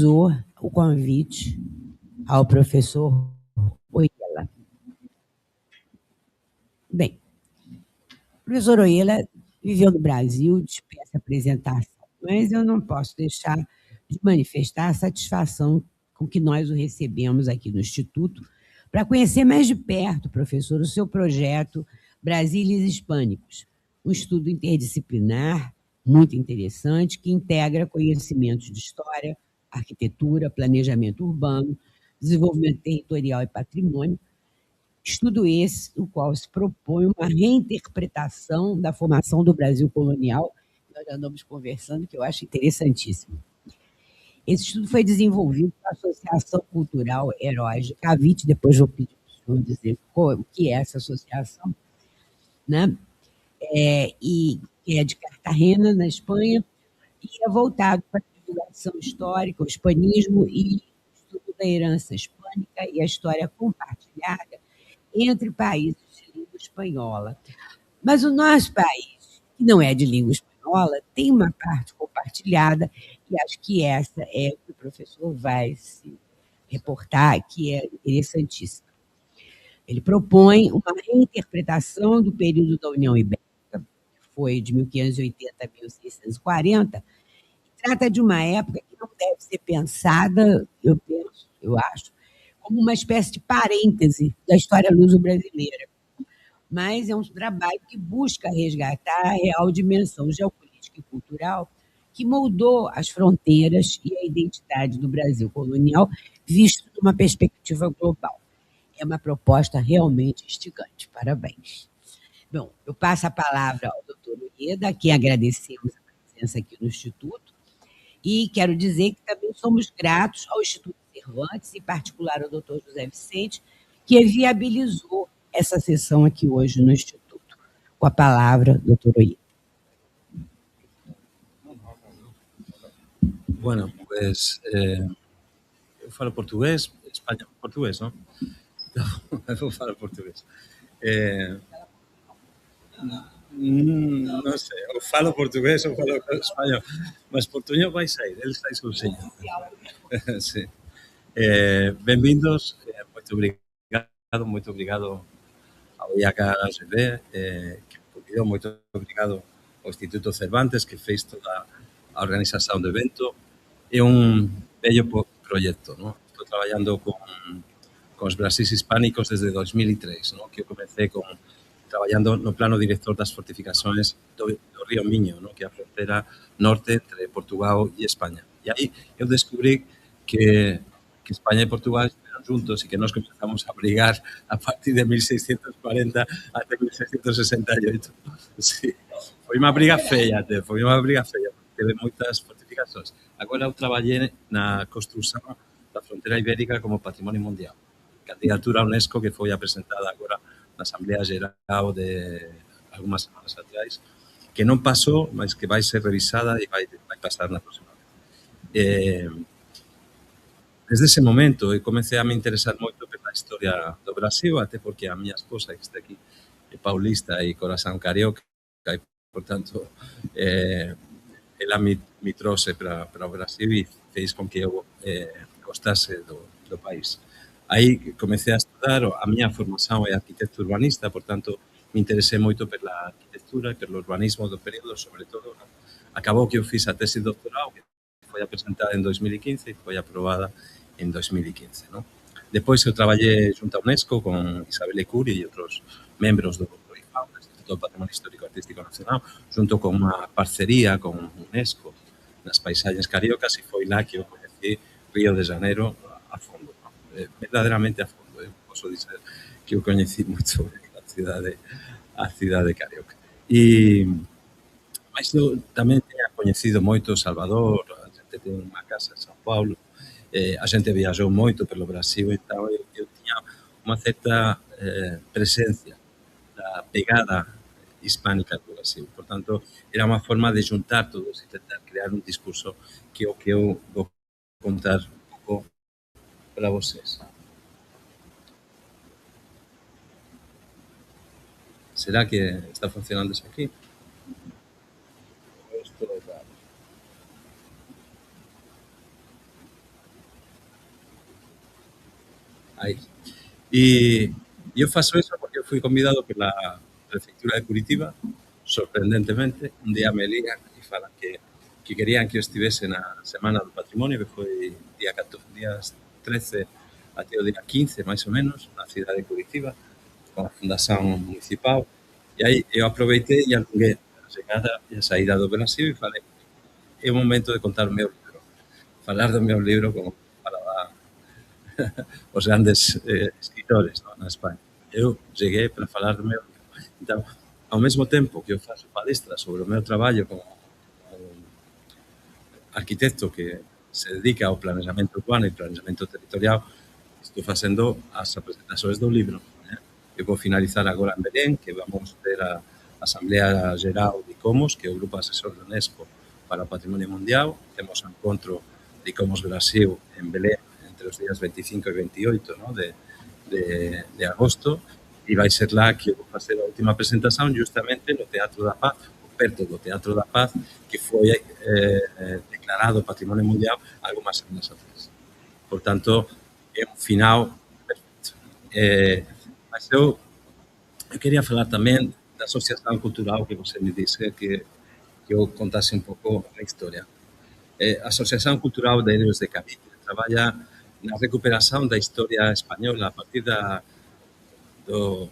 viabilizou o convite ao professor Oiella. Bem, o professor Oiella viveu no Brasil, dispensa apresentação, mas eu não posso deixar de manifestar a satisfação com que nós o recebemos aqui no Instituto, para conhecer mais de perto, professor, o seu projeto Brasílias Hispânicos, um estudo interdisciplinar muito interessante que integra conhecimentos de história, arquitetura, planejamento urbano, desenvolvimento territorial e patrimônio. Estudo esse, o qual se propõe uma reinterpretação da formação do Brasil colonial. Nós já andamos conversando, que eu acho interessantíssimo. Esse estudo foi desenvolvido pela Associação Cultural Heróis de Cavite, depois vou pedir para o senhor dizer o que é essa associação, né? E que é de Cartagena, na Espanha, e é voltado para a divulgação histórica, o hispanismo e o estudo da herança hispânica e a história compartilhada entre países de língua espanhola. Mas o nosso país, que não é de língua espanhola, tem uma parte compartilhada, e acho que essa é o que o professor vai se reportar, que é interessantíssima. Ele propõe uma reinterpretação do período da União Ibérica, que foi de 1580 a 1640, e trata de uma época que não deve ser pensada, eu acho, como uma espécie de parêntese da história luso-brasileira, mas é um trabalho que busca resgatar a real dimensão geopolítica e cultural que moldou as fronteiras e a identidade do Brasil colonial, visto numa perspectiva global. É uma proposta realmente instigante. Parabéns. Bom, eu passo a palavra ao doutor Oiella, a quem agradecemos a presença aqui no Instituto, e quero dizer que também somos gratos ao Instituto Cervantes, em particular ao doutor José Vicente, que viabilizou essa sessão aqui hoje no Instituto. Com a palavra, doutor Oiella. Bueno, pues eu falo portugués, español, portugués, non? Eu falo portugués. Non sei, ou falo portugués ou falo español, mas portuñol vai sair, ele está sozinho. Sí. Benvindos, moito obrigado ao IAKGB, que me convidou, moito obrigado ao Instituto Cervantes, que fez toda a organización do evento. É un bello proxecto, non? Estou traballando con os Brasís hispánicos desde 2003, non? Que eu comecei traballando no plano director das fortificações do río Miño, non? Que é a frontera norte entre Portugal e España. E aí eu descubrí que España e Portugal estaban juntos e que nós comenzamos a brigar a partir de 1640 até 1668. Sí. Foi unha briga feia, teve moitas fortificacións. Agora eu traballei na construción da fronteira ibérica como patrimonio mundial. Candidatura a UNESCO que foi apresentada agora na Asamblea Geral de algunhas semanas atrás, que non pasou, mas que vai ser revisada e vai pasar na próxima vez. Desde ese momento eu comecei a me interesar moito pela historia do Brasil, até porque a miña esposa, que está aquí, é paulista e corazón carioca, e, por tanto, ela me trouxe para o Brasil e fez con que eu gostase do país. Aí comecei a estudar, a miña formación é arquitecto urbanista, por tanto, me interesei moito pela arquitectura, pelo urbanismo do período, sobre todo. Acabou que eu fiz a tesi de doctorado, que foi apresentada en 2015 e foi aprobada en 2015. ¿No? Despois eu traballei junto a UNESCO con Isabel Ecuri e outros membros do IFAO, do Instituto do Patrimonio Histórico e Artístico Nacional, junto con unha parcería con UNESCO nas paisagens cariocas, e foi lá que eu conheci Río de Janeiro a fondo, ¿no? Verdadeiramente a fondo. Eu posso dizer que eu coñeci moito a cidade carioca. Mas eu tamén teña coñecido moito Salvador, a xente ten unha casa en São Paulo, a xente viaxou moito pelo Brasil, então eu tiña unha certa presencia da pegada hispánica do Brasil. Por tanto, era unha forma de juntar todos e tentar crear un discurso que o que eu vou contar un pouco para vocês. Será que está funcionando isso aqui? aí. E eu faço eso porque eu fui convidado pola Prefectura de Curitiba, sorprendentemente, un día me ligan e falan que querían que eu estivese na Semana do Patrimonio, que foi día 14, días 13 até o día 15, máis ou menos, na cidade de Curitiba, con a Fundación Municipal. E aí eu aproveitei e alonguei a chegada e a saída do Brasil e falei, é o momento de contar o meu libro, falar do meu libro como falaba os grandes escritores, no, na España. Eu cheguei para falar do meu libro. Então, ao mesmo tempo que eu faço palestras sobre o meu traballo como arquitecto que se dedica ao planejamento urbano e planejamento territorial, estou facendo as presentações do libro. Eu vou finalizar agora en Belén, que vamos ter a Asamblea Geral de ICOMOS, que é o Grupo Asesor de UNESCO para o Patrimonio Mundial. Temos un encontro de ICOMOS Brasil en Belén entre os días 25 e 28, ¿no? de agosto, e vai ser lá que eu vou facer a última presentación justamente no Teatro da Paz, perto do Teatro da Paz, que foi declarado Patrimonio Mundial algunhas semanas atrás. Por tanto, é un final perfecto. Mas eu quería falar tamén da asociación cultural que você me disse que eu contase un pouco a historia. A Asociación Cultural de Héroes de Cavite traballa na recuperación da historia española a partir do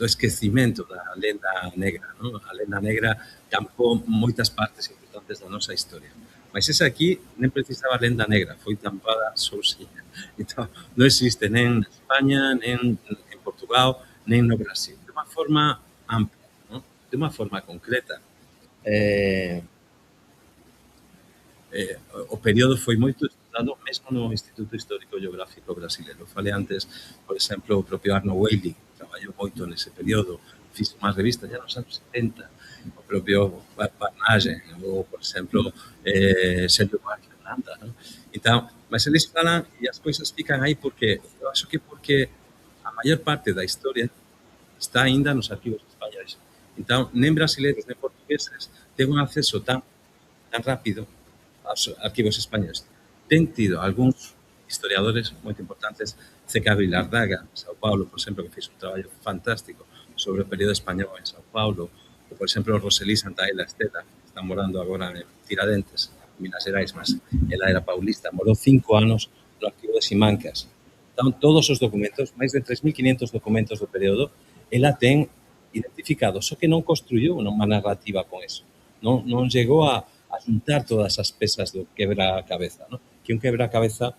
esquecimento da lenda negra. ¿No? A lenda negra tampou moitas partes importantes da nosa historia. Mas esa aquí nem precisaba lenda negra, foi tampada sozinha. Então, non existe nen en España, nen en Portugal, nen no Brasil. De unha forma ampla, ¿no? De unha forma concreta. O período foi moito estudado mesmo no Instituto Histórico Geográfico Brasileiro. Falei antes, por exemplo, o propio Arno Whaley traballou moito nese período, fixe unhas revistas ya nos anos 70, o propio Barnage, ou, por exemplo, Sergio Buarque de Holanda. ¿No? Então, mas eles falan e as coisas fican aí porque, eu acho que porque a maior parte da historia está ainda nos arquivos españoles. Então, nem brasileiros nem portugueses ten un acceso tan rápido aos arquivos españoles. Ten tido algúns historiadores moito importantes, C.K. Vilardaga, en Sao Paulo, por exemplo, que fez un traballo fantástico sobre o período español en Sao Paulo, ou, por exemplo, Roselí Santaella Estela, que está morando agora en Tiradentes, en Minas Gerais, mas ela era paulista, morou 5 anos no arquivo de Simancas. Então, todos os documentos, máis de 3.500 documentos do período, ela ten identificado, só que non construyou unha narrativa con eso. Non chegou a juntar todas as pezas do quebra-cabeza, ¿no? Que un quebra-cabeza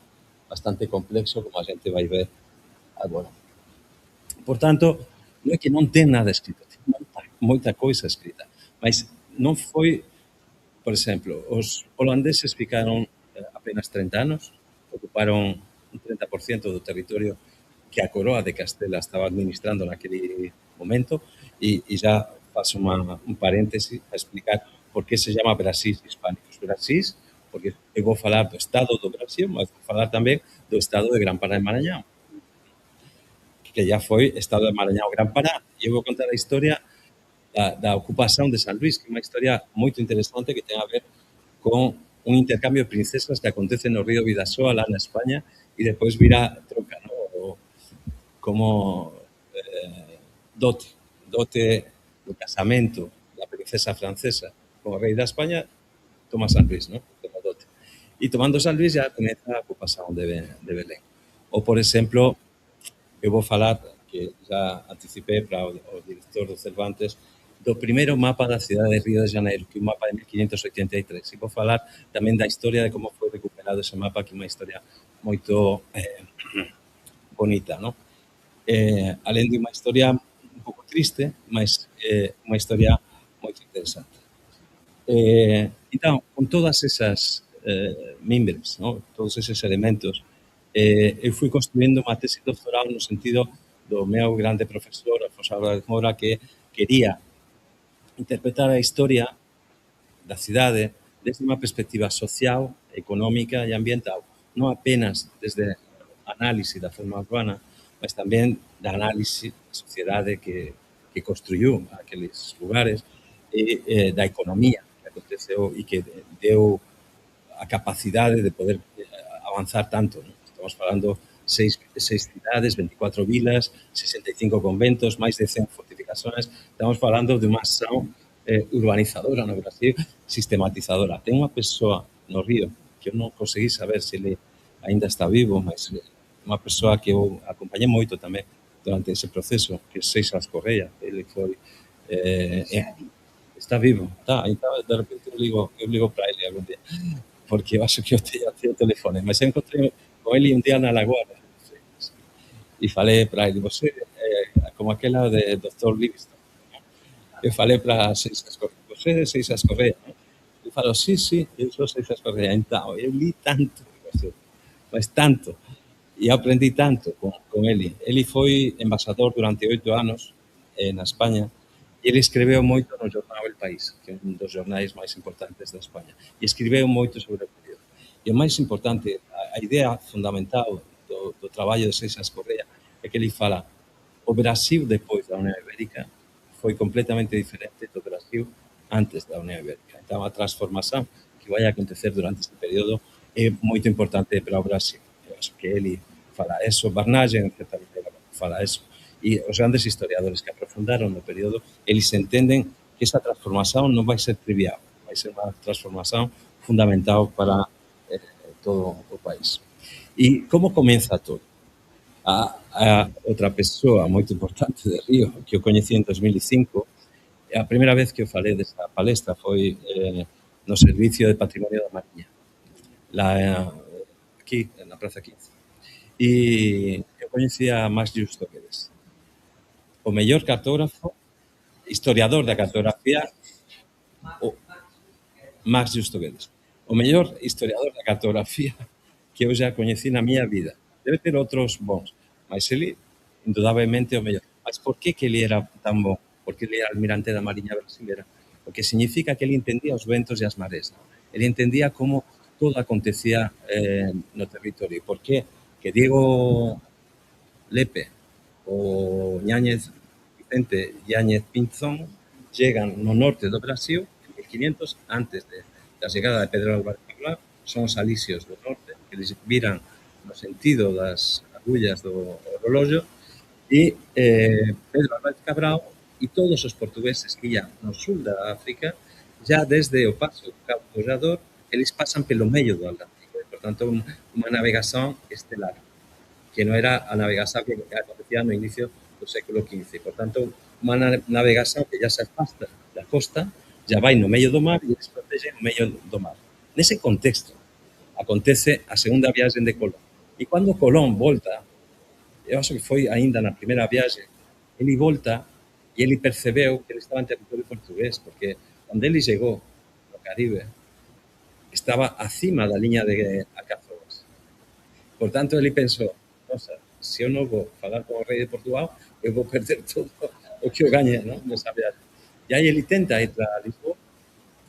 bastante complexo, como a xente vai ver agora. Por tanto, non é que non ten nada escrito, ten moita coisa escrita, mas non foi, por exemplo, os holandeses ficaron apenas 30 anos, ocuparon un 30% do territorio que a coroa de Castela estaba administrando naquele momento, e já faço un paréntese a explicar por que se llama Brasís hispánicos. Brasís, porque eu vou falar do Estado do Brasil, mas vou falar tamén do Estado de Gran Pará e Maranhão, que ya foi Estado de Maranhão Gran Pará. E eu vou contar a historia da ocupación de San Luís, que é unha historia moito interesante que ten a ver con un intercambio de princesas que acontece no río Vidasoa, lá na España, e depois vira troca, ¿no? Como dote do casamento da princesa francesa con o rei da España, toma San Luís, ¿no? Como dote. E tomando San Luís ya comeza a ocupación de Belén. Ou, por exemplo, eu vou falar, que já anticipei para o director do Cervantes, do primeiro mapa da cidade de Río de Janeiro, que é un mapa de 1583. E vou falar tamén da historia de como foi recuperado ese mapa, que é unha historia moito bonita, ¿no? Alén de unha historia un pouco triste, mas unha historia moito interesante. Então, con todas esas mimbres, ¿no? Todos eses elementos, eu fui construindo unha tese doctoral no sentido do meu grande profesor, Afonso Álvarez Mora, que quería interpretar a historia da cidade desde unha perspectiva social, económica e ambiental, non apenas desde a análise da forma urbana, mas tamén da análise da sociedade que construiu aqueles lugares e da economía que aconteceu e que deu a capacidade de poder avanzar tanto, ¿no? Estamos falando seis cidades, 24 vilas, 65 conventos, máis de 100 fortificações. Estamos falando de unha ação urbanizadora no Brasil, sistematizadora. Ten unha persoa no Río, que eu non conseguí saber se ele ainda está vivo, mas unha persoa que eu acompañei moito tamén durante ese proceso, que é Seixas Correia. Ele foi... está vivo, está. Então, de repente eu ligo para ele algún día, porque eu acho que eu teño o telefone, mas eu encontrei con ele un día na Lagoa e falei para ele, você como aquela de Dr. Livingstone, eu falei para Seixas Correia, você é Seixas Correia, ele falou, sí, eu sou Seixas Correia. Então, eu li tanto de você, mas tanto, e aprendi tanto con ele. Ele foi embaixador durante 8 anos na España, e ele escreveu moito no jornal El País, que é un dos jornais máis importantes da España, e escreveu moito sobre o período. E o máis importante, a idea fundamental do traballo de Seixas Correia é que ele fala o Brasil depois da Unión Ibérica foi completamente diferente do Brasil antes da Unión Ibérica. Então, a transformación que vai acontecer durante este período é moito importante para o Brasil. Eu acho que ele fala eso, Barnagem, en certa maneira, fala eso. E os grandes historiadores que aprofundaron no período, eles entenden que esa transformación non vai ser trivial, vai ser unha transformación fundamental para todo o país. E como comeza todo? A outra persoa moito importante de Río, que eu coñecí en 2005, a primeira vez que eu falei desta palestra foi no Servicio de Patrimonio da Mariña, aquí, na Praza 15. E eu coñecía a Max Justo Guedes, o mellor cartógrafo, historiador da cartografía, o Max Justo Guedes, o mellor historiador da cartografía que eu já coñecí na miña vida. Debe ter outros bons, mas ele, indudablemente, o mellor. Mas por que ele era tan bon? Porque ele era almirante da Mariña Brasileira. Porque significa que ele entendía os ventos e as marés. Ele entendía como todo acontecía no territorio. Por que? Que Diego Lepe o Vicente Yáñez Pinzón llegan no norte do Brasil en 1500, antes da chegada de Pedro Álvarez Cabral. Son os alisios do norte, que eles viran no sentido das agullas do relógio, e Pedro Álvarez Cabral e todos os portugueses que ian no sul da África, já desde o paso do Cabo Collador, eles pasan pelo medio do Atlántico, e, por tanto, unha navegación estelar, que non era a navegación que acontecía no inicio do século XV. Por tanto, unha navegación que já se afasta da costa, já vai no medio do mar e eles protegen o medio do mar. Nese contexto, acontece a segunda viaxe de Colón. E cando Colón volta, eu acho que foi aínda na primeira viaxe, ele volta e ele percebeu que ele estaba en territorio portugués, porque cando ele chegou no Caribe, estaba acima da liña de Alcazovas. Por tanto, ele pensou, nosa, se eu non vou falar con o rei de Portugal, eu vou perder todo o que eu gañe, non? Nesa viaxe. E aí ele tenta ir a Lisboa,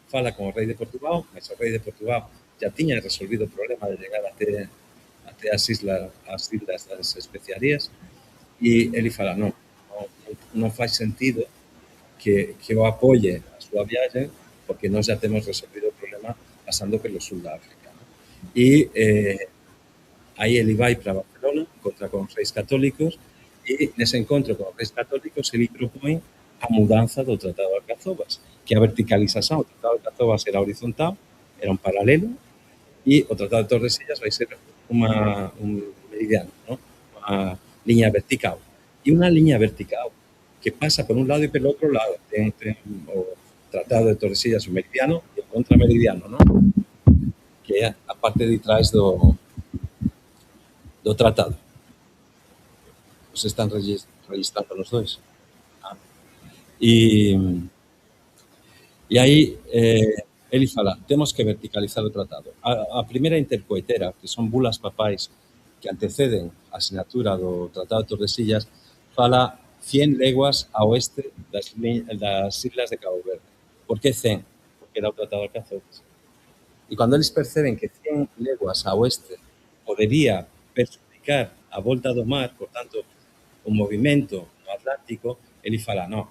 fala con o rei de Portugal, mas o rei de Portugal já tiña resolvido o problema de llegar até as islas das especiarías, e ele fala, non faz sentido que eu apoie a súa viaxe, porque nós já temos resolvido o problema pasando pelo sul da África. E aí ele vai para Barcelona, encontra con os reis católicos, e nese encontro con os reis católicos ele propõe a mudanza do Tratado de Alcazovas, que a verticalización, o Tratado de Alcazovas era horizontal, era un paralelo, e o Tratado de Tordesillas vai ser un meridiano, ¿no? Unha liña vertical. E unha liña vertical que pasa por un lado e pelo outro lado. Ten o Tratado de Tordesillas, o meridiano, e o contrameridiano, ¿no? Que é a parte de trás do tratado. Os están registrando os dois. E aí ele fala, temos que verticalizar o tratado. A primeira intercoetera, que son bulas papais que anteceden a asinatura do Tratado de Tordesillas, fala 100 leguas a oeste das islas de Cabo Verde. Por que 100? Porque era o Tratado de Alcazovas. E cando eles perceben que 100 leguas a oeste podería perjudicar a volta do mar, por tanto, o movimento no Atlántico, ele fala, non,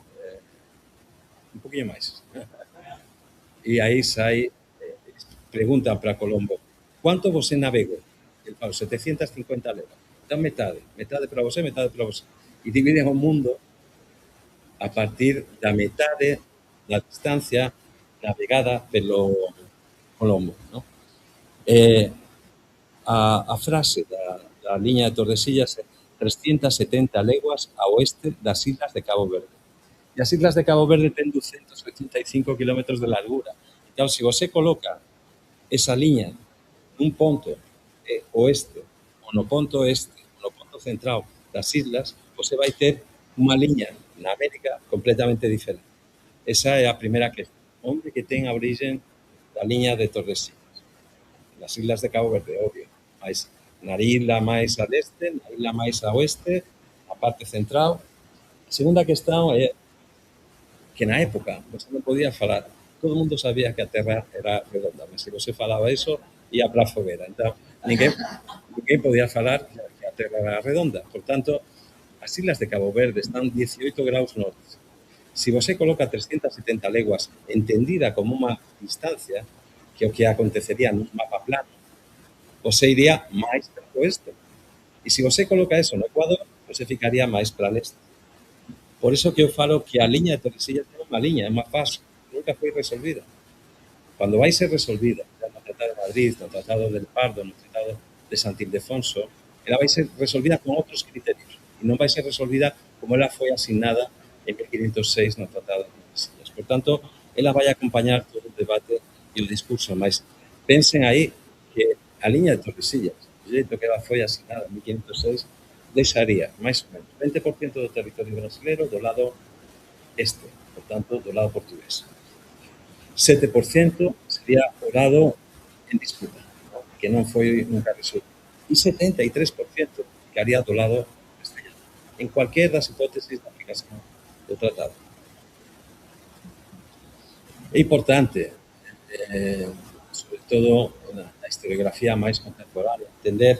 un poquinho máis. E aí sai, preguntan para Colombo, ¿cuánto você navegou? Ele fala, 750 leguas. dan metade para você, metade para você. E dividen o mundo a partir da metade da distancia navegada pelo Colombo, ¿no? A frase da liña de Tordesillas é 370 leguas a oeste das Islas de Cabo Verde. E as Islas de Cabo Verde ten 285 kilómetros de largura. Então, se você coloca esa liña nun ponto oeste, ou no ponto oeste, ou no ponto central das islas, você vai ter unha liña na América completamente diferente. Esa é a primeira questão. Onde que ten a origen da liña de Tordesillas? Nas Islas de Cabo Verde, obvio. Mas na isla máis a leste, na isla máis a oeste, a parte central. A segunda questão é que na época você non podía falar. Todo mundo sabía que a Terra era redonda, mas se você falaba iso, ia para a foguera. Então, ninguén podía falar que a Terra era redonda. Por tanto, as Islas de Cabo Verde están 18 graus norte. Se você coloca 370 leguas entendida como unha distancia, que é o que acontecería nun mapa plano, você iría máis para o oeste. E se você coloca eso no Ecuador, você ficaría máis para o leste. Por iso que eu falo que a liña de Tordesillas é unha liña, é unha fase, nunca foi resolvida. Cando vai ser resolvida, no Tratado de Madrid, no Tratado del Pardo, no Tratado de Santo Ildefonso, ela vai ser resolvida con outros criterios e non vai ser resolvida como ela foi asignada en 1506 no Tratado de Tordesillas. Por tanto, ela vai acompañar todo o debate e o discurso, mas pensen aí que a liña de Tordesillas, o xeito que ela foi asignada en 1506, deixaría máis ou menos 20% do territorio brasileiro do lado este, por tanto, do lado portugués. 7% sería o lado en disputa, ¿no? Que non foi nunca resuelto. E 73% quedaría do lado castellano, en cualquier das hipótesis de aplicación do tratado. É importante, sobre todo na historiografía máis contemporánea, entender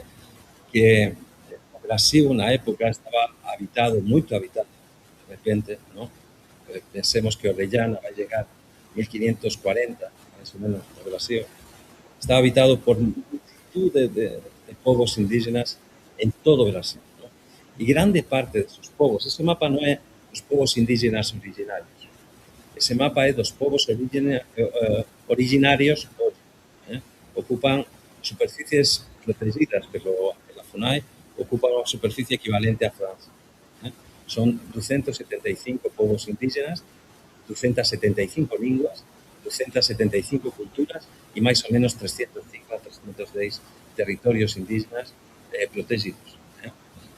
que o Brasil na época estaba habitado, moito habitado, de repente, ¿no? Pensemos que Orellana vai llegar 1540, máis ou menos, no Brasil. Estaba habitado por multitud de povos indígenas en todo o Brasil, ¿no? E grande parte de esos povos, ese mapa non é os povos indígenas originarios, ese mapa é dos povos originarios hoxe, ocupan superficies protegidas pela FUNAI, ocupan unha superficie equivalente a Francia. Son 275 povos indígenas, 275 linguas, 275 culturas e máis ou menos 305-310 territorios indígenas protegidos.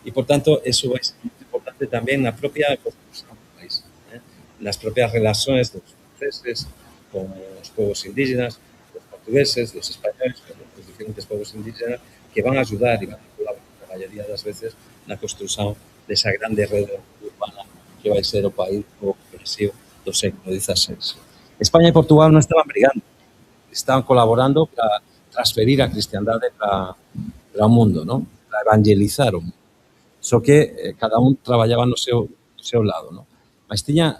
E, por tanto, eso vai ser muito importante tamén na propia construcción do país, nas propias relacións dos franceses con os povos indígenas, dos portugueses, dos españoles, con os diferentes povos indígenas, que van a ayudar e van a colaborar a maioría das veces na construción desa grande rede urbana que vai ser o país, o Brasil do século XVI. España e Portugal non estaban brigando, estaban colaborando para transferir a cristiandade para o mundo, ¿no? Para evangelizar o mundo. Só que cada un traballaba no seu lado, ¿no? Mas tiña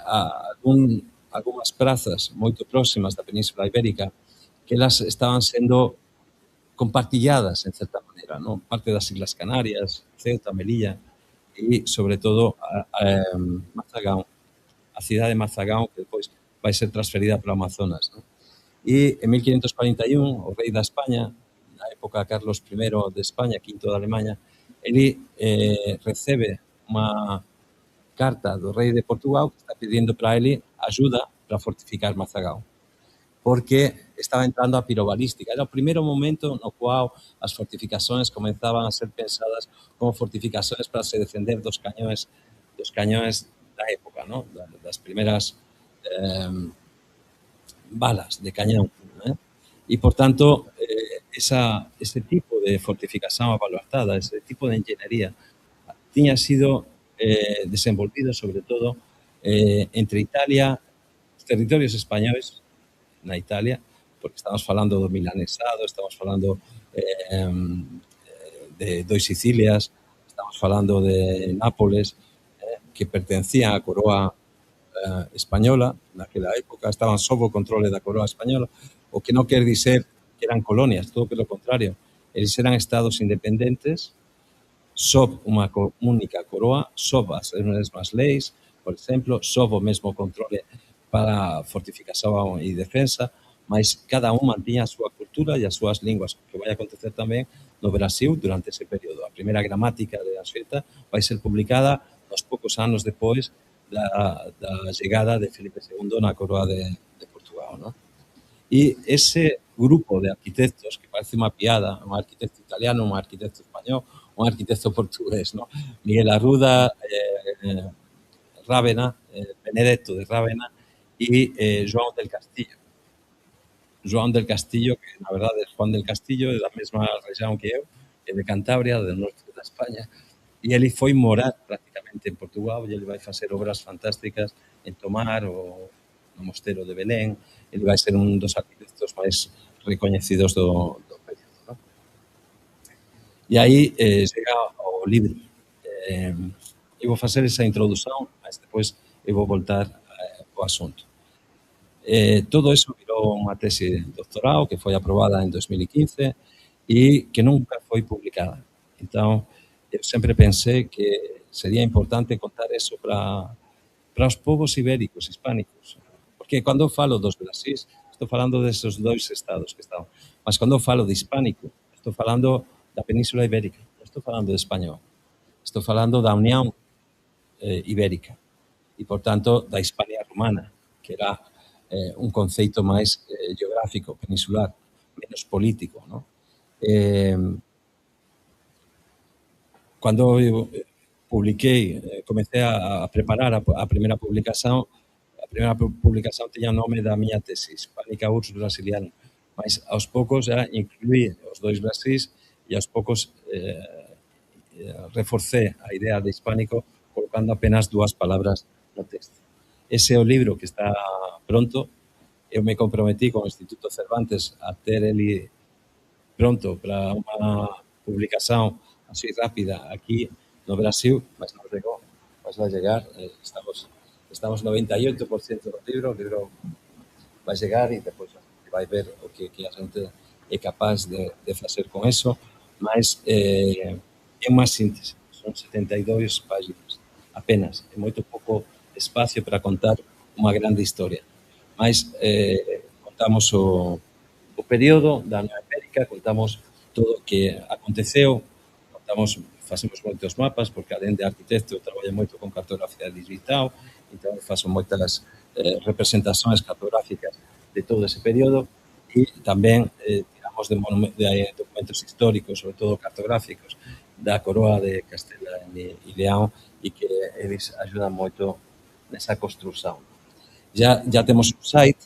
algunhas prazas moito próximas da Península Ibérica que elas estaban sendo compartilladas, en certa maneira, ¿no? Parte das Islas Canarias, Ceuta, Melilla e, sobre todo, Mazagán, a cidade de Mazagán, que depois vai ser transferida para o Amazonas, ¿no? E en 1541, o rei da España, na época Carlos I de España, V de Alemanha, ele recebe unha carta do rei de Portugal que está pedindo para ele ajuda para fortificar Mazagán, porque estaba entrando a pirobalística. Era o primeiro momento no qual as fortificações comenzaban a ser pensadas como fortificações para se defender dos cañones da época, ¿no? Das primeiras balas de cañón, ¿eh? E, por tanto, ese tipo de fortificación abaluartada, ese tipo de engenharía, tiña sido desenvolvido, sobre todo, entre Italia, os territorios españoles na Italia, porque estamos falando do milanesado, estamos falando de dos Sicilias, estamos falando de Nápoles, que pertencían á coroa española naquela época, estaban sob o controle da coroa española, o que non quer dizer que eran colonias, todo pelo contrario, eles eran estados independentes sob unha única coroa, sob as mesmas leis, por exemplo, sob o mesmo controle para fortificación e defensa, mas cada un mantiña a súa cultura e as súas linguas, que vai acontecer tamén no Brasil durante ese período. A primeira gramática de Anchieta vai ser publicada uns poucos anos depois da chegada de Felipe II na coroa de Portugal, ¿no? E ese grupo de arquitectos, que parece unha piada, un arquitecto italiano, un arquitecto español, un arquitecto portugués, ¿no? Miguel Arruda, Rávena, Benedetto de Rávena e João del Castillo. João del Castillo, que na verdade é Juan del Castillo, é da mesma región que eu, é de Cantabria, do norte da España, e ele foi morar prácticamente en Portugal e ele vai facer obras fantásticas en Tomar ou no Mosteiro de Belén. Ele vai ser un dos arquitectos máis recoñecidos do período, ¿no? E aí chega o libro. Eu vou facer esa introdución, mas depois eu vou voltar ao asunto. Todo eso virou unha tese doctoral que foi aprobada en 2015 e que nunca foi publicada. Entón, eu sempre pensei que sería importante contar eso para os povos ibéricos, hispánicos. Porque cando eu falo dos Brasís, estou falando desos dois estados que están. Mas cando eu falo de hispánico, estou falando da Península Ibérica, non estou falando de español. Estou falando da Unión Ibérica e, por tanto, da Hispania Romana, que era un conceito máis geográfico, peninsular, menos político, ¿no? Cando eu publiquei, comecei a preparar a primeira publicación tiña o nome da miña tese, Hispánica Urs Brasiliana, mas aos poucos já incluí os dois Brasís e aos poucos reforcé a idea de hispánico colocando apenas dúas palabras no texto. Ese é o libro que está pronto. Eu me comprometí con o Instituto Cervantes a ter ele pronto para unha publicación así rápida aquí no Brasil, mas non chegou, mas vai chegar. Estamos 98% do libro, o libro vai chegar e depois vai ver o que a xente é capaz de facer con eso, mas é unha síntese, son 72 páginas apenas, é moito pouco espacio para contar unha grande historia, mas contamos o período da Unión Ibérica, contamos todo o que aconteceu, facemos moitos mapas, porque alén de arquitecto traballo moito con cartografía digital, entón faço moitas representacións cartográficas de todo ese período e tamén tiramos de documentos históricos, sobre todo cartográficos, da coroa de Castela e León e que eles axudan moito nesa construción. Ya temos un site,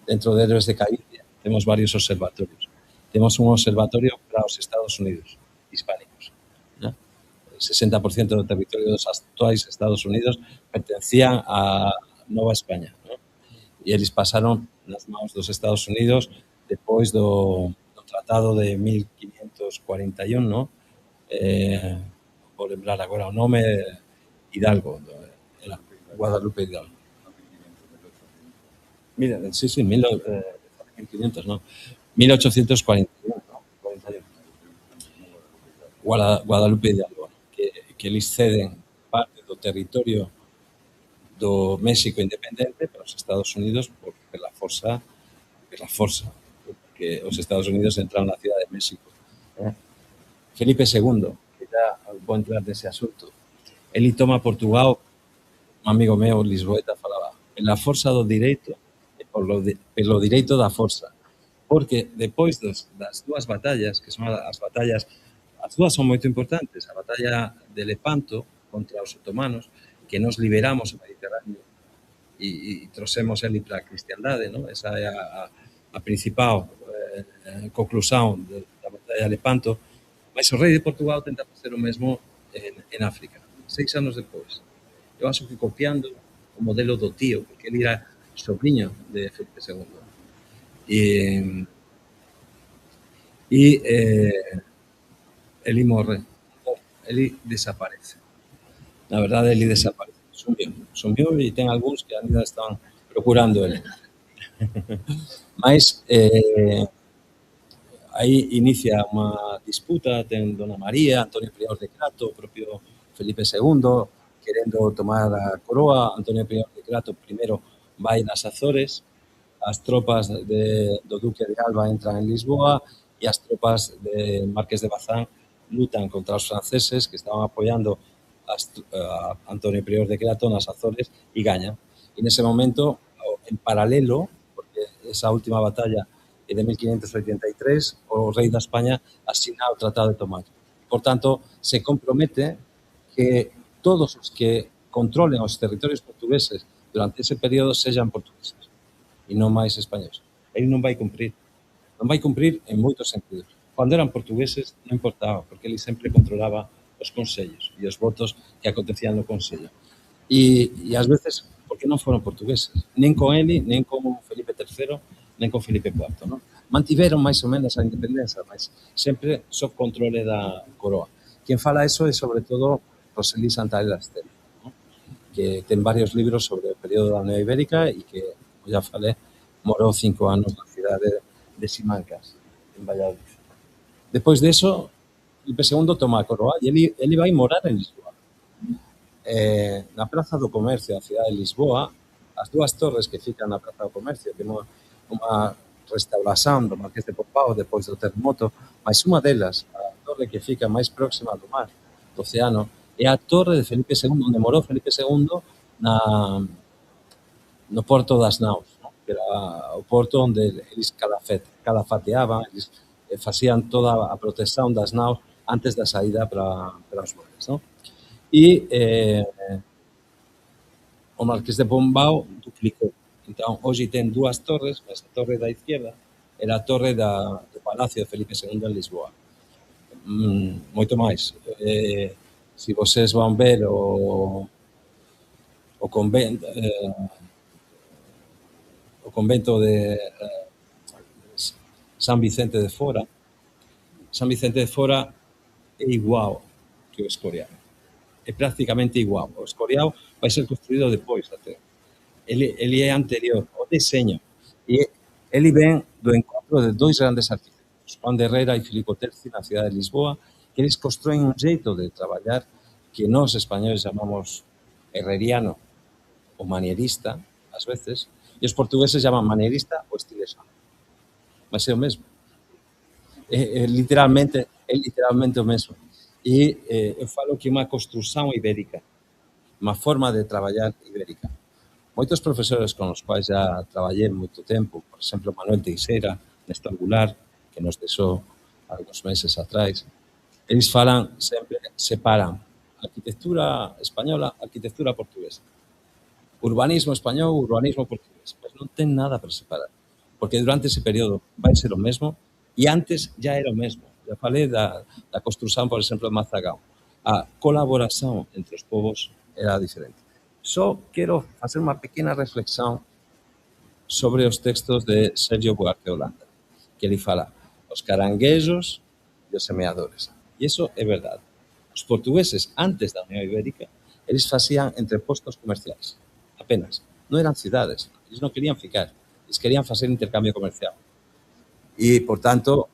dentro de Héroes de Galicia, temos varios observatorios. Temos un observatorio para os Estados Unidos hispánicos. ¿No? El 60% do territorio dos actuais Estados Unidos pertencían a Nova España. ¿No? E eles pasaron nas mãos dos Estados Unidos depois do Tratado de 1541, ¿no? Vou lembrar agora o nome, Hidalgo, era Guadalupe Hidalgo. Mira, sí, 1500, no, 1841, ¿no? 41. Guadalupe Hidalgo, que eles ceden parte do territorio do México independente para os Estados Unidos pela forza, porque os Estados Unidos entraron na cidade de México. Felipe II, que ya vou entrar nese asunto, ele toma Portugal, un amigo meu, lisboeta, falaba, pela forza do direito e pelo direito da forza, porque depois das dúas batallas, que son as batallas, as dúas son moito importantes, a batalla de Lepanto contra os otomanos, que nos liberamos o Mediterráneo e trouxemos ele para a cristiandade, ¿no? Esa é a principal conclusión da batalla de Lepanto. Mas o rei de Portugal tenta facer o mesmo en África, 6 anos depois. Eu acho que copiando o modelo do tío, porque ele era sobrinho de Felipe II. E ele morre, ele desaparece. Na verdade, ele desaparece, sumiu e ten algúns que ainda están procurando ele. Mas aí inicia unha disputa, ten Dona María, Antonio Prior de Crato, o propio Felipe II, querendo tomar a coroa. Antonio Prior de Crato primeiro vai nas Azores, as tropas do Duque de Alba entran en Lisboa e as tropas de Marqués de Bazán lutan contra os franceses que estaban apoiando a Antonio Prior de Crato nas Azores e gañan. E nese momento, en paralelo, porque esa última batalla é de 1583, o rei da España asina o Tratado de Tomayo. Por tanto, se compromete que todos os que controlen os territorios portugueses durante ese período sexan portugueses e non máis españoles. Ele non vai cumprir. Non vai cumprir en moitos sentidos. Cando eran portugueses non importaba, porque ele sempre controlaba os consellos e os votos que acontecían no consello. E ás veces, porque non foron portugueses, nen con ele, nen con Felipe III, nen con Felipe IV, non? Mantiveron máis ou menos a independencia, mas sempre sob controle da coroa. Quen fala eso é, sobre todo, Roselí Santaella Estela, non? Que ten varios libros sobre o período da Unión Ibérica e que, como já falei, morou 5 anos na cidade de Simancas, en Valladolid. Depois de eso, Felipe II toma a coroa e ele vai morar en Lisboa. Na Praza do Comercio da cidade de Lisboa, as dúas torres que fican na Praza do Comercio, que unha restauración do Marqués de Pombal depois do terremoto, mas unha delas, a torre que fica máis próxima do mar, do océano, é a torre de Felipe II, onde morou Felipe II no Porto das Naus, no? Que era o porto onde eles calafateaban, eles facían toda a protección das naus antes da saída para os mares, no? E o Marqués de Pombal duplicou. Entón, hoxe ten dúas torres, mas a torre da izquierda era a torre do Palacio de Felipe II en Lisboa. Moito máis. Se vocês van ver o convento de San Vicente de Fora é igual que o Escorial. É prácticamente igual. O Escorial vai ser construído depois até. Ele é anterior ao deseño. E ele ven do encontro de dois grandes arquitectos, Juan de Herrera e Filipo Terzi, na cidade de Lisboa, que eles construen un xeito de traballar que nós españoles chamamos herreriano ou manierista, ás veces, e os portugueses chaman manierista ou estilesano. Mas é o mesmo. É literalmente o mesmo. E eu falo que é unha construción ibérica, unha forma de traballar ibérica. Moitos profesores con os quais já traballei moito tempo, por exemplo, Manuel Teixeira, neste Angular, que nos deixou algúns meses atrás, eles falan sempre, separan arquitectura española, arquitectura portuguesa. Urbanismo español, urbanismo portugués. Mas non ten nada para separar, porque durante ese período vai ser o mesmo e antes já era o mesmo. Já falei da construción, por exemplo, de Mazagao. A colaboración entre os povos era diferente. Só quero facer unha pequena reflexión sobre os textos de Sergio Buarque Holanda, que ele fala os caranguejos e os semeadores. E iso é verdade. Os portugueses, antes da Unión Ibérica, eles facían entrepostos comerciais, apenas. Non eran cidades, eles non querían ficar, eles querían facer intercambio comercial. E, por tanto,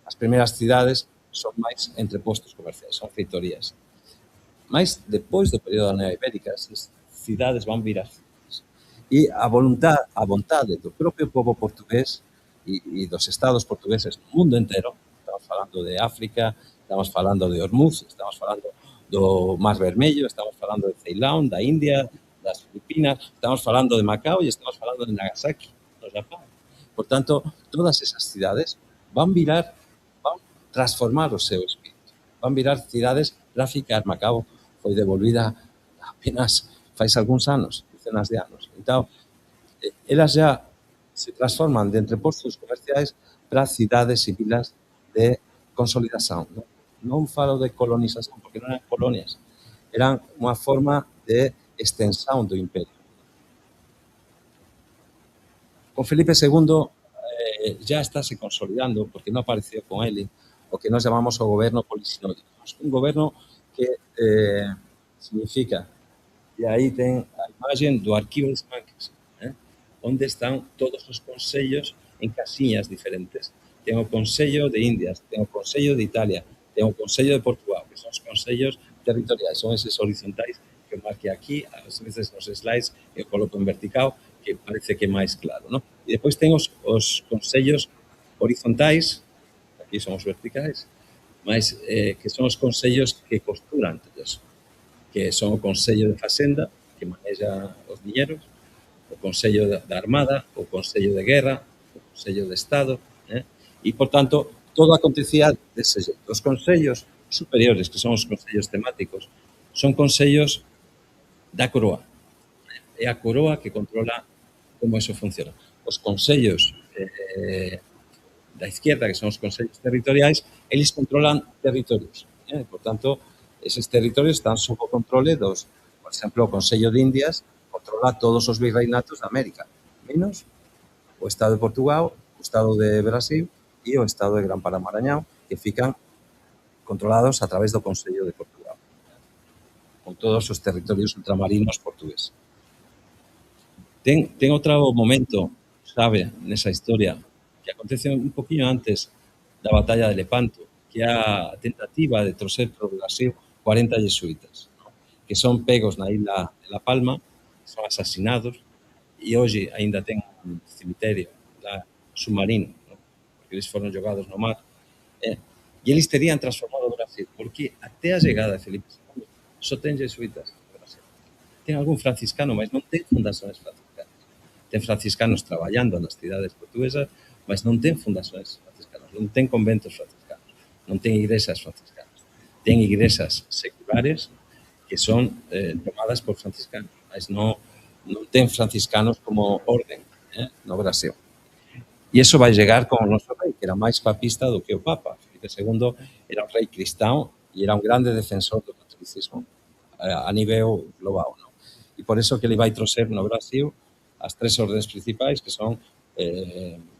as primeiras cidades son máis entrepostos comerciais, son feitorías. Mas, depois do período da Unión Ibérica, esas cidades van vir as cidades. E a vontade do propio povo portugués e dos estados portugueses no mundo entero, estamos falando de África, estamos falando de Hormuz, estamos falando do Mar Vermello, estamos falando de Ceilán, da India, das Filipinas, estamos falando de Macao e estamos falando de Nagasaki, no Japón. Por tanto, todas esas cidades van transformar o seu espírito, van virar cidades para ficar. Macao foi devolvida apenas faz algúns anos, decenas de anos. Entón, elas já se transforman de entrepostos comerciais para cidades e vilas de consolidación. Non falo de colonización, porque non eran colonias, eran unha forma de extensión do imperio. Con Felipe II já está se consolidando, porque non apareceu con ele, o que nós chamamos o goberno polisinódico. Un goberno que significa, e aí ten a imagen do arquivo de Simancas, onde están todos os consellos en casiñas diferentes. ten o Consello de Indias, ten o Consello de Italia, ten o Consello de Portugal, que son os consellos territoriais, son eses horizontais que marque aquí, ás veces nos slides eu coloco en vertical, que parece que é máis claro, non? E depois ten os consellos horizontais, aquí son os verticais, mas que son os consellos que costuran todo eso, que son o Consello de Facenda, que maneja os diñeros, o Consello da Armada, o Consello de Guerra, o Consello de Estado, e, por tanto, todo acontecía dese xeito. Os consellos superiores, que son os consellos temáticos, son consellos da coroa. É a coroa que controla como eso funciona. Os consellos da izquierda, que son os consellos territoriais, eles controlan territorios. Por tanto, eses territorios están sob o controle dos, por exemplo, o Consello de Indias controla todos os virreinatos de América, menos o Estado de Portugal, o Estado de Brasil e o Estado de Gran Pará-Marañón, que fican controlados a través do Consello de Portugal, con todos os territorios ultramarinos portugueses. Ten outro momento, sabe, nesa historia, que acontece un poquinho antes da batalla de Lepanto, que é a tentativa de trocer para o Brasil 40 jesuítas, que son pegos na isla de La Palma, son asasinados, e hoxe ainda ten un cemiterio lá submarino, porque eles foron jogados no mar, e eles terían transformado o Brasil, porque até a chegada de Felipe II só ten jesuítas no Brasil. Ten algún franciscano, mas non ten fundações franciscanas. Ten franciscanos traballando nas cidades portuguesas, mas non ten fundações franciscanas, non ten conventos franciscanos, non ten igrexas franciscanas. Ten igrexas seculares que son tomadas por franciscanos, mas non ten franciscanos como orden no Brasil. E iso vai chegar con o noso rei, que era máis papista do que o Papa. Felipe II era un rei cristão e era un grande defensor do catolicismo a nivel global. Non? E por iso que ele vai trocer no Brasil as tres ordenes principais, que son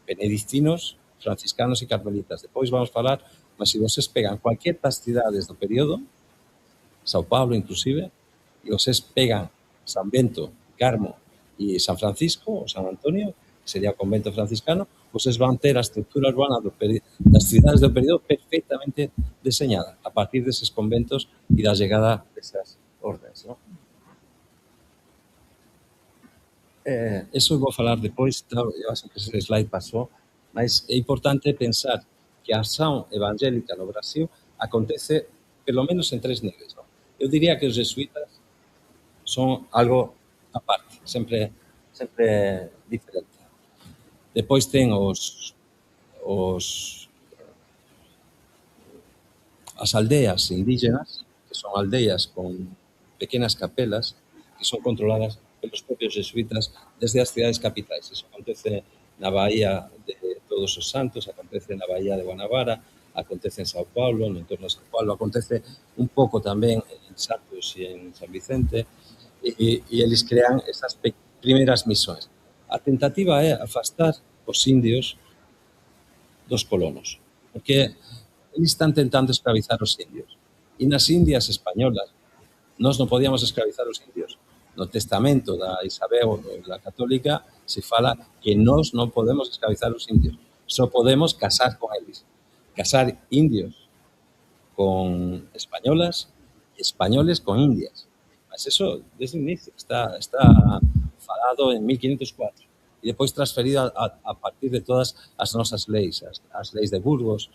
benedictinos, franciscanos e carmelitas. Depois vamos falar, mas se vocês pegan cualquier das cidades do período, Sao Paulo inclusive, e vocês pegan San Bento, Carmo e San Francisco, ou San Antonio, que sería o convento franciscano, vocês van ter a estructura urbana das cidades do período perfectamente deseñada a partir deses conventos e da chegada desas ordes. ¿No? Eso vou falar depois, claro, eu acho que ese slide pasou, mas é importante pensar que a acción evangélica no Brasil acontece pelo menos en tres niveis. ¿no? Eu diría que os jesuítas son algo aparte, sempre diferente. Depois ten as aldeas indígenas, que son aldeas con pequenas capelas, que son controladas pelos propios jesuítas desde as cidades capitais. Eso acontece na Bahía de Todos os Santos, acontece na Bahía de Guanabara, acontece en Sao Paulo, no entorno de Sao Paulo, acontece un pouco tamén en Santos e en San Vicente, e eles crean esas primeiras misións. A tentativa é afastar os indios dos colonos, porque eles están tentando esclavizar os indios. E nas Indias españolas, nós non podíamos esclavizar os indios. No testamento da Isabel, da Católica, se fala que nós non podemos esclavizar os indios, só podemos casar con eles. Casar indios con españolas e españoles con indias. Mas eso, desde o inicio, está falado en 1504 e depois transferido a partir de todas as nosas leis, as leis de Burgos,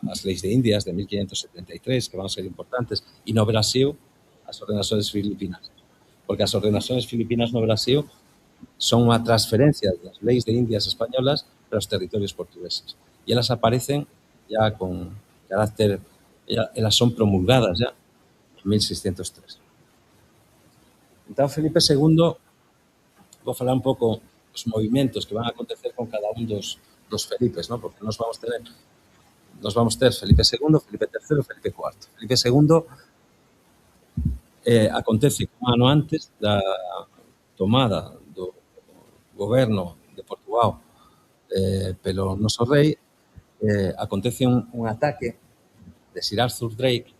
as leis de Indias de 1573, que van ser importantes, e no Brasil, as ordenações filipinas. Porque as ordenações filipinas no Brasil son unha transferencia das leis de Indias españolas para os territorios portugueses. E elas aparecen ya con carácter, elas son promulgadas ya en 1603. Entón, Felipe II, vou falar un pouco dos movimentos que van a acontecer con cada un dos Felipes, ¿no? Porque nos vamos ter Felipe II, Felipe III e Felipe IV. Felipe II acontece un ano antes da tomada do goberno de Portugal pelo noso rei, acontece un ataque de Sir Arthur Drake,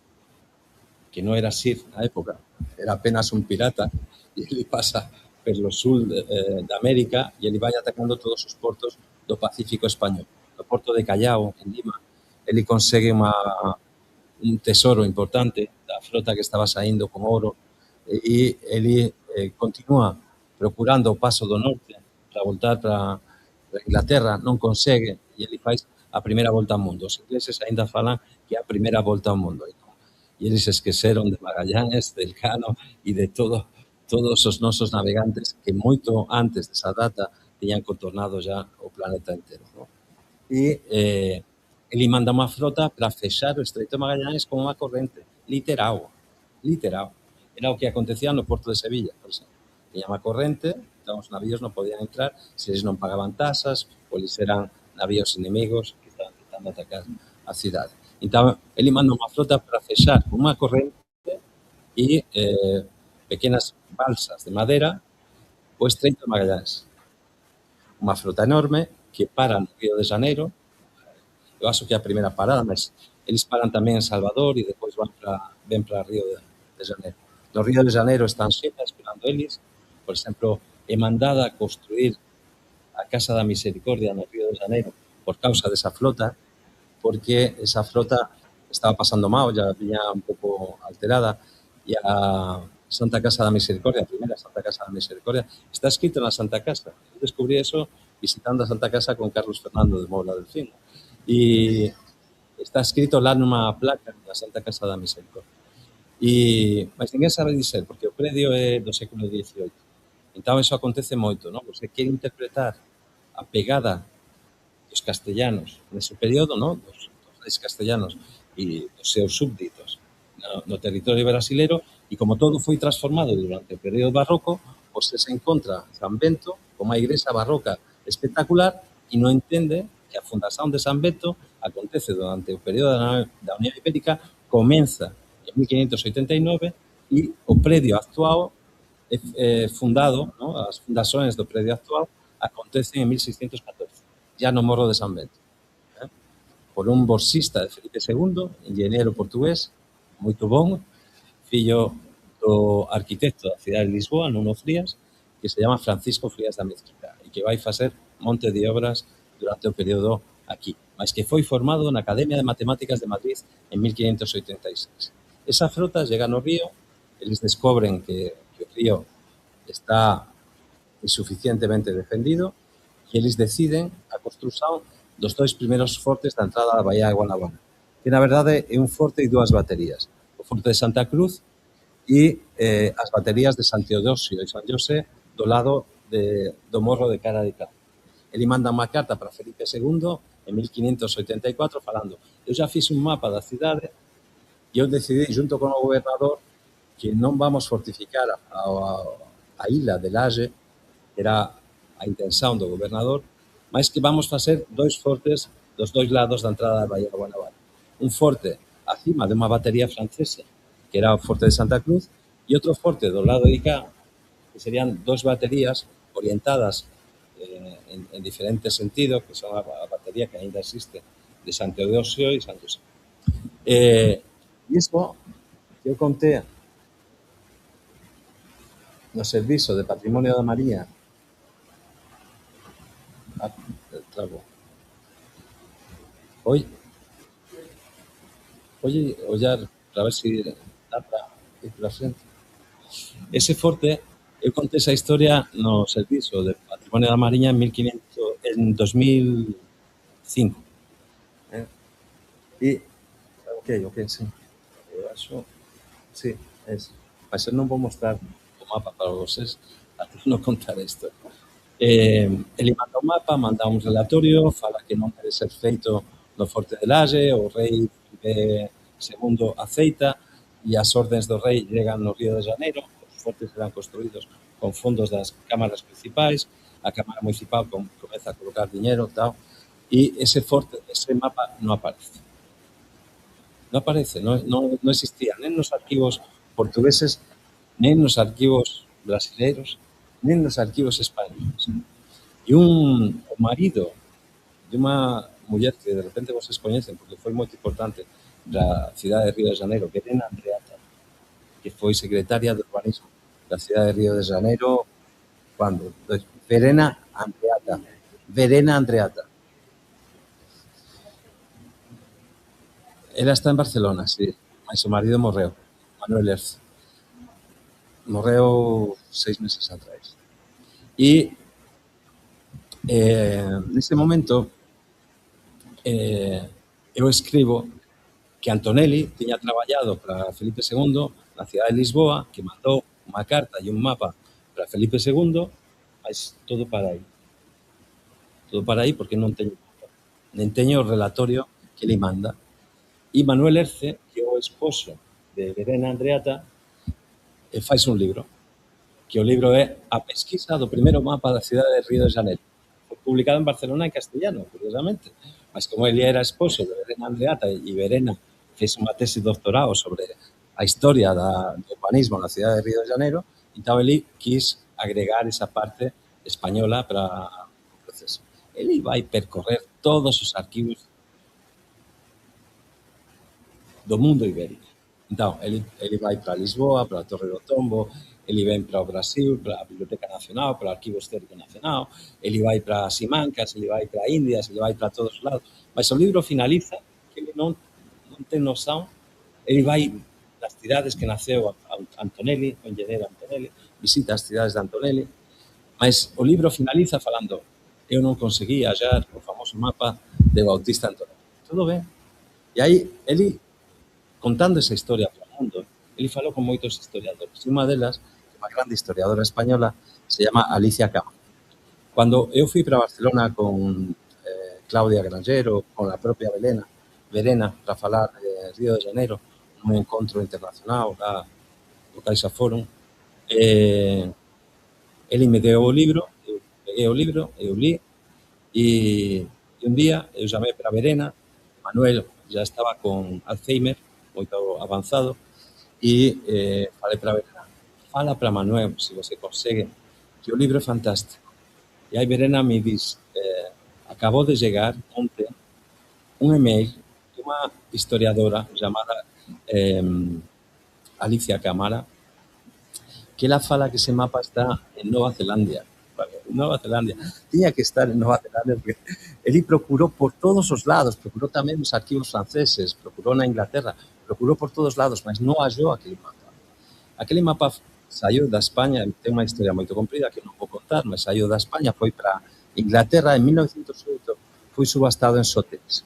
que non era Sir na época, era apenas un pirata, e ele pasa pelo sul de América e ele vai atacando todos os portos do Pacífico español. No porto de Callao, en Lima, ele consegue un tesoro importante da frota que estaba saindo con ouro e ele continúa procurando o paso do norte para voltar para Inglaterra, non consegue e ele faz a primeira volta ao mundo. Os ingleses ainda falan que é a primeira volta ao mundo. E eles esqueceron de Magallanes, del Cano e de todos os nosos navegantes que moito antes desa data tiñan contornado ya o planeta entero. ¿No? E ele manda unha frota para fechar o Estreito de Magallanes con unha corrente, literal. Era o que acontecía no porto de Sevilla, por exemplo. Tiña unha corrente, entón os navíos non podían entrar se eles non pagaban tasas ou eles eran navíos inimigos que estaban tentando atacar a cidade. Entón, ele manda unha frota para fechar con unha corrente e pequenas balsas de madeira o Estreito de Magallanes. Unha frota enorme que para no Río de Janeiro. Eu acho que é a primeira parada, mas eles paran tamén en Salvador e depois ven para Río de Janeiro. No Río de Janeiro están xente esperando eles. Por exemplo, é mandada a construir a Casa da Misericordia no Río de Janeiro por causa desa flota, porque esa flota estaba pasando mal, ya viña un pouco alterada, e a Santa Casa da Misericordia, a primeira Santa Casa da Misericordia, está escrito na Santa Casa. Eu descubrí eso visitando a Santa Casa con Carlos Fernando de Moura Delfín. E está escrito lá nunha placa da Santa Casa da Misericordia. Mas ninguén sabe dizer, porque o predio é do século XVIII. Entón, eso acontece moito, non? Você quere interpretar a pegada dos castellanos nese período, non? Dos reis castellanos e dos seus súbditos no territorio brasileiro, e como todo foi transformado durante o período barroco, você se encontra San Bento como unha igrexa barroca espectacular e non entende que a fundación de San Bento acontece durante o período da Unión Ibérica, comeza en 1589 e o predio actual é fundado, ¿no? As fundações do predio actual acontecen en 1614, ya no Morro de San Bento, por un borsista de Felipe II, engenheiro portugués, moito bon, fillo do arquitecto da cidade de Lisboa, Nuno Frías, que se chama Francisco Frías da Mesquita e que vai facer monte de obras durante o período aquí, mas que foi formado na Academia de Matemáticas de Madrid en 1586. Esa frota llega no río, eles descobren que o río está insuficientemente defendido e eles deciden a construción dos dois primeiros fortes da entrada da Baía de Guanabara, que na verdade é un forte e dúas baterías. O forte de Santa Cruz e as baterías de San Teodosio e San José do lado do Morro de Cara de Cá. Ele manda unha carta para Felipe II en 1584 falando: eu já fiz un mapa da cidade e eu decidí, junto con o gobernador, que non vamos fortificar a illa de Laje, que era a intención do gobernador, mas que vamos facer dois fortes dos dois lados da entrada da Baía de Guanabara. Un forte acima de unha batería francesa, que era o forte de Santa Cruz, e outro forte do lado de cá, que serían dos baterías orientadas en diferentes sentidos, que son a batería que ainda existe de San Teodosio e San José. E iso que eu conté no Servizo de Patrimonio da Mariña, Oye, ollar para ver se dá para ir para frente. Ese forte, eu conté esa historia no Servizo de Patrimonio da Mariña en 2005. E, ok, sí. Eu acho, sí, mas eu non vou mostrar o mapa para vocês até non contar isto. Ele manda o mapa, manda un relatorio, fala que non debe ser feito no Forte de Laje, o rei Felipe II aceita e as ordes do rei llegan no Río de Janeiro, os fortes serán construídos con fondos das cámaras principais, a Cámara Municipal comeza a colocar diñeiro, tal, e ese forte, ese mapa non aparece. Non aparece, non existía, nen nos arquivos portugueses, nen nos arquivos brasileiros, nen nos arquivos españoles. E o marido de unha muller que de repente vocês coñecen, porque foi moito importante da cidade de Río de Janeiro, Verena Andreata, que foi secretaria de urbanismo da cidade de Río de Janeiro, cando? Verena Andreata, Verena Andreatta. Ela está en Barcelona, sí, mas o marido morreu, Manuel Erce. Morreu 6 meses atrás. E nese momento eu escribo que Antonelli tiña traballado para Felipe II na cidade de Lisboa, que mandou unha carta e un mapa para Felipe II, mas todo para aí. Todo para aí porque non teño mapa, nen teño o relatorio que ele manda. E Manuel Erce, que é o esposo de Verena Andreatta, fais un libro, que o libro é A pesquisa do primeiro mapa da cidade de Río de Janeiro. Foi publicado en Barcelona en castellano, curiosamente. Mas como ele era esposo de Verena Andreatta e Verena fez unha tese de doctorado sobre a historia do urbanismo na cidade de Río de Janeiro, então ele quis agregar esa parte española para o proceso. Ele vai percorrer todos os arquivos do mundo ibérico. Então, ele vai para Lisboa, para a Torre do Tombo, ele vem para o Brasil, para a Biblioteca Nacional, para o Arquivo Histórico Nacional, ele vai para Simancas, ele vai para Indias, ele vai para todos os lados. Mas o libro finaliza que ele non ten noção, ele vai das cidades que naceu Antonelli, o engenheiro Antonelli, visita as cidades de Antonelli, mas o libro finaliza falando eu non conseguí hallar o famoso mapa de Bautista Antonelli. Todo ben. E aí, ele contando esa historia para o mundo, ele falou con moitos historiadores. E unha delas, unha grande historiadora española, se chama Alicia Cama. Cando eu fui para Barcelona con Claudia Granjero, con a propia Verena, para falar de Río de Janeiro, un encontro internacional lá no Caixa Forum, ele me deu o libro, eu peguei o libro, eu li, e un día eu chamei para Verena, Manuel já estaba con Alzheimer, moito avanzado, e falei para Verena, fala para Manuel, se você consegue, que o libro é fantástico. E aí Verena me diz, acabou de chegar ontem un email de unha historiadora chamada Alicia Camara, que ela fala que ese mapa está en Nova Zelandia. Nova Zelandia. Tiña que estar en Nova Zelandia porque ele procurou por todos os lados, procurou tamén nos arquivos franceses, procurou na Inglaterra, procurou por todos lados, mas non hallou aquele mapa. Aquele mapa saiu da España, ten unha historia moito comprida que non vou contar, mas saiu da España, foi para Inglaterra en 1908, foi subastado en Sotheby's.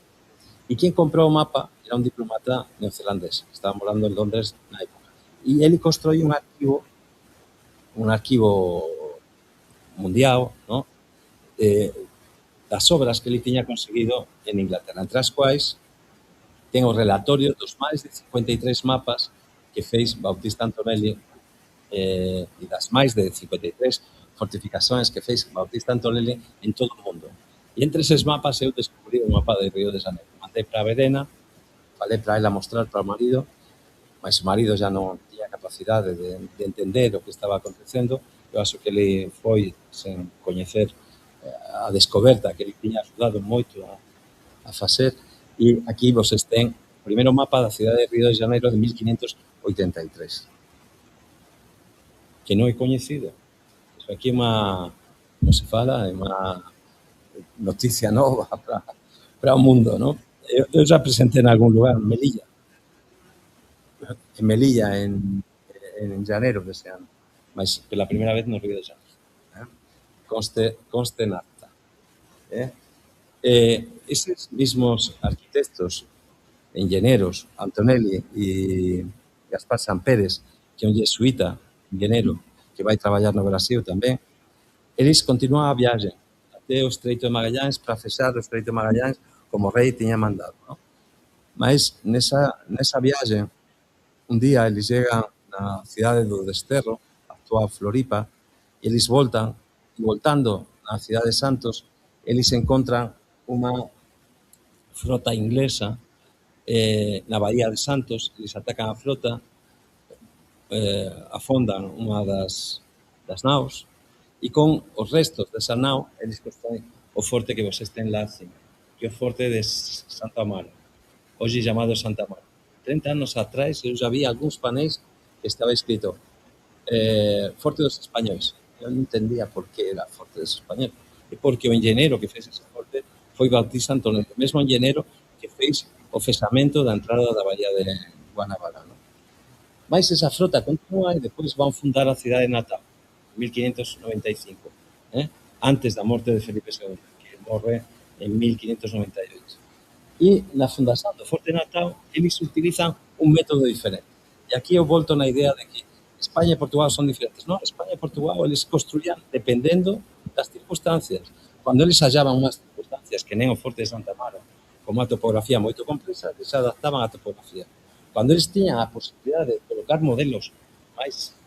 E quen comprou o mapa era un diplomata neozelandés, estaba morando en Londres na época. E ele construí un arquivo mundial, ¿no? Das obras que ele tiña conseguido en Inglaterra, entre as quais ten o relatorio dos máis de 53 mapas que fez Bautista Antonelli e das máis de 53 fortificações que fez Bautista Antonelli en todo o mundo. E entre eses mapas eu descubrí o mapa de Río de Janeiro. Mandei para Verena, falei para ela mostrar para o marido, mas o marido já non tiña capacidade de entender o que estaba acontecendo. Eu acho que ele foi sen coñecer a descoberta que ele tiña ajudado moito a facer. E aquí vocês ten o primeiro mapa da cidade de Río de Janeiro de 1583, que non é coñecido. Iso aquí é unha, como se fala, é unha noticia nova para o mundo, non? Eu já presentei en algún lugar, en Melilla, en janeiro dese ano, mas pela primeira vez no Río de Janeiro. Conste en acta. Eses mismos arquitectos, engenheiros, Antonelli e Gaspar Sampérez, que é un jesuíta, engenheiro, que vai traballar no Brasil tamén, eles continúan a viaxe até o Estreito de Magallanes para fechar o Estreito de Magallanes como o rei tiña mandado, ¿no? Mas nesa viaxe, un día eles chegan na cidade do Desterro, a actual Floripa, e eles voltando na cidade de Santos, eles encontran unha frota inglesa na Bahía de Santos, eles atacan a frota, afondan unha das naus, e con os restos desa nau, eles construen o forte que vocês ten lá acima, que é o forte de Santa Amaro, hoxe chamado Santa Amaro. 30 anos atrás eu já vi algúns panéis que estaba escrito Forte dos Españois. Eu non entendía por que era Forte dos Españois, é porque o engenheiro que fez ese forte foi Bautista Antonio, o mesmo engenheiro que fez o fechamento da entrada da Bahía de Guanabara. ¿No? Mas esa frota continúa e depois van fundar a cidade natal, en 1595, antes da morte de Felipe II, que morre en 1598. E na fundación do Forte Natal, eles utilizan un método diferente. E aquí eu volto na idea de que España e Portugal son diferentes. Non, España e Portugal, eles construían dependendo das circunstancias. Cando eles hallaban unhas circunstancias que nem o Forte de Santa Mara, como a topografía moito complexa, eles se adaptaban á topografía. Cando eles tiñan a posibilidade de colocar modelos máis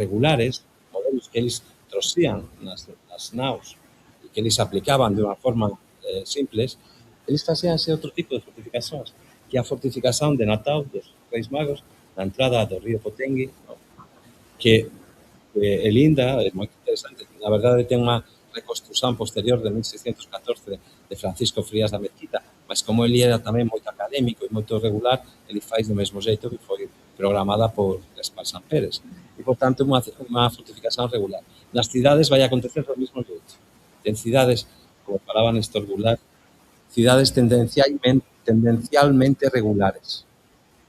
regulares, modelos que eles trocían nas naus e que eles aplicaban de unha forma simples, eles facíanse outro tipo de fortificacións, que a fortificación de Natal dos Reis Magos, na entrada do río Potengue, ¿no? que é linda, é moi interesante. Na verdade, ten unha reconstrución posterior de 1614 de Francisco Frías da Mezquita, mas como ele era tamén moito académico e moito regular, ele faz do mesmo xeito que foi programada por Gaspar Sampérez. E, por tanto, unha fortificación regular. Nas cidades vai acontecer do mesmo xeito. En cidades, como falaba Néstor Goulart, cidades tendencialmente regulares.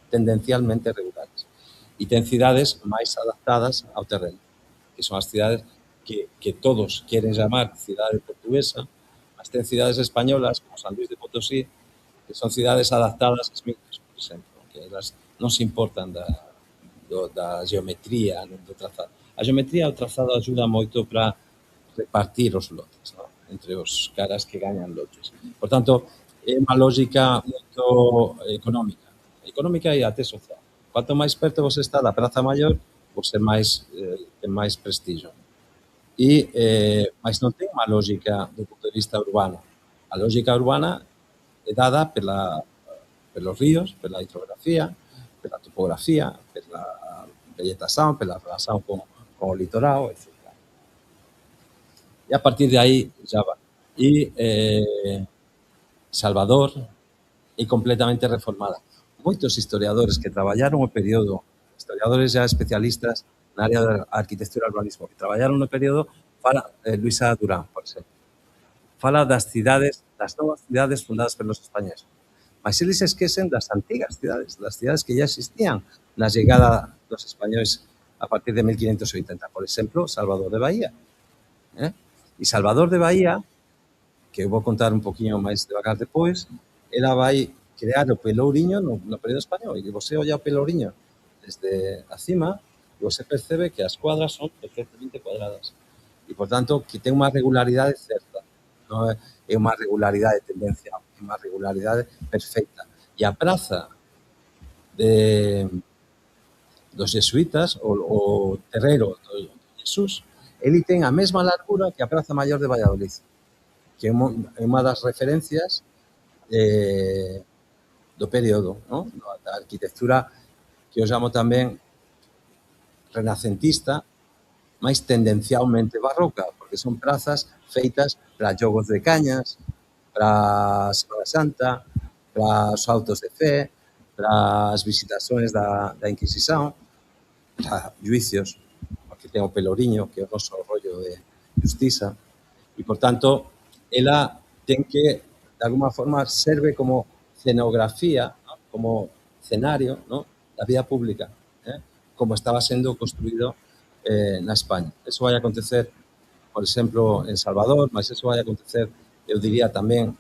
Tendencialmente regulares. E ten cidades máis adaptadas ao terreno, que son as cidades que todos queren chamar cidade portuguesa, mas ten cidades españolas, como San Luis de Potosí, que son cidades adaptadas ás minas, por exemplo, que elas non se importan da geometría, do trazado. A geometría do trazado ajuda moito para repartir os lotes, ¿no? Entre os caras que gañan lotes. Por tanto, é unha lógica moito económica e até social. Quanto máis perto vos está da Praza Maior, vos ten máis prestigio. Mas non ten unha lógica do punto de vista urbano. A lógica urbana é dada pelos ríos, pela hidrografía, pela topografía, pela vegetación, pela relación con o litoral, etc. E a partir de aí já va. Salvador é completamente reformada. Moitos historiadores que traballaron o período, historiadores já especialistas na área da arquitectura e urbanismo, que traballaron no período, fala Luisa Durán, por exemplo. Fala das cidades, das novas cidades fundadas pelos españoles. Mas eles esquecen das antigas cidades, das cidades que já existían na chegada dos españoles a partir de 1580. Por exemplo, Salvador de Bahía. E Salvador de Bahía, que eu vou contar un poquinho máis devagar depois, ela vai crear o Pelouriño no período español. E você olla o Pelouriño desde acima e você percebe que as cuadras son perfectamente cuadradas. E, por tanto, que ten unha regularidade certa. Non é unha regularidade tendencial, é unha regularidade perfecta. E a praza dos jesuítas, o terreiro do Jesús, ele ten a mesma largura que a Praza Maior de Valladolid, que é unha das referencias do período, ¿no? Da arquitectura que eu chamo tamén renacentista, máis tendencialmente barroca, porque son prazas feitas para xogos de cañas, para a Semana Santa, para os autos de fe, para as visitacións da Inquisición, para juicios, porque ten o Pelouriño, que é o noso rollo de justiza, e, por tanto, ela ten que, de alguma forma, serve como escenografía, ¿no? Como escenario, ¿no? Da vida pública, como estaba sendo construído na España. Eso vai acontecer, por exemplo, en Salvador, mas eso vai acontecer, eu diría tamén,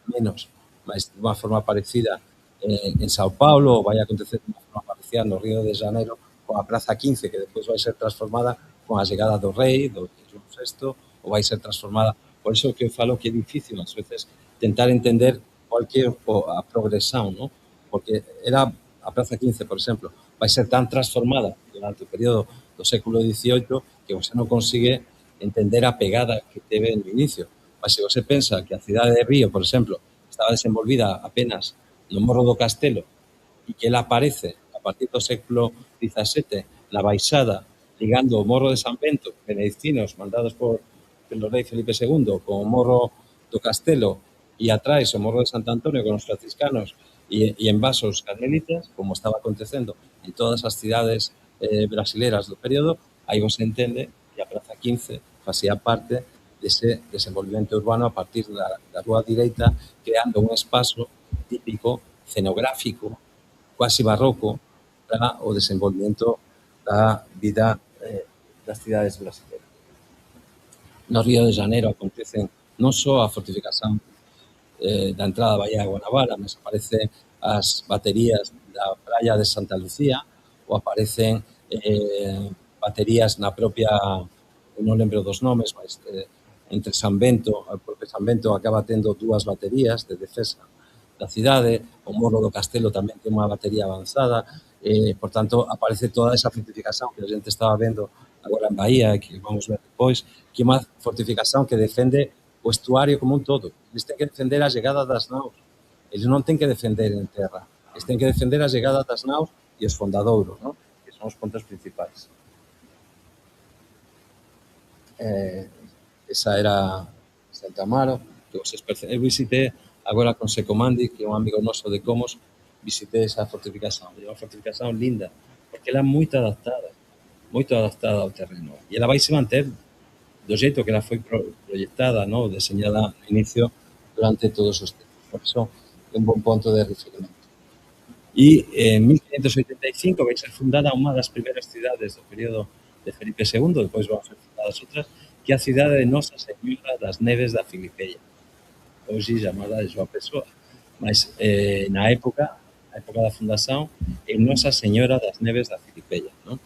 menos, mas de unha forma parecida en Sao Paulo, ou vai acontecer de unha forma parecida no Río de Janeiro, con a Praza 15, que depois vai ser transformada con a chegada do rei, do João VI, ou vai ser transformada. Por iso que eu falo que é difícil, ás veces, tentar entender cual que é a progresión, ¿no? Porque era a Praza 15, por exemplo, vai ser tan transformada durante o período do século XVIII que você non consigue entender a pegada que teve no inicio. Mas se você pensa que a cidade de Río, por exemplo, estaba desenvolvida apenas no Morro do Castelo e que ela aparece a partir do século XVII na baixada ligando o Morro de San Bento, benedictinos mandados pelo rei Felipe II, con o Morro do Castelo e atrás o Morro de Sant Antonio con os franciscanos e en vaso os carmelitas, como estaba acontecendo en todas as cidades brasileras do período, aí vos entende que a Praza 15 facía parte dese desenvolvemento urbano a partir da rúa direita, creando un espazo típico, cenográfico, quasi barroco, para o desenvolvemento da vida das cidades brasileiras. No Río de Janeiro acontecen non só a fortificación da entrada da Bahía de Guanabara, mas aparecen as baterías da praia de Santa Lucía ou aparecen baterías na propia, non lembro dos nomes, mas entre San Bento, o propio San Bento acaba tendo dúas baterías de defensa da cidade, o Morro do Castelo tamén ten unha batería avanzada, por tanto, aparece toda esa fortificación que a xente estaba vendo agora en Bahía, que vamos ver depois, que é unha fortificación que defende o estuario como un todo. Eles ten que defender a chegada das naus. Eles non ten que defender en terra. Eles ten que defender a chegada das naus e os fondadouros, ¿no? Que son os pontos principais. Esa era Santa Amaro, que vocês perceben. Eu visité agora con Secomandi, que é un amigo noso de Comos, visité esa fortificación. É unha fortificación linda, porque ela é moito adaptada ao terreno. E ela vai se manter do xeito que ela foi proyectada, ¿no? Deseñada no inicio durante todos os tempos. Por iso é un bon ponto de referimento. E en 1585 vai ser fundada unha das primeiras cidades do período de Felipe II, depois van ser fundadas outras, que é a cidade de Nosa Señora das Neves da Filipella, hoxe chamada João Pessoa, mas na época da fundación, é Nosa Señora das Neves da Filipella, ¿no?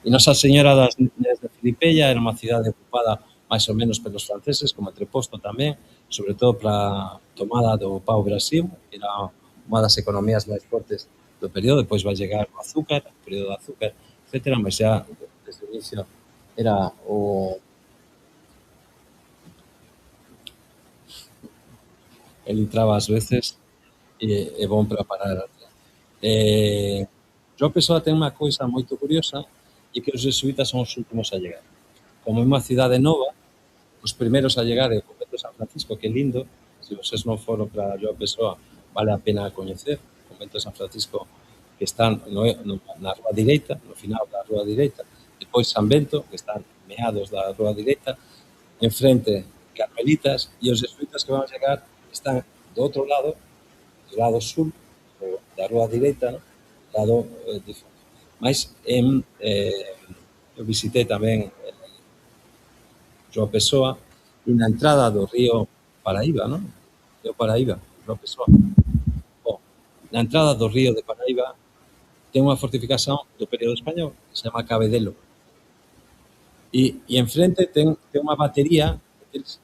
E Nosa Señora das Neves da Filipella era unha cidade ocupada máis ou menos pelos franceses, como entreposto tamén, sobre todo para a tomada do pau-brasil, que era unha das economías máis fortes do período. Depois vai chegar o azúcar, o período do azúcar, etc. Mas xa desde o inicio era o... Ele entraba ás veces e é bon para parar. João Pessoa ten unha coisa moito curiosa, e que os jesuítas son os últimos a llegar. Como é unha cidade nova, os primeiros a llegar é o convento de San Francisco, que é lindo. Se vocês non foron para João Pessoa, vale a pena coñecer o convento de San Francisco, que está na rúa direita, no final da rúa direita. Depois San Bento, que están meados da rúa direita. Enfrente, Carmelitas, e os jesuítas que van a chegar están do outro lado, do lado sur, da rúa direita, no? Lado diferente. Mas eu visitei tamén João Pessoa, e na entrada do río Paraíba, non? Río Paraíba, João Pessoa. Bom, na entrada do río de Paraíba ten unha fortificación do período español, que se chama Cabedelo. E enfrente ten unha batería que eles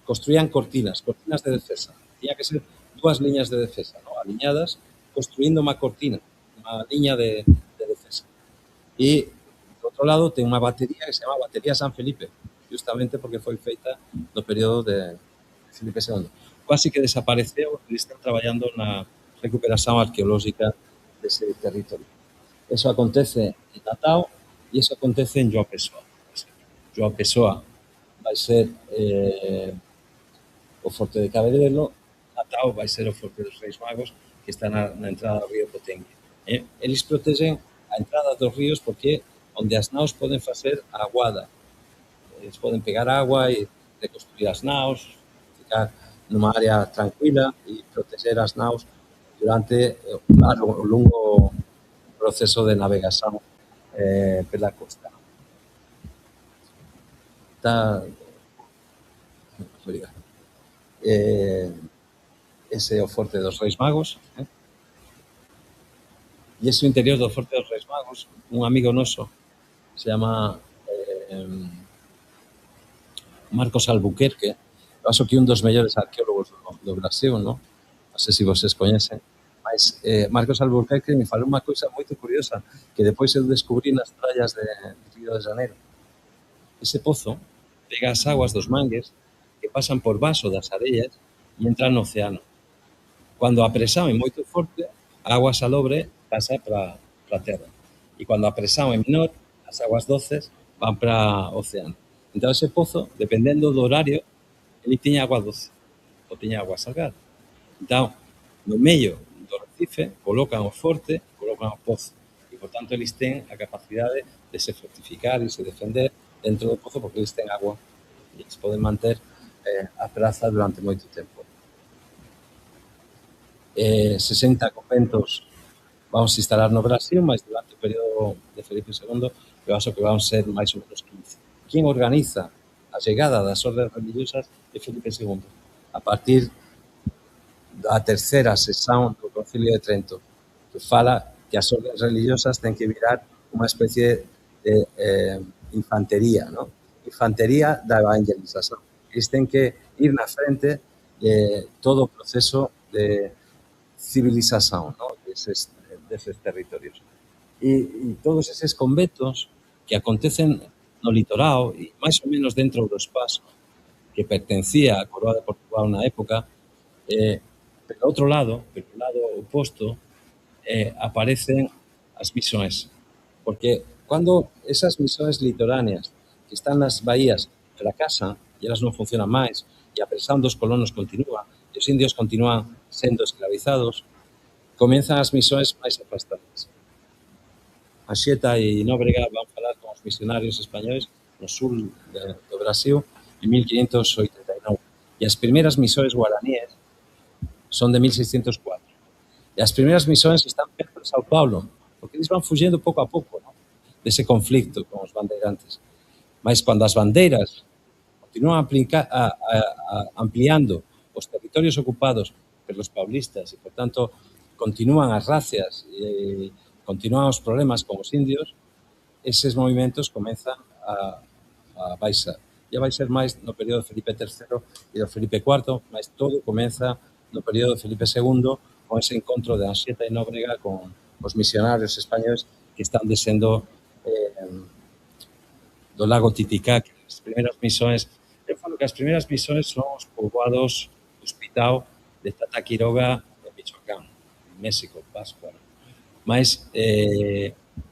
construían cortinas de defensa. Tiña que ser dúas liñas de defensa, ¿no? Aliñadas, construindo unha cortina, unha liña de defensa. E, do outro lado, ten unha batería que se chama Batería San Felipe, justamente porque foi feita no período de Felipe II. Quasi que desapareceu, e están traballando na recuperación arqueolóxica dese territorio. Eso acontece en Natal e eso acontece en João Pessoa. João Pessoa vai ser o Forte de Cabedelo, Natal vai ser o Forte dos Reis Magos, que está na entrada do río Potengue. Eles protegen a entrada dos ríos porque onde as naus poden facer a aguada. Eles poden pegar agua e reconstruir as naus, ficar nunha área tranquila e proteger as naus durante o longo proceso de navegación pela costa. Obrigado. Ese é o Forte dos Reis Magos. E ese interior do Forte dos Reis Magos, un amigo noso se chama Marcos Albuquerque, acho que un dos mellores arqueólogos do Brasil, non? Non sei se vocês coñecen, mas Marcos Albuquerque me falou unha coisa moito curiosa que depois eu descubrí nas praias de Río de Janeiro. Ese pozo pega as aguas dos mangues que pasan por baixo das areas e entran no océano. Cando a presión é moito forte, a agua salobre pasa para a terra. E cando a presión é menor, as aguas doces van para o océano. Entón, ese pozo, dependendo do horario, ele tiña agua doce ou tiña agua salgada. Entón, no medio do recife, colocan o forte, colocan o pozo. E, por tanto, eles ten a capacidade de se fortificar e se defender dentro do pozo porque eles ten agua e eles poden manter a praza durante moito tempo. 60 conventos vamos instalar no Brasil, mas durante o período de Felipe II eu acho que van ser máis ou menos 15. Quen organiza a chegada das ordes religiosas é Felipe II, a partir da terceira sesión do Concilio de Trento, que fala que as ordes religiosas ten que virar unha especie de infantería, ¿no? Infantería da evangelización. Eles ten que ir na frente de todo o proceso de civilización, ¿no? deses territorios. E todos eses conventos que acontecen no litorao e máis ou menos dentro do espazo que pertencía á Coroa de Portugal na época, pero outro lado, pelo lado oposto, aparecen as misións. Porque cando esas misións litoráneas que están nas bahías fracasan e elas non funcionan máis e a presión dos colonos continúa e os indios continúan sendo esclavizados, comenzan as misións máis afastadas. Anchieta e Nóbrega van falar con os misionarios españoles no sul do Brasil en 1589. E as primeiras misións guaraníes son de 1604. E as primeiras misións están perto de Sao Paulo, porque eles van fugindo pouco a pouco, ¿no? Dese conflicto con os bandeirantes. Mas cando as bandeiras continúan ampliando os territorios ocupados pelos paulistas e, por tanto, continúan as racias e continúan os problemas con os indios, eses movimentos comenzan a baixar. Ya vai ser máis no período de Felipe III e do Felipe IV, mas todo comeza no período de Felipe II con ese encontro de Anchieta e Nóbrega con os misionarios españoles que están descendo do lago Titicaca. As primeiras misións, eu falo que as primeiras misións son os poboados do Hospital de Tata Quiroga en Michoacán, en México, Pascua. Mas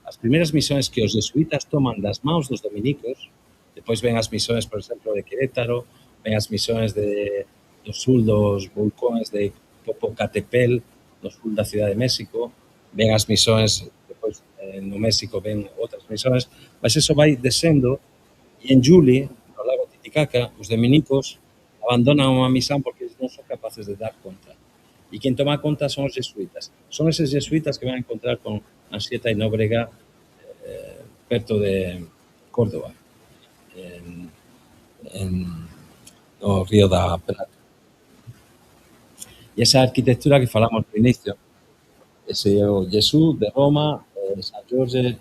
as primeiras misións que os jesuítas toman das mãos dos dominicos, depois ven as misións, por exemplo, de Querétaro, ven as misións do sul dos volcóns de Popocatépetl, no sul da Cidade de México, ven as misións, depois no México ven outras misións, mas eso vai descendo e en Juli, no lago Titicaca, os dominicos abandonan unha misión porque non son capaces de dar conta. E quen toma conta son os jesuítas. Son eses jesuítas que van a encontrar con Anchieta e Nóbrega perto de Córdoba, no Río da Plata. E esa arquitectura que falamos no inicio, ese o Jesús de Roma, San Jorge,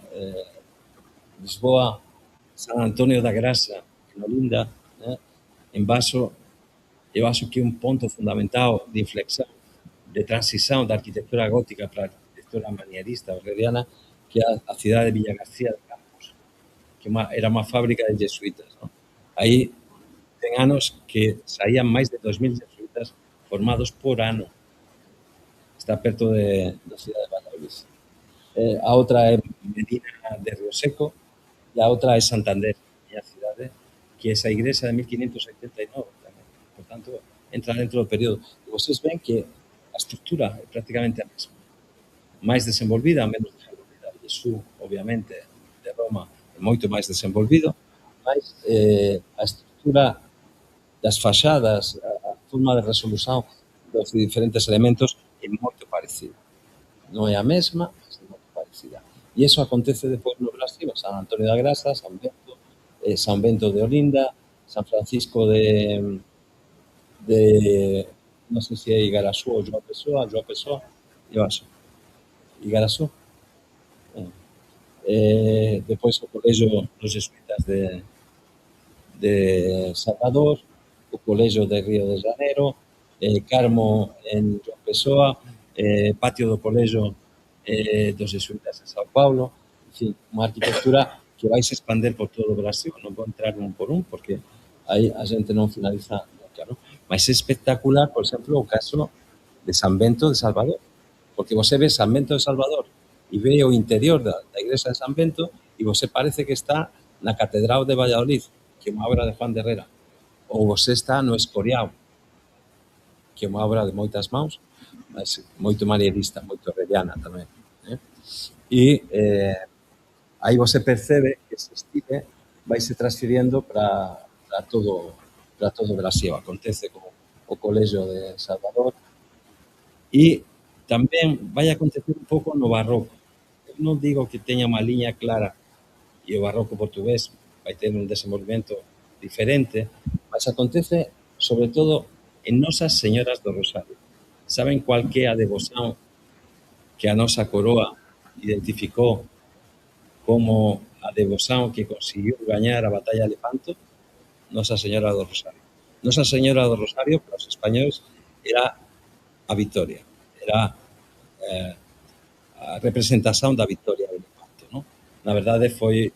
Lisboa, San Antonio da Graça, en Olinda, en Vaso, eu acho que un ponto fundamental de inflexión, de transición da arquitectura gótica para a arquitectura manierista herreriana, que é a cidade de Villa García de Campos, que era unha fábrica de jesuítas, ¿no? Aí ten anos que saían máis de 2000 jesuítas formados por ano. Está perto da cidade de Valladolid. A outra é Medina de Río Seco e a outra é Santander, a cidade, que é esa igrexa de 1589 tamén. Por tanto, entra dentro do período. E vocês ven que a estructura é prácticamente a mesma. Máis desenvolvida, menos desenvolvida. Jesús, obviamente, de Roma é moito máis desenvolvido, mas a estructura das fachadas, a forma de resolución dos diferentes elementos é moito parecida. Non é a mesma, mas é moito parecida. E iso acontece depois no Brasil, San Antonio da Graça, San Bento de Olinda, San Francisco de non sei se é Igarasú ou João Pessoa, eu acho. Igarasú. Depois o Colégio dos Jesuítas de Salvador, o Colégio de Río de Janeiro, Carmo en João Pessoa, patio do Colégio dos Jesuítas en Sao Paulo, en fin, unha arquitectura que vai se expander por todo o Brasil. Non vou entrar un por un, porque aí a xente non finaliza nunca, ¿no? Mas é espectacular, por exemplo, o caso de San Bento de Salvador, porque você ve San Bento de Salvador e ve o interior da igrexa de San Bento e você parece que está na Catedral de Valladolid, que é unha obra de Juan de Herrera, ou você está no Escorial, que é unha obra de moitas mãos, mas moito manierista, moito herreriana tamén. E aí você percebe que ese estile vai se transfiriendo para para todo Brasil. Acontece como o Colexio de Salvador e tamén vai acontecer un pouco no barroco. Eu non digo que teña unha liña clara e o barroco portugués vai ter un desenvolvemento diferente, mas acontece sobre todo en Nosas Señoras do Rosario. Saben cual que é a devoción que a nosa coroa identificou como a devoción que conseguiu gañar a batalla de Lepanto? Nosa Señora do Rosario. Nosa Señora do Rosario, para os españoles, era a vitoria, era a representación da vitoria de Lepanto, non? Na verdade foi,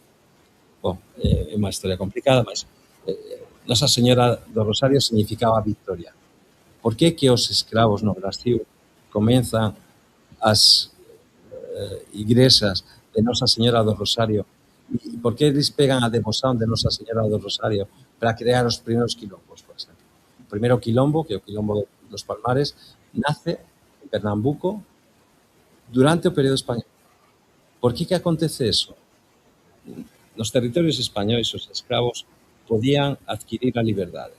é unha historia complicada, mas Nosa Señora do Rosario significaba victoria. Por que que os escravos no Brasil comenzan as igrexas de Nosa Señora do Rosario e por que eles pegan a devoción de Nosa Señora do Rosario para crear os primeiros quilombos, por exemplo? O primeiro quilombo, que é o quilombo dos Palmares, nace en Pernambuco durante o período español. Por que que acontece eso? Nos territorios españois os escravos podían adquirir a liberdade.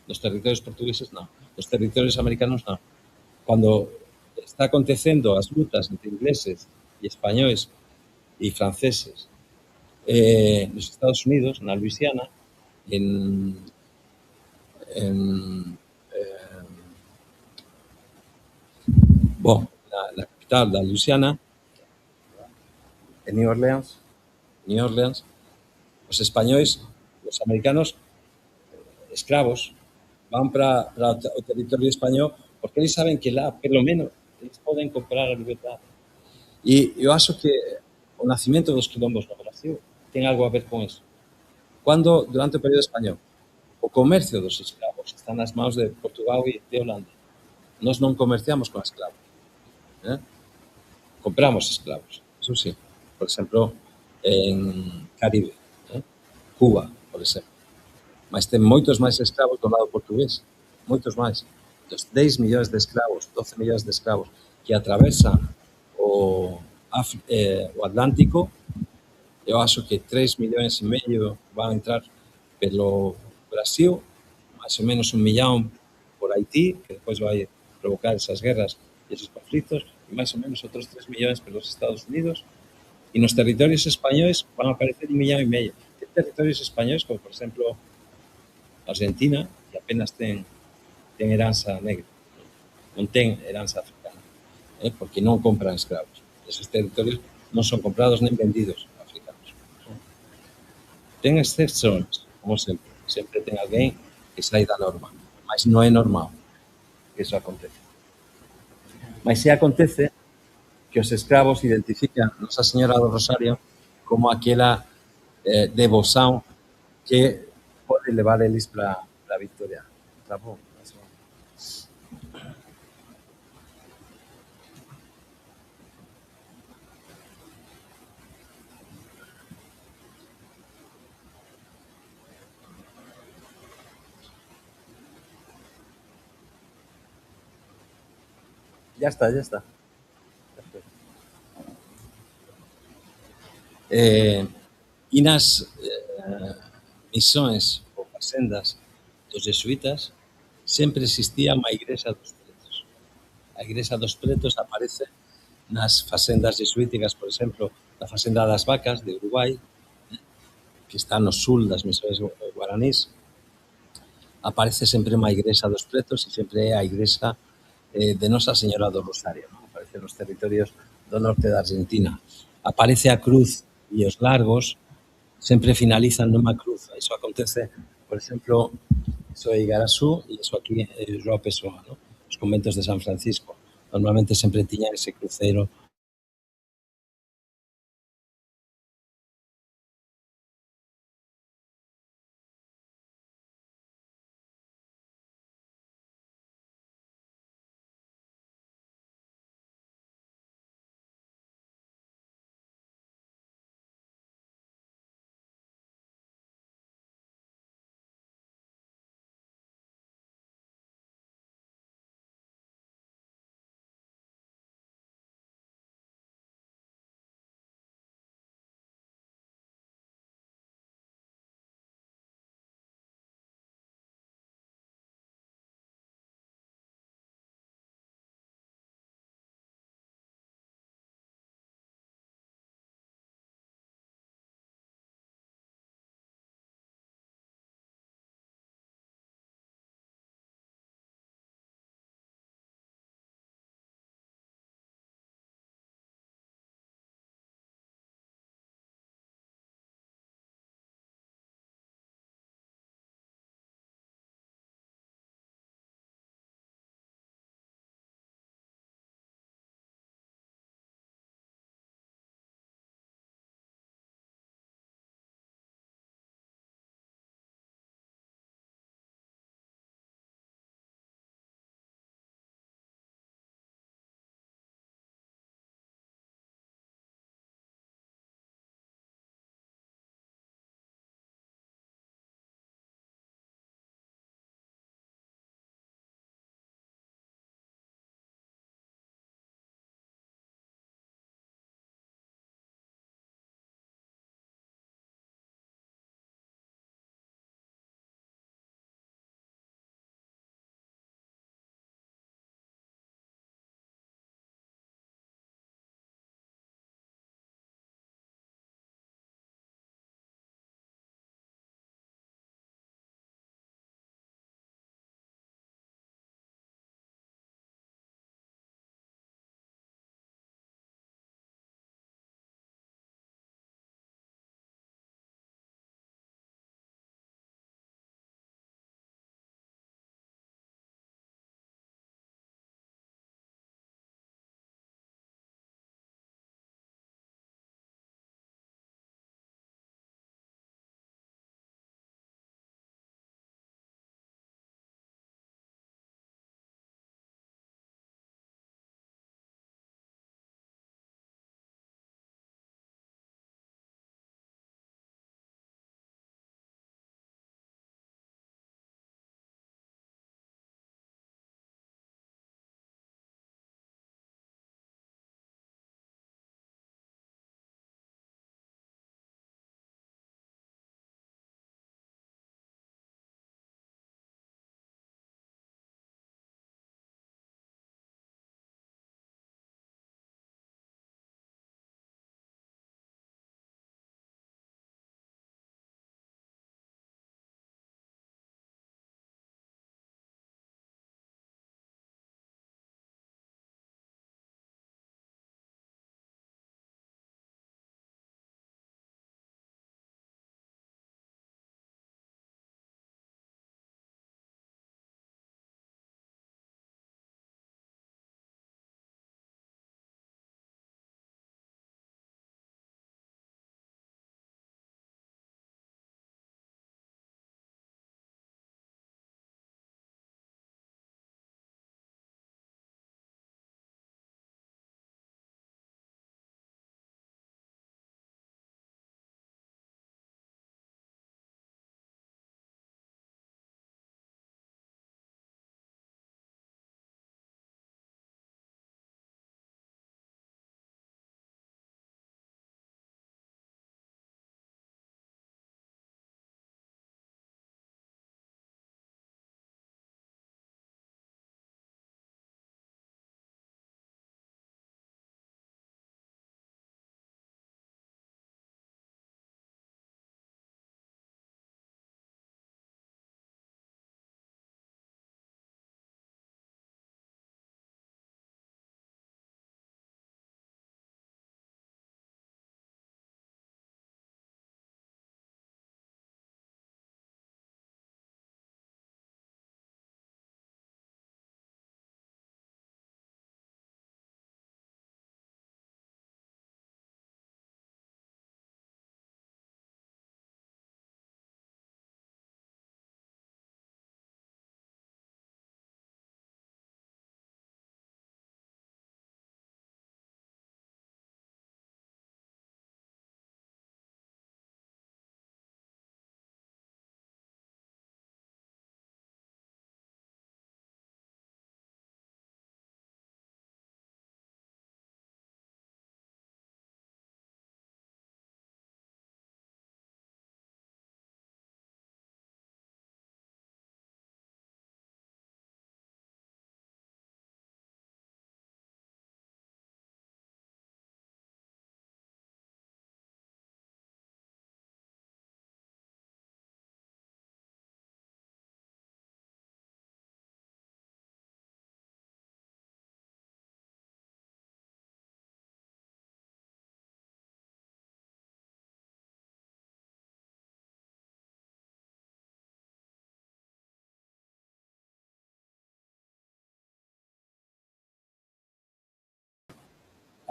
Nos territorios portugueses non. Nos territorios americanos non. Cando está acontecendo as lutas entre ingleses e españois e franceses nos Estados Unidos, na Luisiana, na capital da Luisiana, en New Orleans, os españois, os americanos, escravos, van para o territorio español porque eles saben que lá, pelo menos, eles poden comprar a liberdade. E eu acho que o nacimento dos quilombos no Brasil ten algo a ver con eso. Cando, durante o período español, o comercio dos escravos está nas mãos de Portugal e de Holanda. Nós non comerciamos con escravos. Compramos esclavos, eso sí. Por exemplo, en Caribe, Cuba, por exemplo. Mas ten moitos máis escravos do lado portugués. Moitos máis. Dos 10 millóns de escravos, 12 millóns de escravos que atravesan o Atlántico, eu acho que 3 millóns e medio van entrar pelo Brasil, máis ou menos 1 millón por Haití, que depois vai provocar esas guerras e esos conflitos, e máis ou menos outros 3 millóns pelos Estados Unidos, e nos territorios españois van a aparecer 1 millón e medio. Ten territorios españois, como por exemplo Argentina, que apenas ten heranza negra, non ten heranza africana, porque non compran escravos. Esos territorios non son comprados nem vendidos a africanos. Ten excepcións, como sempre. Sempre ten alguén que sai da norma, mas non é normal que iso acontece. Mas se acontece que os escravos identifican a Nosa Señora do Rosario como aquela devoción que pode levar eles para a victoria. Tá bom? Ya está, ya está. E nas misións ou facendas dos jesuítas sempre existía unha igrexa dos pretos. A igrexa dos pretos aparece nas facendas jesuíticas, por exemplo, na facenda das Vacas de Uruguai, que está no sul das misións guaranís. Aparece sempre unha igrexa dos pretos e sempre é a igrexa de Nosa Señora do Rosario, non? Aparece nos territorios do norte da Argentina. Aparece a cruz e os largos sempre finalizan nunha cruz. Iso acontece, por exemplo, iso é Igarasú e iso aquí é João Pessoa, non? Os conventos de San Francisco. Normalmente sempre tiñan ese cruceiro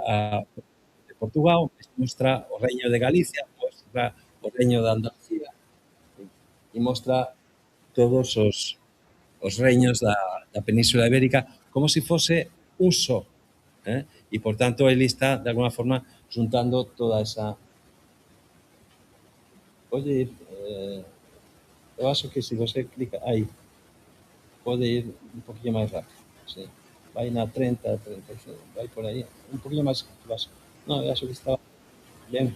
de Portugal, mostra o Reino de Galicia, mostra o Reino de Andalucía e mostra todos os reiños da Península Ibérica como se fose un só. E, por tanto, ele está, de alguna forma, juntando toda esa... Pode ir... eu acho que se você clica aí, pode ir un poquinho máis rápido. Sí. Vai na 30, 35, vai por aí. Un poquinho máis baixo. Non, eu acho que está ben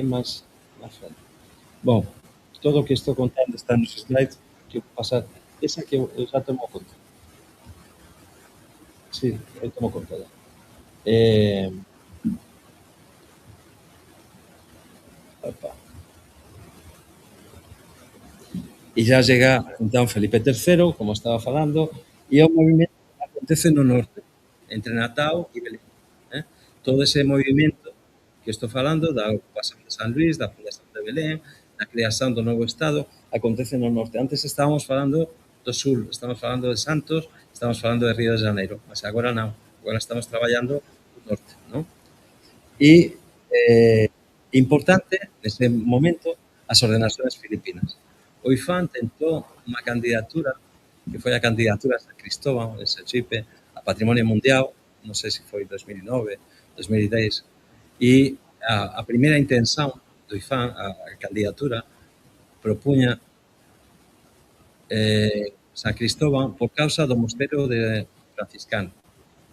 máis frente. Bom, todo o que estou contando está nos slides que eu vou pasar. Esa que eu já tomo conta. Sí, eu tomo conta ya. Opa. E já chega, entón, Felipe III, como estaba falando, e o movimento acontece no norte, entre Natal e Belén. Todo ese movimento que estou falando, da ocupación de San Luís, da fundación de Belén, da creación do novo Estado, acontece no norte. Antes estábamos falando do sur, estamos falando de Santos, estamos falando de Río de Janeiro, mas agora non, agora estamos traballando no norte, non? E importante, neste momento, as ordenações filipinas. O IFAN tentou unha candidatura, que foi a candidatura a San Cristóbal, en Sergipe, a Patrimonio Mundial, non sei se foi 2009, 2010, e a primeira intención do IFAN, a candidatura, propuña San Cristóbal por causa do mosteiro de franciscano.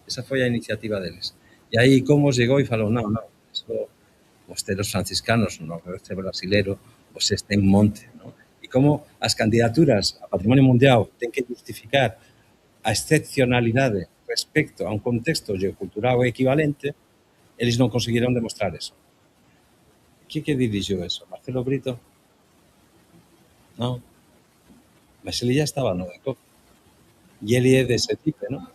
Esa foi a iniciativa deles. E aí como chegou e falou, non, eso, mosteros franciscanos no noroeste brasilero, pues este en monte, non? E como as candidaturas a Patrimonio Mundial ten que justificar a excepcionalidade respecto a un contexto geocultural equivalente, eles non conseguiron demostrar eso. Que dirixiu eso? Marcelo Brito? Non? Mas ele ya estaba no ECO. E ele é dese tipo, non?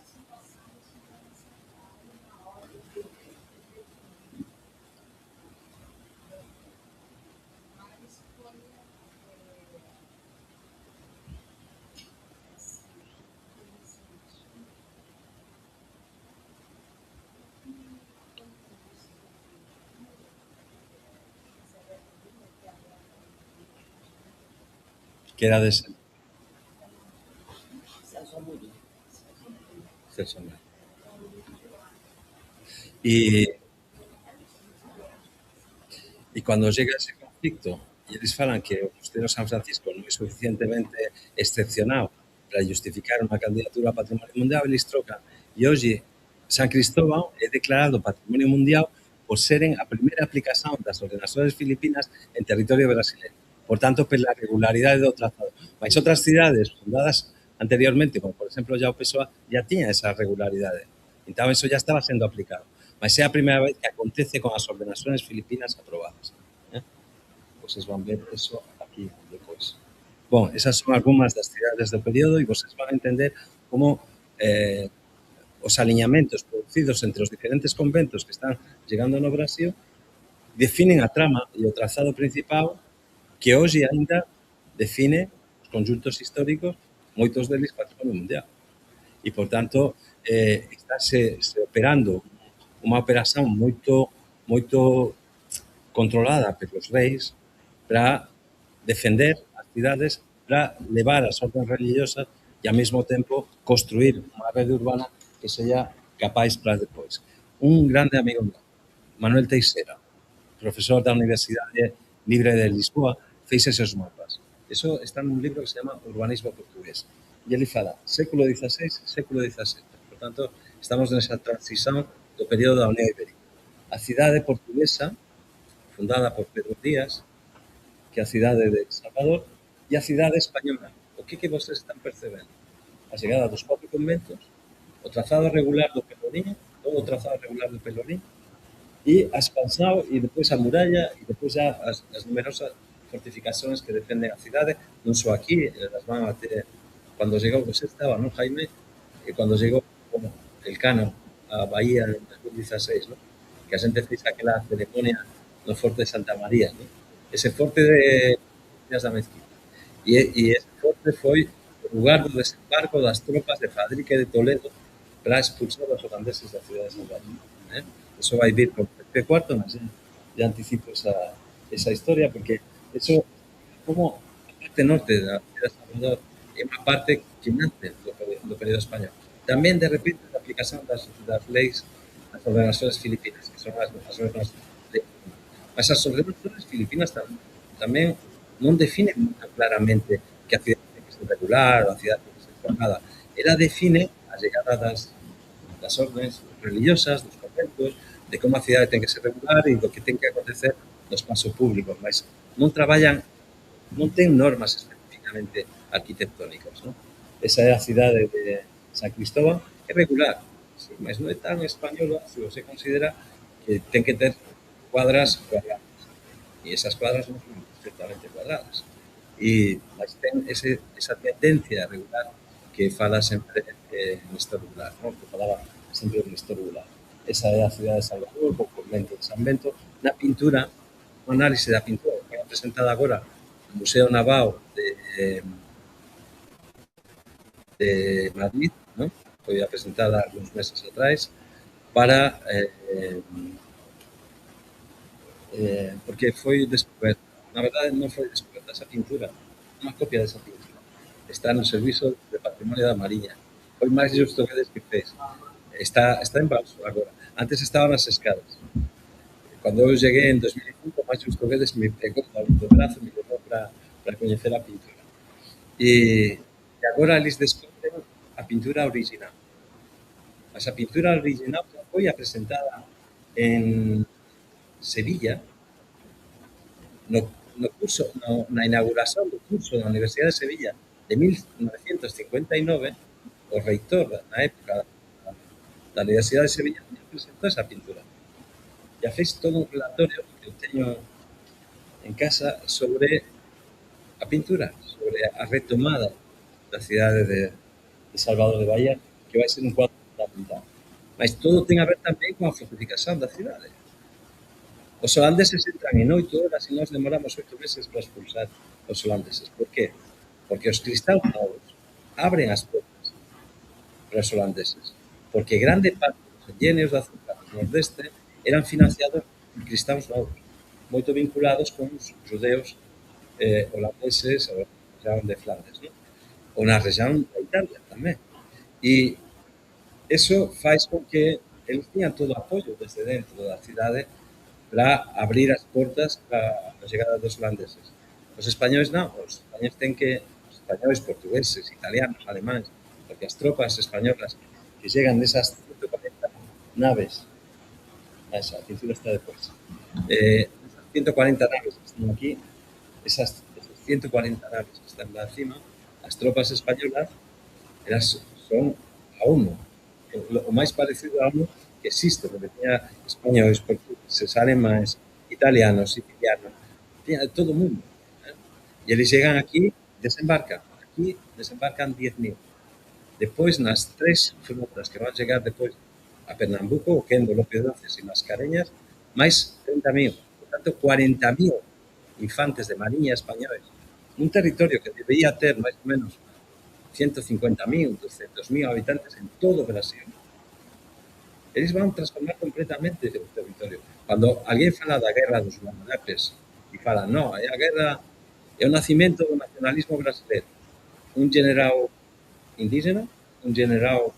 Que era dese. Celso Amodio. E cando chega ese conflicto e eles falan que o mosteiro San Francisco non é suficientemente excepcional para justificar unha candidatura a Patrimonio Mundial, eles trocan. E hoxe San Cristóbal é declarado Patrimonio Mundial por seren a primeira aplicación das ordenações filipinas en territorio brasileño. Por tanto, pela regularidade do trazado. Mas outras cidades fundadas anteriormente, como por exemplo ya o Pessoa, ya tiña esa regularidade. Entón, eso ya estaba sendo aplicado. Mas é a primeira vez que acontece con as ordenações filipinas aprobadas. Vocês van ver eso aquí depois. Bom, esas son algunhas das cidades do período e vocês van entender como os aliñamentos producidos entre os diferentes conventos que están chegando no Brasil definen a trama e o trazado principal que hoxe ainda define os conjuntos históricos, moitos deles Patrimonio Mundial. E, por tanto, estáse operando unha operación moito controlada pelos reis para defender as cidades, para levar as ordes religiosas e, ao mesmo tempo, construir unha rede urbana que sella capaz para depois. Un grande amigo meu, Manuel Teixeira, profesor da Universidade Libre de Lisboa, fez esos mapas. Eso está nun libro que se chama Urbanismo Portugués. E ele fala século XVI, século XVII. Por tanto, estamos nesa transición do período da Unión Ibérica. A cidade portuguesa, fundada por Pedro Díaz, que é a cidade de Salvador, e a cidade española. O que vocês están percebendo? A chegada dos 4 conventos, o trazado regular do Pelourinho, todo o trazado regular do Pelourinho, e a expansão, e depois a muralla, e depois já as numerosas fortificações que defenden a cidade, non só aquí, las van a ter, cando chegou, você estaba, non, Jaime? E cando chegou el Cano a Bahía en 2016, ¿no? Que a xente fez aquela ceremonia no Forte de Santa María, ¿no? Ese forte de da Mezquita. E ese forte foi o lugar do desembarco das tropas de Fadrique de Toledo para expulsar os holandeses da cidade de Salvador. Eso vai vir con Felipe IV, mas ya anticipo esa historia, porque eso, como a parte norte da cidade de Salvador é unha parte que nace do período español. Tamén, de repente, a aplicación das leis das ordenações filipinas, que son as mesmas leis. Mas as ordenações filipinas tamén non definen muito claramente que a cidade ten que ser regular, ou a cidade ten que ser formada. Ela define a chegada das ordens religiosas, dos conventos, de como a cidade ten que ser regular e do que ten que acontecer no espazo público, mas non traballan, non ten normas especificamente arquitectónicas, non? Esa é a cidade de San Cristóbal, é regular, sí, mas non é tan española se você considera que ten que ter cuadras cuadradas, e esas cuadras non son perfectamente cuadradas, e mas ten esa tendencia regular que fala sempre Néstor Rular, non? Que falaba sempre de Néstor Rular. Esa é a cidade de Salvador, o convento de San Bento. Na pintura, o análise da pintura que foi presentada agora no Museo Navao de Madrid, non? Foi presentada algúns meses atrás para porque foi descoberta. Na verdade, non foi descoberta esa pintura, unha copia desa pintura. Está no Servizo de Patrimonio da Mariña. Foi máis Justo Guedes que fez. Está en Bauso agora. Antes estaba nas escadas. Cando eu cheguei en 2005, máis Justo Guedes me pegou do brazo e me levou para coñecer a pintura. E agora eles descobren a pintura original. Mas a pintura original foi presentada en Sevilla na inauguración do curso da Universidade de Sevilla de 1959, o reitor na época da Universidade de Sevilla presentou esa pintura. Ya fez todo un relatorio que eu teño en casa sobre a pintura, sobre a retomada da cidade de Salvador de Bahía, que vai ser un cuadro fundamental. Mas todo ten a ver tamén con a fortificación da cidade. Os holandeses entran en 8 horas e nós demoramos 8 meses para expulsar os holandeses. Por qué? Porque os cristãos novos abren as portas para os holandeses. Porque grande parte dos enxenios de azúcar do nordeste eran financiados por cristãos novos, moito vinculados con os judeus holandeses ou na región de Flandes, non? Ou na región da Italia tamén. E eso faz con que eles tiñan todo o apoio desde dentro da cidade para abrir as portas para a chegada dos holandeses. Os españois non, os españois ten que, os españois, portugueses, italianos, alemáns, porque as tropas españolas que chegan desas 140 naves, esa pintura está depois, 140 naves que están aquí, esas 140 naves que están lá encima, as tropas españolas, elas son a uno, o máis parecido a uno que existe, porque tiña españois, portugueses, alemáns, italianos, sicilianos, tiña de todo o mundo. E eles chegan aquí, desembarcan. Aquí desembarcan 10.000. Depois, nas 3 flotas que van chegar depois a Pernambuco, o Quendo, Lope Doces e Mascareñas, máis 30.000. Por tanto, 40.000 infantes de mariña españoles nun territorio que debería ter máis ou menos 150.000, 200.000 habitantes en todo o Brasil. Eles van transformar completamente o territorio. Cando alguén fala da guerra dos Guanarapes e fala, non, é a guerra, é o nacimento do nacionalismo brasileiro. Un general indígena, un general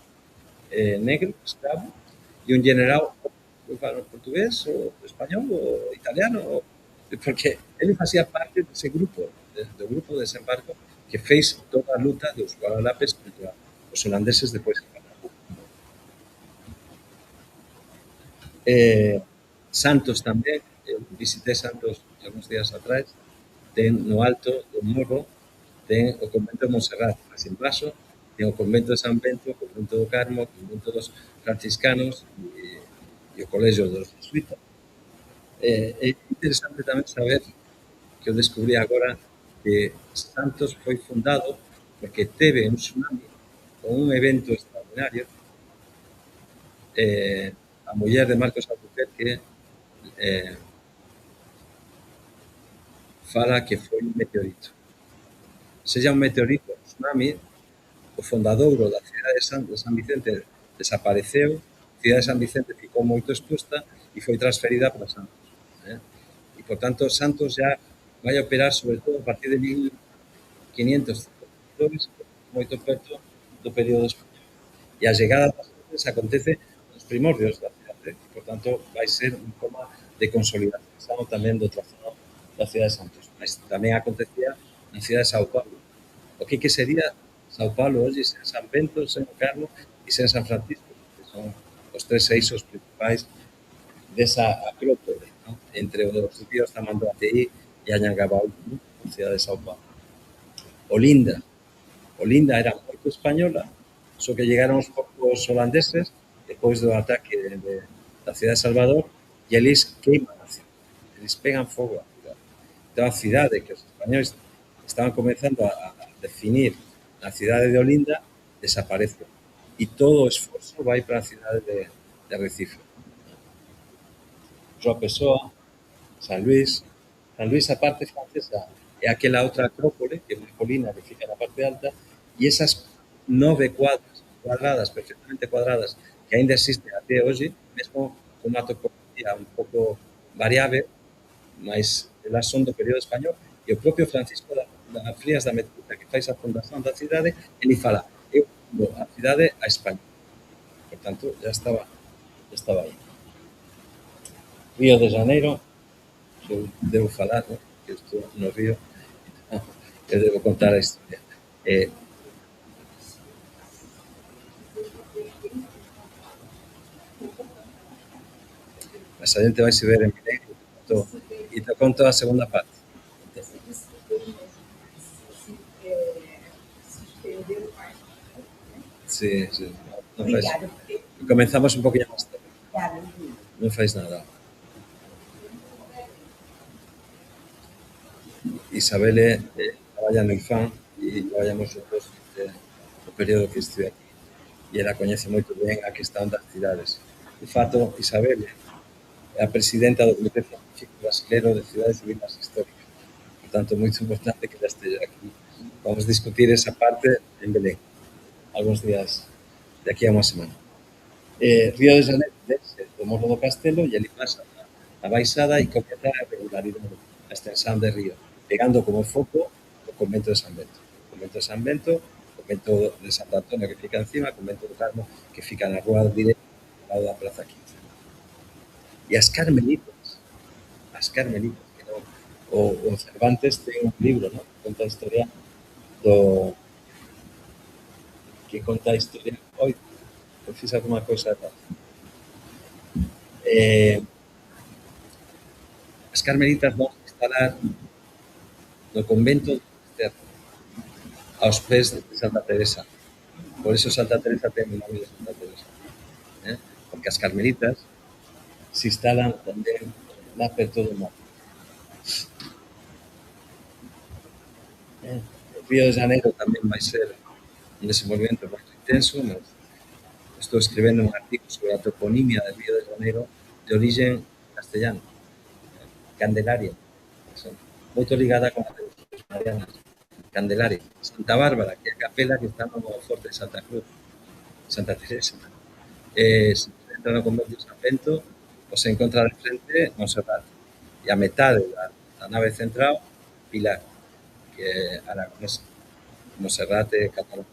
negro, escravo, e un general portugués, ou español, ou italiano, porque ele facía parte dese grupo, do grupo de desembarco que fez toda a luta dos Guanarapes contra os holandeses depois de Santos tamén, eu visité Santos uns días atrás, ten no alto do morro, ten o convento de Montserrat, máis en baixo, ten o convento de San Bento, o convento do Carmo, o convento dos franciscanos e o colexio dos jesuitas. É interesante tamén saber que eu descubrí agora que Santos foi fundado porque teve un tsunami con un evento extraordinario. A muller de Marcos Albuquerque fala que foi un meteorito. Sella un meteorito, un tsunami, o fondadouro da cidade de San Vicente desapareceu, a cidade de San Vicente ficou moito exposta e foi transferida para Santos. E, por tanto, Santos já vai operar, sobre todo, a partir de 1500, moito perto do período español. E a chegada das fortes acontece nos primordios da cidade. E, por tanto, vai ser unha forma de consolidación tamén do trazado da cidade de Santos. Mas tamén acontecía na cidade de Sao Paulo. O que sería Sao Paulo hoxe sen San Bento, sen Carlos e sen San Francisco, que son os tres eixos principais desa acrópole, ¿no? Entre os ríos Tamanduateí e Anhangabaú, ¿no? Na cidade de Sao Paulo. Olinda. Olinda era moito española, só que llegaron os povos holandeses depois do ataque da cidade de Salvador e eles queiman a cidade. Eles pegan fogo a cidade. Então a cidade que os españoles estaban comenzando a definir na cidade de Olinda desaparece. E todo o esforzo vai para a cidade de Recife. João Pessoa, San Luis. San Luis, a parte francesa, é aquela outra acrópole, que é unha colina que fica na parte alta, e esas 9 cuadradas, perfectamente cuadradas, que ainda existen até hoxe, mesmo con unha topografía un pouco variável, mas elas son do período español, e o propio Francisco da Frías da Metruta, que faz a fundación da cidade, ele fala, eu fundo a cidade a España. Por tanto, já estaba aí. Río de Janeiro, eu debo falar, ¿no? Que estou no río, eu debo contar a historia. Mas a gente vai se ver en Milenio e te conto a segunda parte. Sí, sí. Non faz. Comenzamos un poquinho máis tarde. Non faz nada. Isabelle traballa no IFAM e traballamos juntos no período que estive aquí. E ela coñece moito ben a questão das cidades. De fato, Isabelle é a presidenta do Comité Científico Brasileiro de Cidades e Vilas Históricas. Por tanto, moito importante que ela esteja aquí. Vamos discutir esa parte en Belén, algúns días de aquí a unha semana. Río de Janeiro, do Morro do Castelo, e ali pasa a baixada e comeza a regularidade, a extensão de río, pegando como foco o convento de San Bento. O convento de San Bento, o convento de Santo Antonio que fica encima, o convento do Carmo que fica na rúa directa ao lado da Praza 15. E as Carmelitas, que non, o Cervantes ten un libro, ¿no? Que conta a historia oi, eu fiz alguma coisa errada. As Carmelitas vão se instalar no convento de Cisterna, aos pés de Santa Teresa. Por iso Santa Teresa ten o nome de Santa Teresa. Porque as Carmelitas se instalan tamén lá perto do mar. O Río de Janeiro tamén vai ser un desenvolvemento máis intenso, mas estou escribendo un artigo sobre a toponimia del Río de Janeiro de origen castellano, Candelaria, moito ligada con as devocións marianas. Candelaria, Santa Bárbara, que é a capela que está no forte de Santa Cruz, Santa Teresa. Se entra no convento de San Bento, o se encontra de frente Monserrat. E a metade da nave central, Pilar, que é aragonesa. Monserrat é catalán.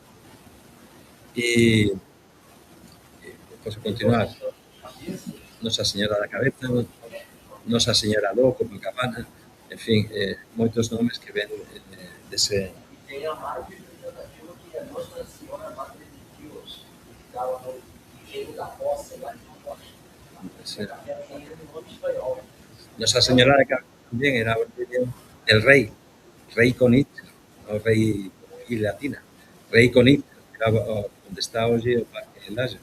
E posso continuar. Nosa Señora da Cabeza, Nosa Señora do Copacabana, en fin, moitos nomes que ven dese... Tem a marca representativa que é Nossa Senhora Madre de Deus, que estava no engenho da Roça, lá em Rocha. Era um nome espanhol. Nosa Señora da Cabeza tamén era el rei con it, o rei I latina, rei con it, era onde está hoxe o Parque Laje.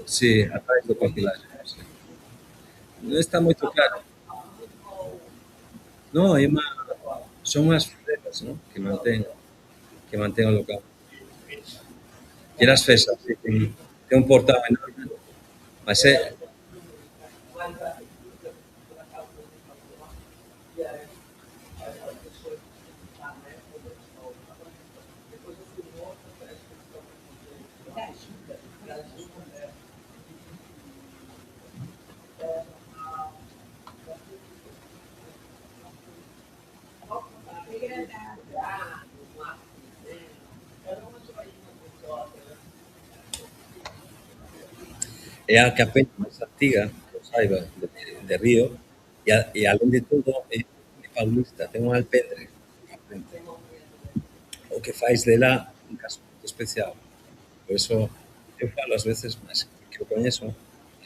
Sí, atrás do Parque Laje. Sí. Non está moito claro. No, son as fresas, ¿no? que mantén o local. E as fesas, sí, ten un portal enorme, mas é... É a capela máis antiga, que eu saiba, de Río, e alén de todo é paulista, ten un alpendre á frente. O que fais de lá un caso muito especial. Por eso eu falo ás veces, máis que o coñezo,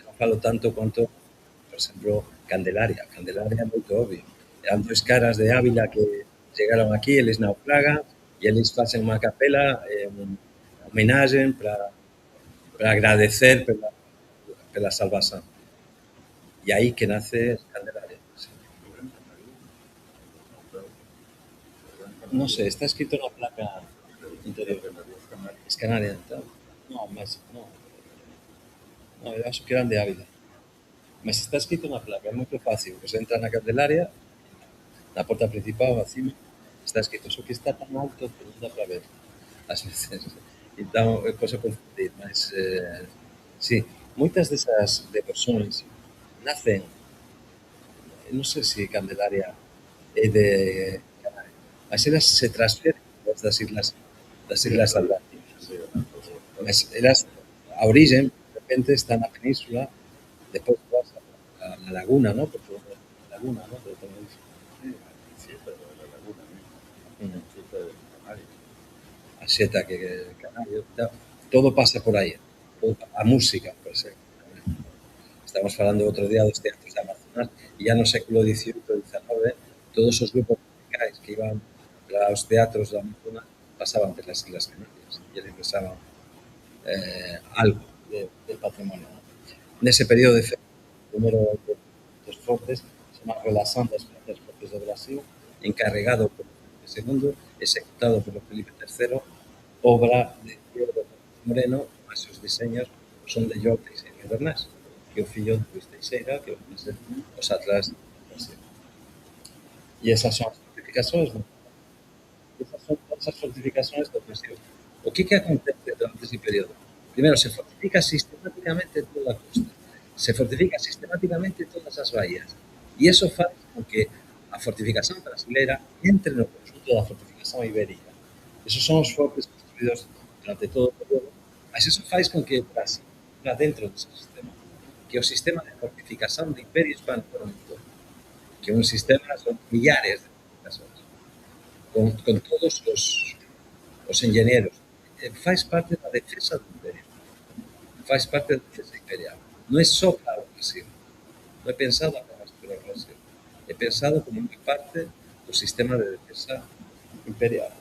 non falo tanto quanto, por exemplo, Candelaria. Candelaria é moito obvio. Eran dois caras de Ávila que chegaron aquí, eles naufragan, e eles facen unha capela, homenaxen para agradecer pela salvación. E aí que nace Candelaria. Non sei, está escrito na placa interior. Es Canaria, entón. Non, mas non. Non, eu acho que eran de Ávila. Mas está escrito na placa, é moito fácil. Pois entra na Candelaria, na porta principal, acima, está escrito, só que está tan alto que non dá para ver, ás veces. Entón, é cosa confundir, mas, sí, moitas desas devocións nacen, non sei se Candelaria é de Canarias, mas elas se transferen das Islas Atlánticas. Mas elas, a origen, de repente, está na península, depois vas a laguna, ¿no? Porque a laguna, ¿no? De Tenerife. Sí, pero de la laguna, Mm. Xeta de Canarias. A Xeta que Canario, todo pasa por aí. A música, por exemplo. Estamos falando outro día dos teatros de Amazonas e ya no século XVIII e XIX todos os grupos musicais que iban para os teatros do Amazonas pasaban pelas Islas Canarias e eles pensaban algo del patrimonio. ¿No? Nese período de primeiro dos fortes se chama Relação das Plantas Fortes do Brasil, encarregado por Felipe II, executado por Felipe III, obra de Diego Moreno, mas os diseños son de Joao Teixeira Bernás, que é o fillo de Luis Teixeira, que é os Atlas do Brasil. E esas son as fortificacións, esas son todas as fortificacións do Brasil. O que acontece durante ese período? Primeiro, se fortifica sistemáticamente toda a costa, se fortifica sistemáticamente todas as bahías, e iso faz con que a fortificación brasileira entre no conjunto da fortificación ibérica. Esos son os fortes construídos durante todo o período, mas iso faz con que Brasil está dentro dese sistema, que é o sistema de fortificación do Imperio Hispano-Románico, que é un sistema, son millares de fortificacións, con todos os engenheiros. Faz parte da defesa do Imperio, faz parte da defesa imperial. Non é só para o Brasil, non é pensado apenas para o Brasil, é pensado como unha parte do sistema de defesa imperial.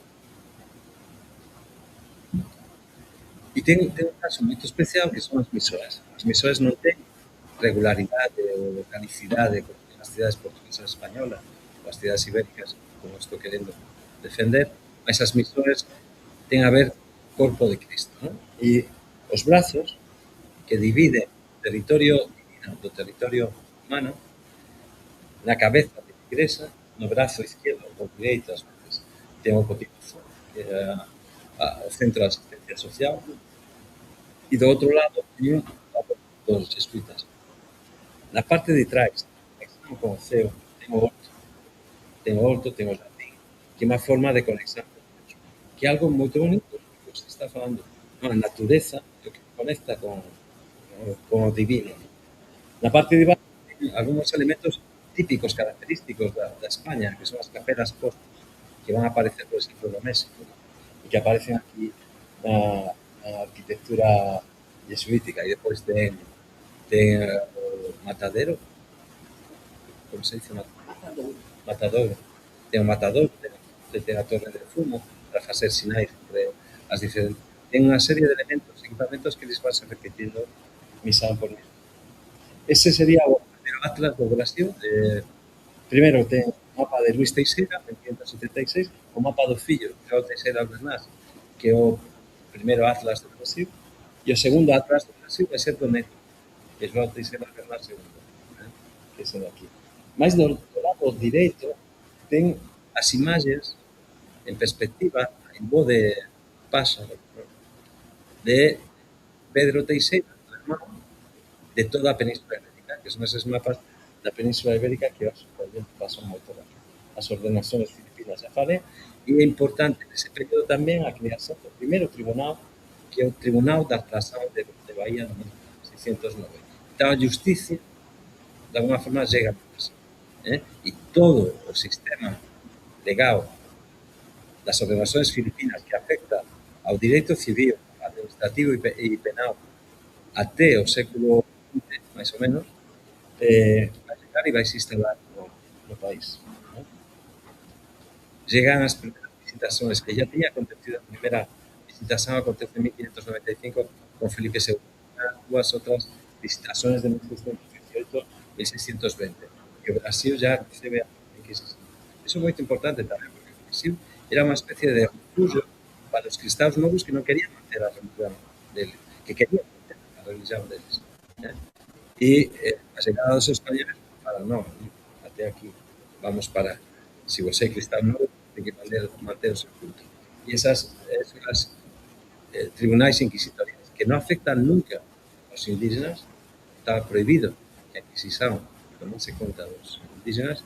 E ten un caso moito especial que son as misoas. As misoas non ten regularidade ou organicidade como as cidades portuguesas españolas ou as cidades ibéricas, como estou querendo defender, mas as misoas ten a ver corpo de Cristo, ¿no? E os brazos que divide o territorio divino do territorio humano na cabeza de igrexa, no brazo izquierdo ou direito, as veces, ten o cotizazo, que é o centro de asistencia social, e do outro lado ten dos jesuitas. Na parte de trás, con o ceo, ten o horto, ten o jardín, que é unha forma de conexión con Deus, que é algo moito bonito, que se está falando, a natureza, que conecta con o divino. Na parte de baixo, ten algúns elementos típicos, característicos da España, que son as capelas postas, que van a aparecer, por exemplo, no México, e que aparecen aquí na arquitectura jesuítica, e depois ten o matadero, como se dice? Matador. Ten o matador, ten a torre de fumo, para facer sinais entre as diferentes. Ten unha serie de elementos, equipamentos que les vas repetindo misa por misa. Ese sería o primeiro atlas do Brasil. Primeiro ten o mapa de Luis Teixeira, en 1576, o mapa do fillo, Joao Teixeira Bernás, que é o primeiro atlas do Brasil, e o segundo atlas do Brasil vai ser do neto, que é Joao Teixeira Bernás II, que é ese daqui. Mais do lado direito ten as imaxes en perspectiva, en voz de páxaro, de Pedro Teixeira, o irmão, de toda a Península Ibérica, que son eses mapas da Península Ibérica que os pasan moito as ordenações filipinas. Já falei, e é importante nese período tamén a creación do primeiro tribunal, que é o Tribunal da Atrasación de Bahía de 1609. Então, a justicia, de alguma forma, chega a Brasil. E todo o sistema legal das ordenações filipinas que afecta ao direito civil, administrativo e penal até o século XX, máis ou menos, vai chegar e vai se instalar no país. Llegan as primeiras visitações, que já tinha acontecido. A primeira visitação acontece en 1595 con Felipe II. Dúas outras visitações de 1618 e 1620. E o Brasil já recebe a Inquisición. Isso é moito importante tamén, porque o Brasil era unha especie de refugio para os cristãos novos que non querían manter a religión deles, que querían manter a religión deles. E a chegada dos españoles falaron, non, até aquí, vamos parar. Se você é cristão novo, ten que manter o seu culto. E esas tribunais inquisitoriais que non afectan nunca aos indígenas, estaba prohibido que a Inquisición tomase conta dos indígenas,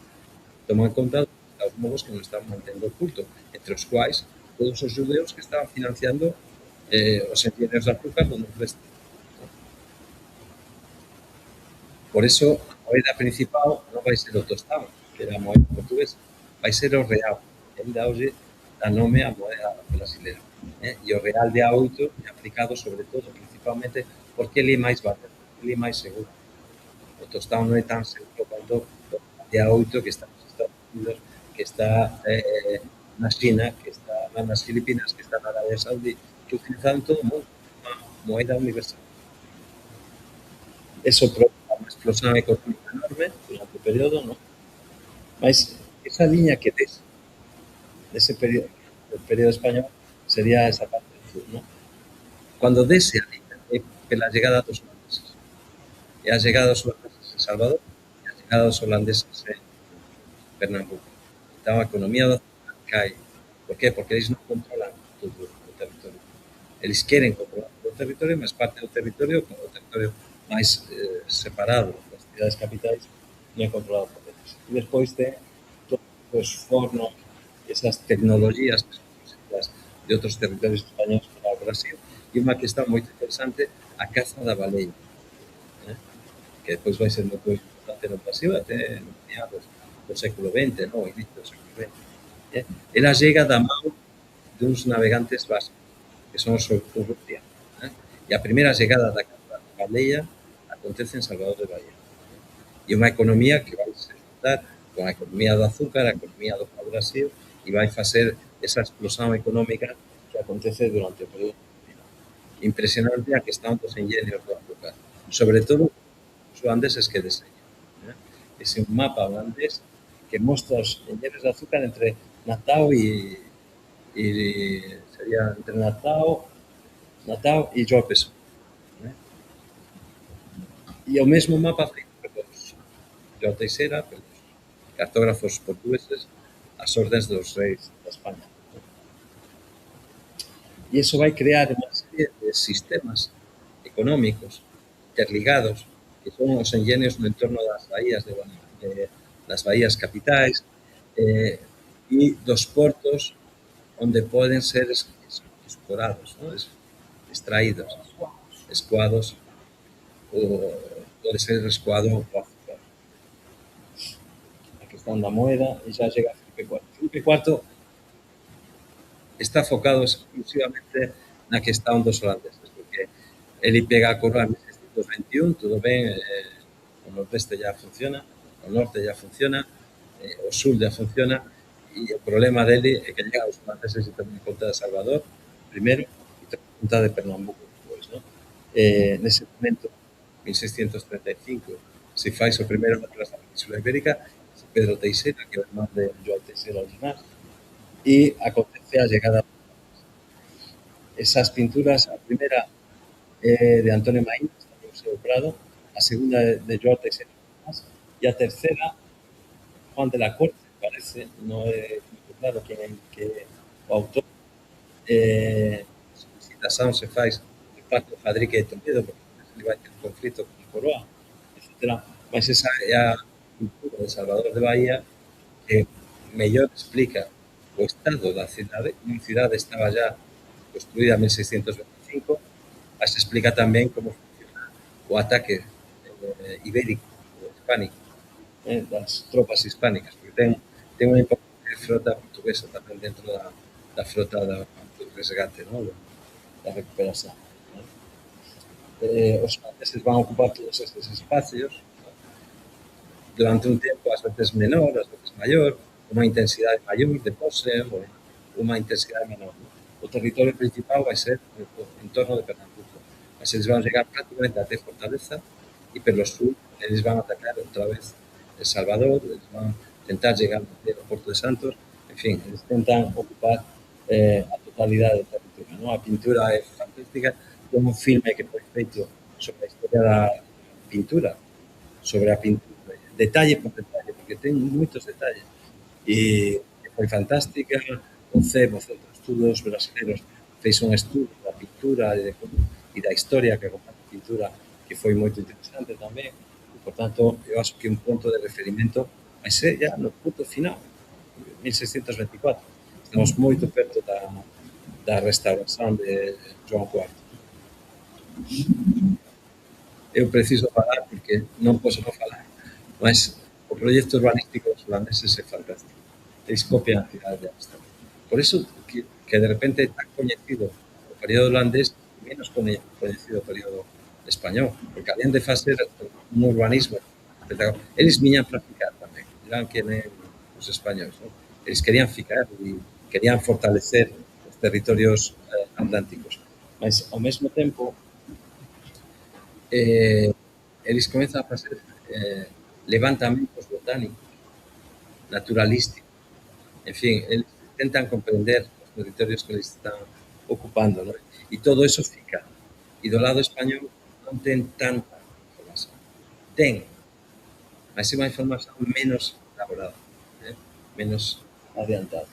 toman conta dos novos que non estaban mantendo o culto, entre os quais todos os judeus que estaban financiando os engenhos de azúcar do nordeste. Por eso, a moeda principal non vai ser o tostão, que era a moeda portuguesa, vai ser o real. Ainda hoxe dá nome á moeda brasileira. E o real de A8 é aplicado sobre todo, principalmente, porque ele é máis barato, ele é máis seguro. O tostão non é tan seguro quanto o de A8 que está nos Estados Unidos, que está na China, que está nas Filipinas, que está na Arabia Saudí, que utilizan todo o mundo unha moeda universal. Eso provoca unha explosión económica enorme durante o período, non? Mas esa liña que dese período, do período español, sería esa parte do sur, non? Cando dese a liña é pela chegada dos holandeses. E a chegada dos holandeses en Salvador e a chegada dos holandeses en Pernambuco. Então, a economía do cai. Por qué? Porque eles non controlan todo o territorio. Eles queren controlar todo o territorio, mas parte do territorio, o territorio máis separado das cidades capitais, non é controlado por eles. E despois ten todos os fornos, esas tecnologías de outros territorios españoles para o Brasil, e unha que está moito interesante, a caza da baleia, que depois vai ser moito importante no Brasil até meados do século XX, no? Inicio do século XX. Ela chega da mão duns navegantes vascos, que son os urrutianos. E a primeira chegada da caza da baleia acontece en Salvador de Bahía. E unha economía que vai se juntar con a economía do azúcar, a economía do Brasil, e vai facer esa explosión económica que acontece durante o período. Impresionante a que están os enxenios do azúcar, sobre todo os holandeses que deseñan. Ese un mapa holandés que mostra os enxenios de azúcar entre Natal e sería entre Natal e João Pessoa. E o mesmo mapa feito pelos João Teixeira, pelos cartógrafos portugueses, as ordes dos reis da España. E iso vai crear unha serie de sistemas económicos interligados, que son os enxenios no entorno das bahías das bahías capitais e dos portos onde poden ser explorados, ¿no? Extraídos, escoados, pode ser escoado o azúcar. A questão da moeda, e xa chega Felipe IV. Felipe IV está focado exclusivamente na questão dos holandeses, porque ele pega a coroa en 1621, tudo ben, o nordeste já funciona, o norte já funciona, o sul já funciona, e o problema dele é que llega aos holandeses e toman conta de Salvador, primeiro, e toman conta de Pernambuco depois, ¿no? Nese momento, 1635, se faz o primeiro atlas da Península Ibérica, Pedro Teixeira, que é o irmán de João Teixeira Ordinar, e acontece a chegada. Esas pinturas, a primeira é de Antonio Maín, está no Museo do Prado, a segunda é de João Teixeira Ordinar, e a terceira, Juan de la Corte, parece, non é muito claro quen é o autor. A visitación se faz Paco Fadrique de Toledo, porque ele vai ter conflito con Coroa, etc. Mas esa é a cultura de Salvador de Bahía que mellor explica o estado da cidade. Unha cidade estaba ya construída en 1625, mas explica tamén como funciona o ataque ibérico, o hispánico, das tropas hispánicas, porque ten unha importante frota portuguesa tamén dentro da frota do resgate, ¿no? Da recuperación. Os franceses van ocupar todos estes espacios, ¿no? Durante un tempo, ás veces menor, ás veces maior, unha intensidade maior de pose, unha intensidade menor. O territorio principal vai ser o entorno de Pernambuco, mas eles van chegar prácticamente até Fortaleza e pelo sur eles van atacar outra vez El Salvador, eles van tentar chegar até o Porto de Santos, en fin, eles tentan ocupar a totalidade do territorio, ¿no? A pintura é fantástica, é un filme que foi feito sobre a historia da pintura, sobre a pintura, detalle por detalle, porque ten moitos detalles. E foi fantástica. O CEB, o Centro de Estudos Brasileiros, fez un estudo da pintura e da historia que acompaña a pintura que foi moito interesante tamén. E, por tanto, eu acho que un punto de referimento vai ser ya no punto final, 1624. Estamos moito perto da restauración de João IV. Eu preciso falar porque non posso non falar, mas o proxecto urbanístico dos holandeses é fantástico. Eles copian a cidade de Amsterdam. Por iso que de repente é tan coñecido o período holandés e menos coñecido o período español, porque alén de facer un urbanismo espectacular, eles viñan para ficar tamén, eran que os españoles, ¿no? Eles querían ficar e querían fortalecer os territorios atlánticos, mas ao mesmo tempo eles comezan a facer levantamentos botánicos, naturalísticos, en fin, eles intentan comprender os territorios que eles están ocupando, ¿no? E todo eso fica. E do lado español non ten tanta información. Ten, mas é unha información menos elaborada, menos adiantada.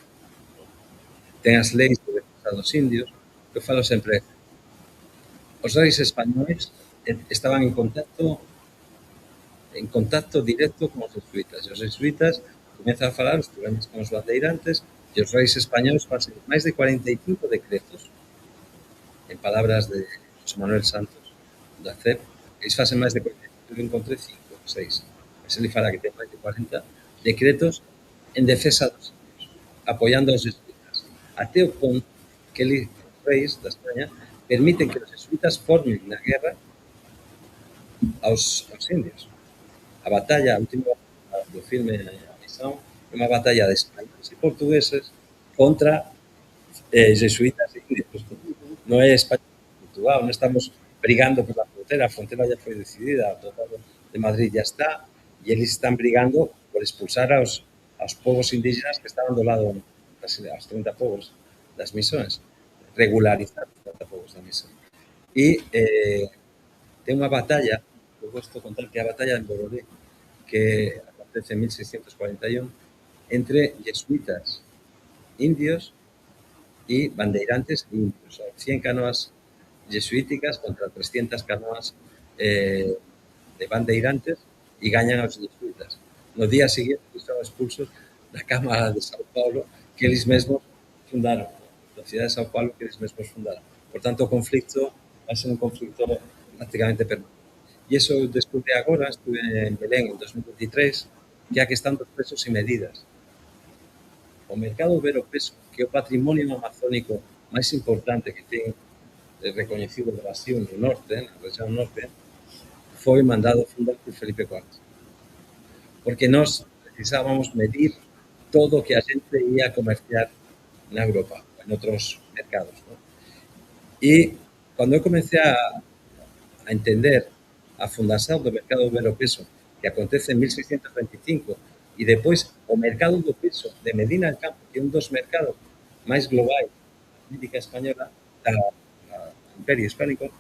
Ten as leis de defensa dos indios, que eu falo sempre, os reis españoles estaban en contacto directo con os jesuítas. E os jesuítas comezan a falar os problemas con os bandeirantes e os reis españoles pasan máis de 45 decretos, en palabras de José Manuel Santos, da CEP, eles facen máis de 45, eu encontré 5 ou 6, mas ele fala que ten máis de 40 decretos en defensa dos indios, apoiando aos jesuítas, até o punto que eles, os reis da España, permiten que os jesuítas formen na guerra aos indios. A batalla, a última do filme A Misión, é unha batalla de españoles e portugueses contra jesuítas e indios. Non é España e Portugal, non estamos brigando por a frontera ya foi decidida, o Tratado de Madrid ya está, e eles están brigando por expulsar aos povos indígenas que estaban do lado, aos 30 povos das Misións, regularizar os 30 povos da Misión. E ten unha batalla, eu gosto de contar que é a batalla de Bororé, que acontece en 1641, entre jesuítas indios e bandeirantes indios. 100 canoas jesuíticas contra 300 canoas de bandeirantes e gañan aos jesuítas. No día seguinte son expulsos da Cámara de São Paulo que eles mesmos fundaron, da cidade de São Paulo que eles mesmos fundaron. Por tanto, o conflicto vai ser un conflicto prácticamente permanente. E iso eu descubrí agora, estuve en Belén en 2023, que é a questão dos pesos e medidas. O mercado Ver-o-Peso, que é o patrimonio amazónico máis importante que ten recoñecido o Brasil no norte, na región norte, foi mandado fundar por Felipe IV. Porque nós precisábamos medir todo o que a xente ia comerciar na Europa, en outros mercados, ¿no? E cando eu comecei a entender a fundación do mercado do Ver-o-Peso, que acontece en 1625, e depois o mercado do peso de Medina del Campo, que é un dos mercados máis globais da política española, do Imperio Hispánico,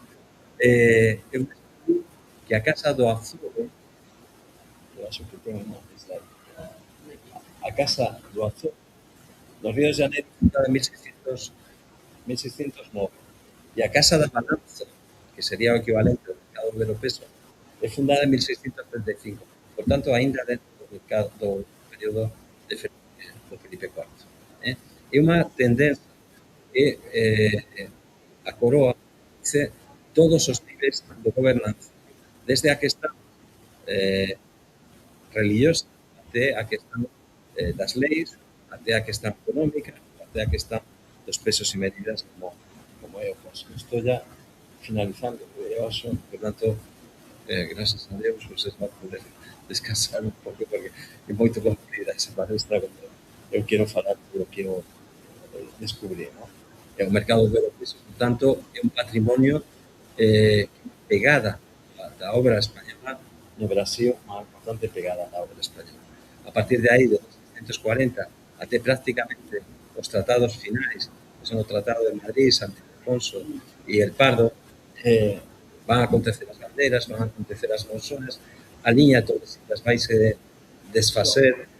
eu descubrí que a Casa do Azul, eu acho que ten unha slide, a Casa do Azul, no Río de Janeiro, fundada en 1609, e a Casa da Balanza, que sería o equivalente ao mercado europeo, é fundada en 1635. Por tanto, aínda dentro do período de Felipe IV. É unha tendencia que a Coroa dice todos os niveis de gobernanza, desde a que está religiosa até a que están das leis, até a que están económica, até a que están dos pesos e medidas como é o caso. Estou ya finalizando, eu acho, por tanto, gracias a Deus, vocês vão poder descansar un pouco porque é moito comprida esa palestra, eu quero falar do que eu descubrí, ¿no? É o mercado europeo, por tanto, é un patrimonio pegada da obra española no Brasil, unha importante pegada da obra española. A partir de aí, de 1640, até prácticamente os tratados finais, que son o Tratado de Madrid, San Ildefonso e el Pardo, van a acontecer as bandeiras, van a acontecer as monzones, a liña de Tordesillas vaise desfacer,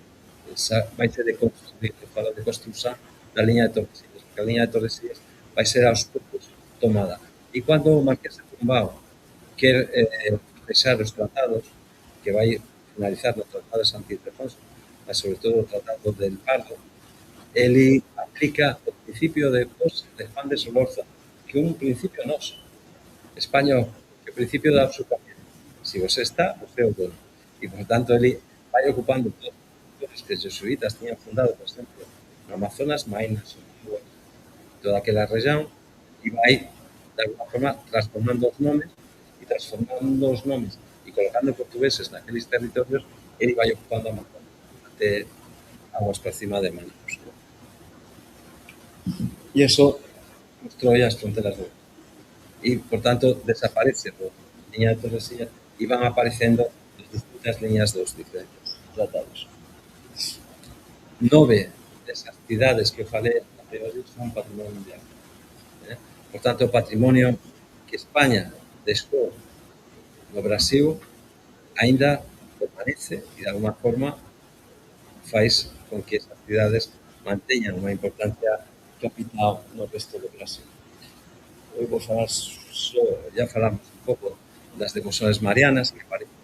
vaise de construir, eu falo de construción da liña de Tordesillas, porque a liña de Tordesillas vai ser aos poucos tomada. E cando o Marqués de Pombal quer fechar os tratados, que vai finalizar no Tratado de San Ildefonso, mas sobre todo o Tratado del Pardo, ele aplica o principio de Vos de Juan de Solorza, que é un principio noso, español, que é o principio da usurpación. Se você está, você é o dono. E, por tanto, ele vai ocupando todos os que os jesuítas tiñan fundado, por exemplo, no Amazonas, Mainas, toda aquela región, e vai, de alguma forma, transformando os nomes e colocando portugueses naqueles territorios, ele vai ocupando Amazonas até aguas por cima de Manaus. E eso constrói as fronteras do mundo. E, por tanto, desaparece a liña de Tordesillas e van aparecendo as distintas liñas dos diferentes tratados. 9 desas cidades que eu falei até hoxe son patrimonio mundial. Por tanto, o patrimonio que España deixou no Brasil aínda permanece e, de alguma forma, faz con que esas cidades manteñan unha importancia capital no resto do Brasil. Eu vou falar, ya falamos un pouco das devociones marianas que aparecen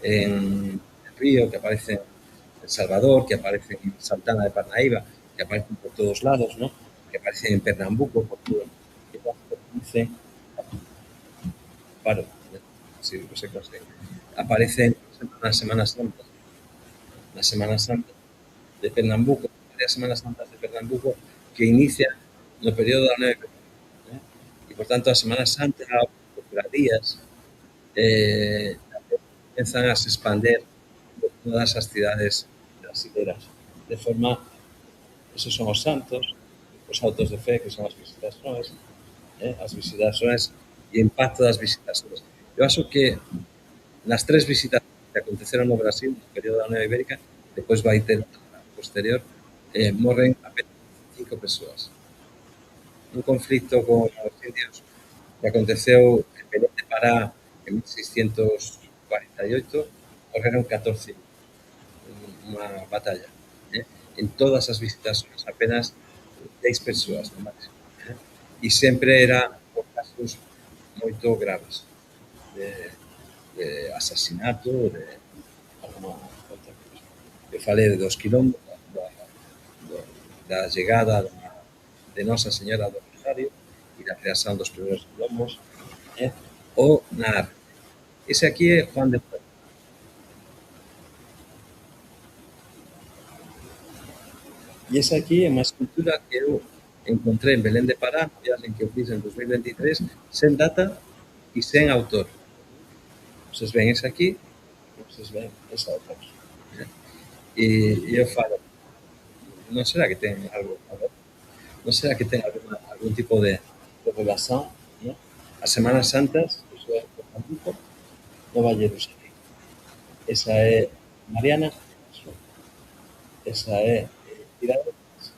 en Río, que aparecen en Salvador, que aparecen en Santana de Parnaíba, que aparecen por todos lados, ¿no? Que aparecen en Pernambuco, por todo, que aparecen, paro, si se consigue, aparecen na Semana Santa de Pernambuco, varias Semanas Santas de Pernambuco, que inicia no período da neve. E, por tanto, a Semana Santa, as cofradías, comenzan a se expander por todas as cidades brasileiras, de forma, esos son os santos, os autos de fe, que son as visitações e o impacto das visitações. Eu acho que nas 3 visitas que aconteceron no Brasil, no período da Unión Ibérica, depois vai ter posterior, morren apenas 5 persoas. Un conflicto con os indios que aconteceu en Belén de Pará en 1648, morreron 14 unha batalla. En todas as visitações, apenas 10 persoas no máximo. E sempre era por casos moito graves de asasinato, de alguma outra cosa. Eu falei dos quilombos, da chegada de Nosa Señora do Rosario e da creación dos primeiros quilombos, o na arte. Ese aquí é Juan de Puerto. E esa aquí é unha escultura que eu encontré en Belén de Pará, no viaxe que eu fiz en 2023, sen data e sen autor. Vocês ven esa aquí, vocês ven esa outra aquí. E eu falo, non será que ten algo a ver? Non será que ten algún tipo de relación? ¿No? As Semanas Santas, eso é Pernambuco, Nova Jerusalén. Esa é Mariana, esa é Tiradentes.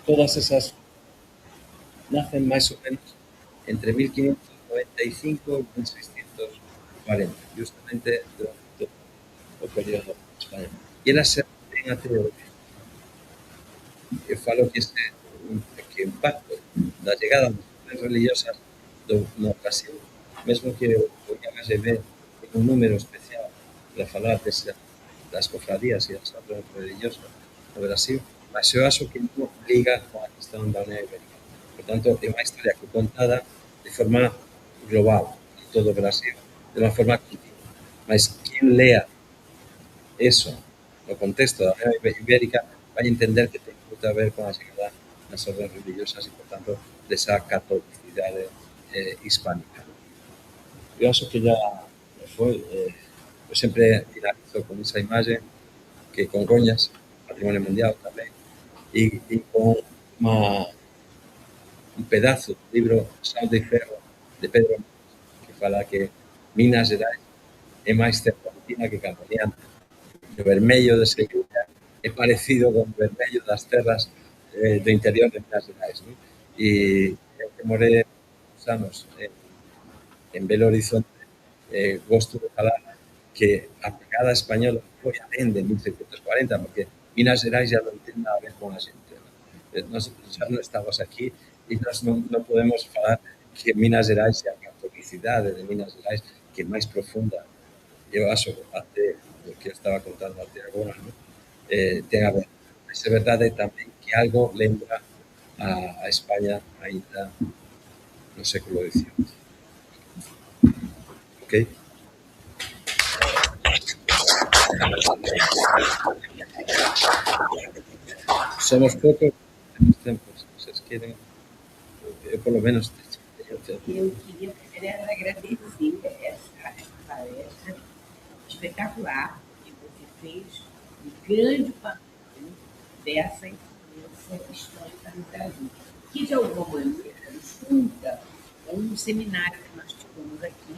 Todas esas nacen máis ou menos entre 1595 e 1640, justamente durante o período español. E elas se ten até hoxe. Eu falo que o impacto da chegada das religiosas no Brasil, mesmo que o IHGB tenha um número especial para falar das cofradias e das ordens religiosas no Brasil, mas eu acho que non liga con a questão da Unión Ibérica. Por tanto, é unha historia que contada de forma global en todo o Brasil, de unha forma continua. Mas quen lea eso no contexto da Unión Ibérica vai entender que ten moito a ver con a chegada das ordens religiosas e, por tanto, desa catolicidade hispánica. Eu acho que ya foi... eu sempre finalizo con esa imaxe que Congonhas, Patrimonio Mundial tamén, e con un pedazo do libro Sal de Ferro de Pedro Martínez, que fala que Minas Gerais é máis cervantina que campaniana. O vermello de Sevilla é parecido con o vermello das terras do interior de Minas Gerais. ¿No? E eu que morei uns anos en Belo Horizonte, gosto de falar que a pegada española foi alén de 1640, porque Minas Gerais já non ten nada a ver con a xente. Nós xa non estamos aquí e nós non podemos falar que Minas Gerais é a catolicidade de Minas Gerais que é máis profunda. Eu acho, até o que eu estaba contando até agora, ¿no? Ten a ver. Mas é verdade tamén que algo lembra a España ainda no século XVIII. Ok? Somos poucos, temos tempo, se vocês querem, eu polo menos Eu queria primeiro agradecer essa palestra espetacular que você fez, um grande papel dessa influência histórica no Brasil, que de alguma maneira junta um seminário que nós tivemos aqui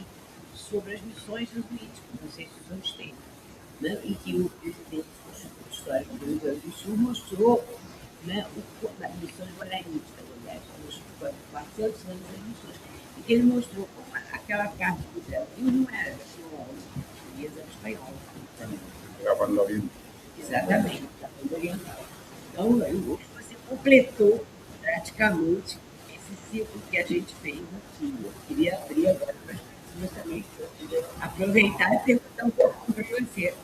sobre as missões jesuíticas, não sei se os senhores têm, né? E que o presidente do Instituto Histórico do Rio Grande do Sul mostrou, né, as missões guaraníticas, aliás, nos 400 anos das missões, e que ele mostrou como aquela carta do Brasil não era portuguesa, era espanhola. Gravando Oriente. Exatamente, Gravando Oriental. Então, hoje você completou praticamente esse ciclo que a gente fez aqui. Eu queria abrir agora para as pessoas também aproveitar e perguntar um pouco para você.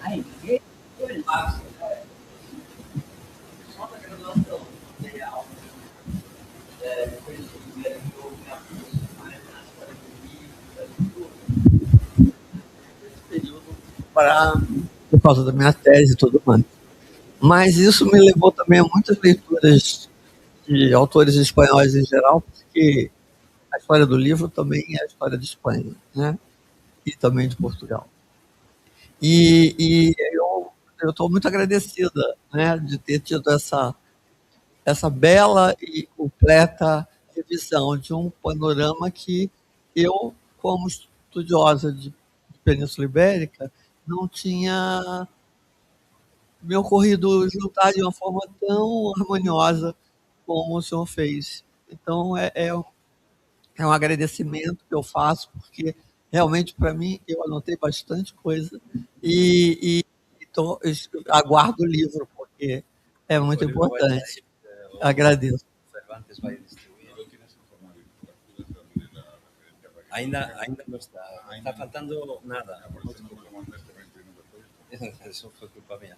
Aí, Só da graduação real, por causa da minha tese e tudo mais. Mas isso me levou também a muitas leituras de autores espanhóis em geral, porque a história do livro também é a história de Espanha, né? E também de Portugal. E eu estou muito agradecida, né, de ter tido essa bela e completa revisão de um panorama que eu, como estudiosa de Península Ibérica, não tinha me ocorrido juntar de uma forma tão harmoniosa como o senhor fez. Então, é um agradecimento que eu faço, porque realmente, para mim, eu anotei bastante coisa e então, aguardo o livro, porque é muito importante. Agradeço. Cervantes vai distribuir. Ainda não está. Está faltando nada. Eso fue culpa mía.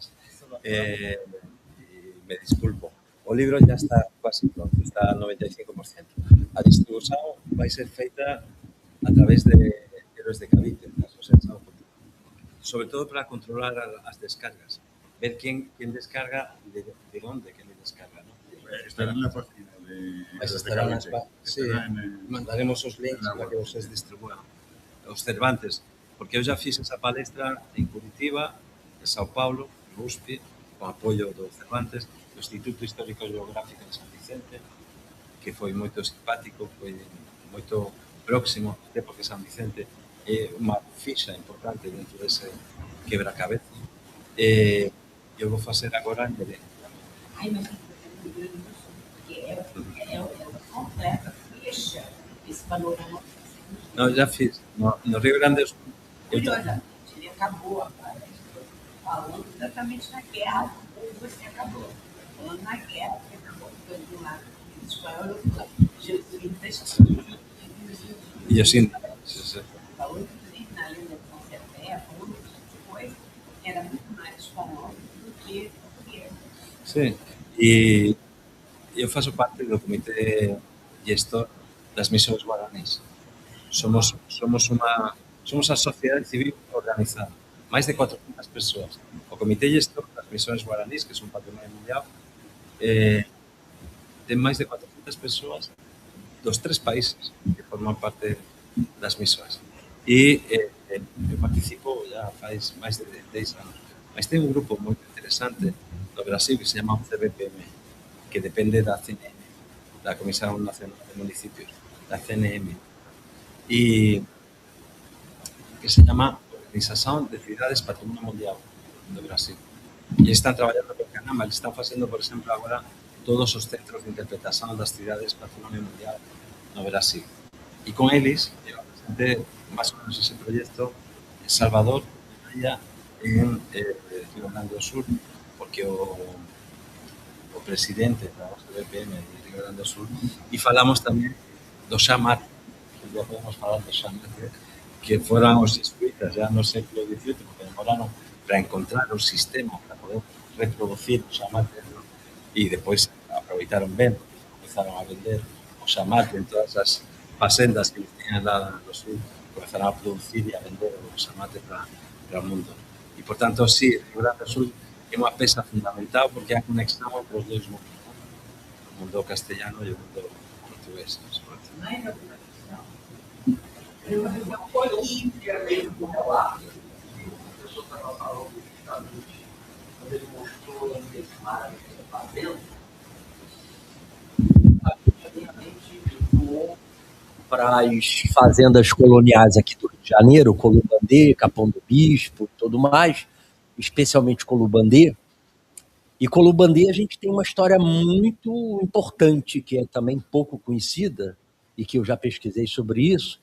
Me disculpo. O libro ya está casi pronto, está al 95%. A distribución vai ser feita a través de Héroes de Cavite, sobre todo para controlar as descargas, ver quién descarga, de dónde que le descarga, ¿no? Estará en la página de Héroes de Cavite. Sí, mandaremos os links para que vocês distribuan. Os Cervantes, porque eu já fiz esa palestra en Curitiba, en Sao Paulo, en USP, con apoio do Cervantes, do Instituto Histórico e Geográfico de San Vicente, que foi moito simpático, foi moito próximo, até porque San Vicente é unha ficha importante dentro dese quebracabezas. Eu vou facer agora en Belén. Ai, mas porque é uma completa ficha esse panorama. Não, já fiz. No Rio Grande do Sul. Curiosamente, ele acabou a palestra falando exatamente na guerra, como você acabou. Falando na guerra, que acabou E assim, sim. Falou, inclusive, na lenda de São José, falou que coisa, era muito mais espanhol do que português. Sim, e eu faço parte do comitê gestor das missões guaranis. Somos a sociedade civil organizada, mais de 400 pessoas. O comitê gestor das missões guaranis, que é um patrimônio mundial, tem mais de 400 pessoas dos 3 países que forman parte das missões. E eu participo já faz mais de 10 anos. Mas tem um grupo muito interessante no Brasil que se chama o CBPM, que depende da CNM, da Comissão Nacional de Municípios, da CNM, e que se chama Organização de Cidades Patrimônio Mundial do Brasil. E eles estão trabalhando com caramba, eles estão fazendo, por exemplo, agora todos os centros de interpretação das cidades Patrimônio Mundial no Brasil. E com eles, eu apresentei mais ou menos esse projeto em Salvador, em Rio Grande do Sul, porque o presidente da CBPM de Rio Grande do Sul, e falamos também do chamate, já podemos falar do chamate, que foram os jesuítas já no século XVIII, porque demoraram para encontrar o sistema para poder reproduzir o chamate, e depois aproveitaram bem, começaram a vender o chamate em todas as fazendas que eles tinham lá no sul, começaram a produzir e a vender o chamate para o mundo. E, portanto, sim, Rio Grande do Sul é uma peça fundamental porque é a conexão entre os dois mundos, o mundo castelhano e o mundo português. Mais alguma questão? Eu vou fazer uma política mesmo do relato. A pessoa estava falando dos Estados Unidos, quando ele mostrou esse maravilhoso fazendo, para as fazendas coloniais aqui do Rio de Janeiro, Colubandê, Capão do Bispo e tudo mais, especialmente Colubandê. E Colubandê a gente tem uma história muito importante, que é também pouco conhecida, e que eu já pesquisei sobre isso,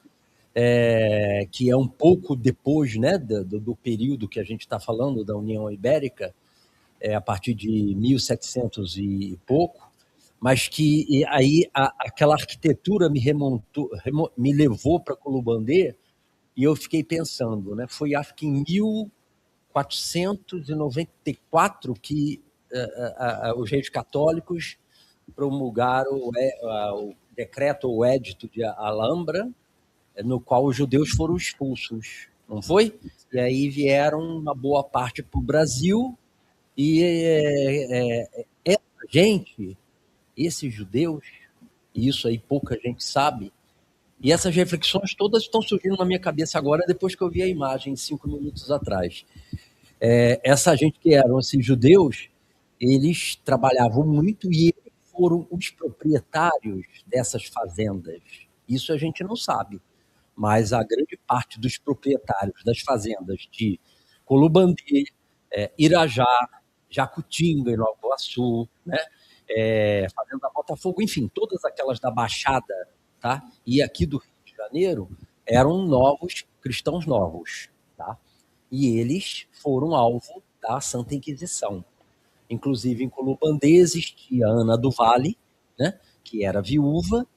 que é um pouco depois, né, do período que a gente está falando, da União Ibérica, a partir de 1700 e pouco, mas que aí aquela arquitetura me levou para Colubandê, e eu fiquei pensando, né? Foi acho que em 1494 que os reis católicos promulgaram o decreto, o Edito de Alhambra, no qual os judeus foram expulsos, não foi? E aí vieram uma boa parte para o Brasil, e essa gente, esses judeus, e isso aí pouca gente sabe, e essas reflexões todas estão surgindo na minha cabeça agora, depois que eu vi a imagem 5 minutos atrás. Essa gente que eram esses judeus, eles trabalhavam muito e eles foram os proprietários dessas fazendas. Isso a gente não sabe, mas a grande parte dos proprietários das fazendas de Colubandê, Irajá, Jacutinga, em Nova Iguaçu, né? Fazenda Botafogo, enfim, todas aquelas da Baixada, tá? E aqui do Rio de Janeiro eram cristãos novos, tá? E eles foram alvo da Santa Inquisição. Inclusive, em Colubandê existia Ana do Vale, né? Que era viúva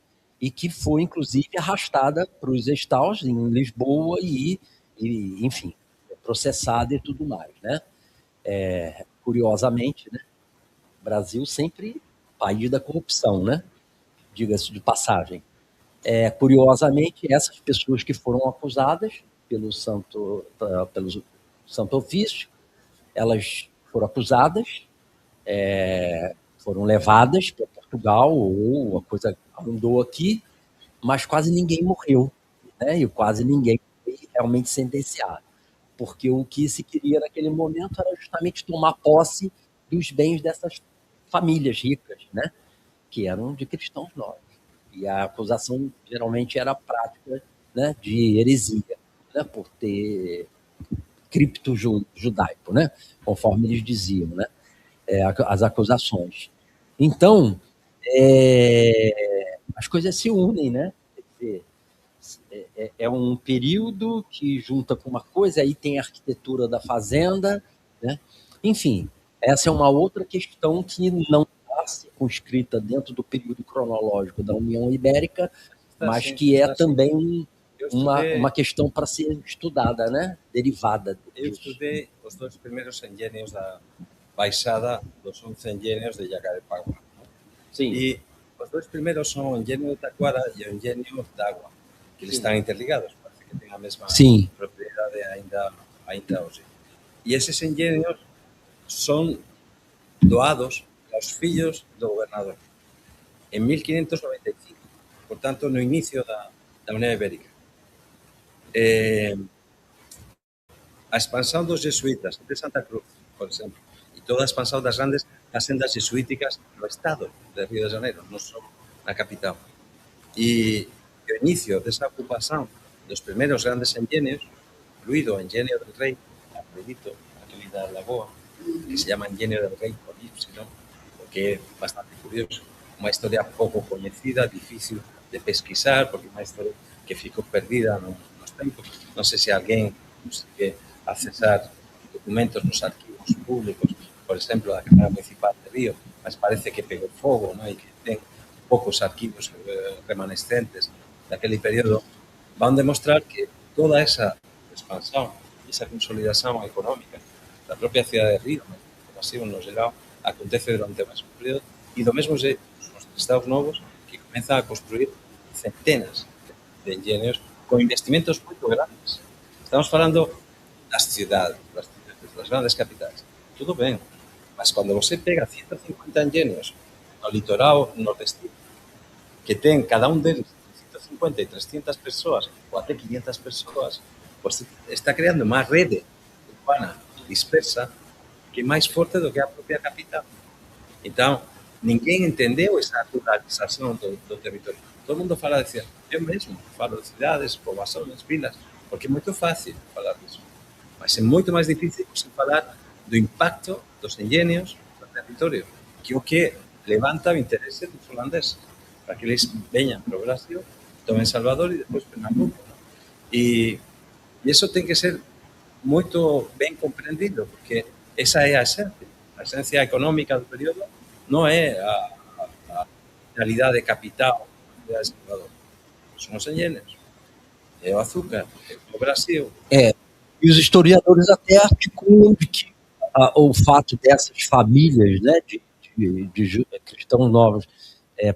e que foi, inclusive, arrastada para os estaus em Lisboa e, enfim, processada e tudo mais, né? Curiosamente, né? Brasil sempre país da corrupção, né? Diga-se de passagem. Curiosamente, essas pessoas que foram acusadas pelo Santo Ofício, elas foram acusadas, foram levadas para Portugal, ou a coisa andou aqui, mas quase ninguém morreu, né? E quase ninguém foi realmente sentenciado, porque o que se queria naquele momento era justamente tomar posse dos bens dessas famílias ricas, né? Que eram de cristãos novos. E a acusação geralmente era a prática, né, de heresia, né, por ter cripto judaico, né, conforme eles diziam, né, as acusações. Então, as coisas se unem, né? Quer dizer, é um período que junta com uma coisa, aí tem a arquitetura da fazenda, né? Enfim, essa é uma outra questão que não está circunscrita dentro do período cronológico da União Ibérica, mas sim, que é está sim. também Eu estudei, uma questão para ser estudada, né? Derivada eu disso. estudei os 2 primeiros engenhos da baixada dos 11 engenhos de Jacarepaguá. Sim. E os 2 primeiros são o engenho de Taquara e o engenho de Água, que eles estão interligados, parece que têm a mesma Sim. propriedade ainda hoje. E esses engenhos são doados aos fillos do gobernador en 1595, portanto, no inicio da Unión Ibérica. A expansão dos jesuítas de Santa Cruz, por exemplo, e toda a expansão das grandes fazendas jesuíticas no estado de Río de Janeiro, non só na capital. E o inicio desa ocupación dos primeiros grandes enxenios, incluído o engenio del Rei, acredito, aquele da Lagoa, que se llama engenio del Rei por Ipsilon, porque é bastante curioso, unha historia pouco coñecida, difícil de pesquisar, porque é unha historia que ficou perdida nos tempos. Non sei se alguén consigue accesar documentos nos arquivos públicos, por exemplo, da Cámara Municipal de Río, mas parece que pegou fogo, non? E que ten poucos arquivos remanescentes daquele período, van demostrar que toda esa expansión, esa consolidación económica da propia cidade de Río, así no geral, acontece durante o mesmo período, e do mesmo xeito, os estados novos que comenzan a construir centenas de enxenios con investimentos moito grandes. Estamos falando das cidades, das grandes capitais. Tudo ben, mas cando você pega 150 enxenios no litoral nordestino, que ten cada un deles 150 e 300 persoas, ou até 500 persoas, pues está creando má rede urbana dispersa que é máis forte do que a propia capital. Então, ninguén entendeu esa ruralización do territorio. Todo mundo fala de cidades. Eu mesmo falo de cidades, poboações, vilas, porque é moito fácil falar disso. Mas é moito máis difícil você falar do impacto dos enxenios no territorio, que é o que levanta o interese dos holandeses, para que eles veñan para o Brasil, tomen Salvador e depois Pernambuco. E iso ten que ser moito ben comprendido, porque esa é a esencia económica do período non é a realidade capital de Salvador. Son os enxenios, é o azúcar, é o Brasil. E os historiadores até articulam de que o fato dessas famílias, né, de cristãos novos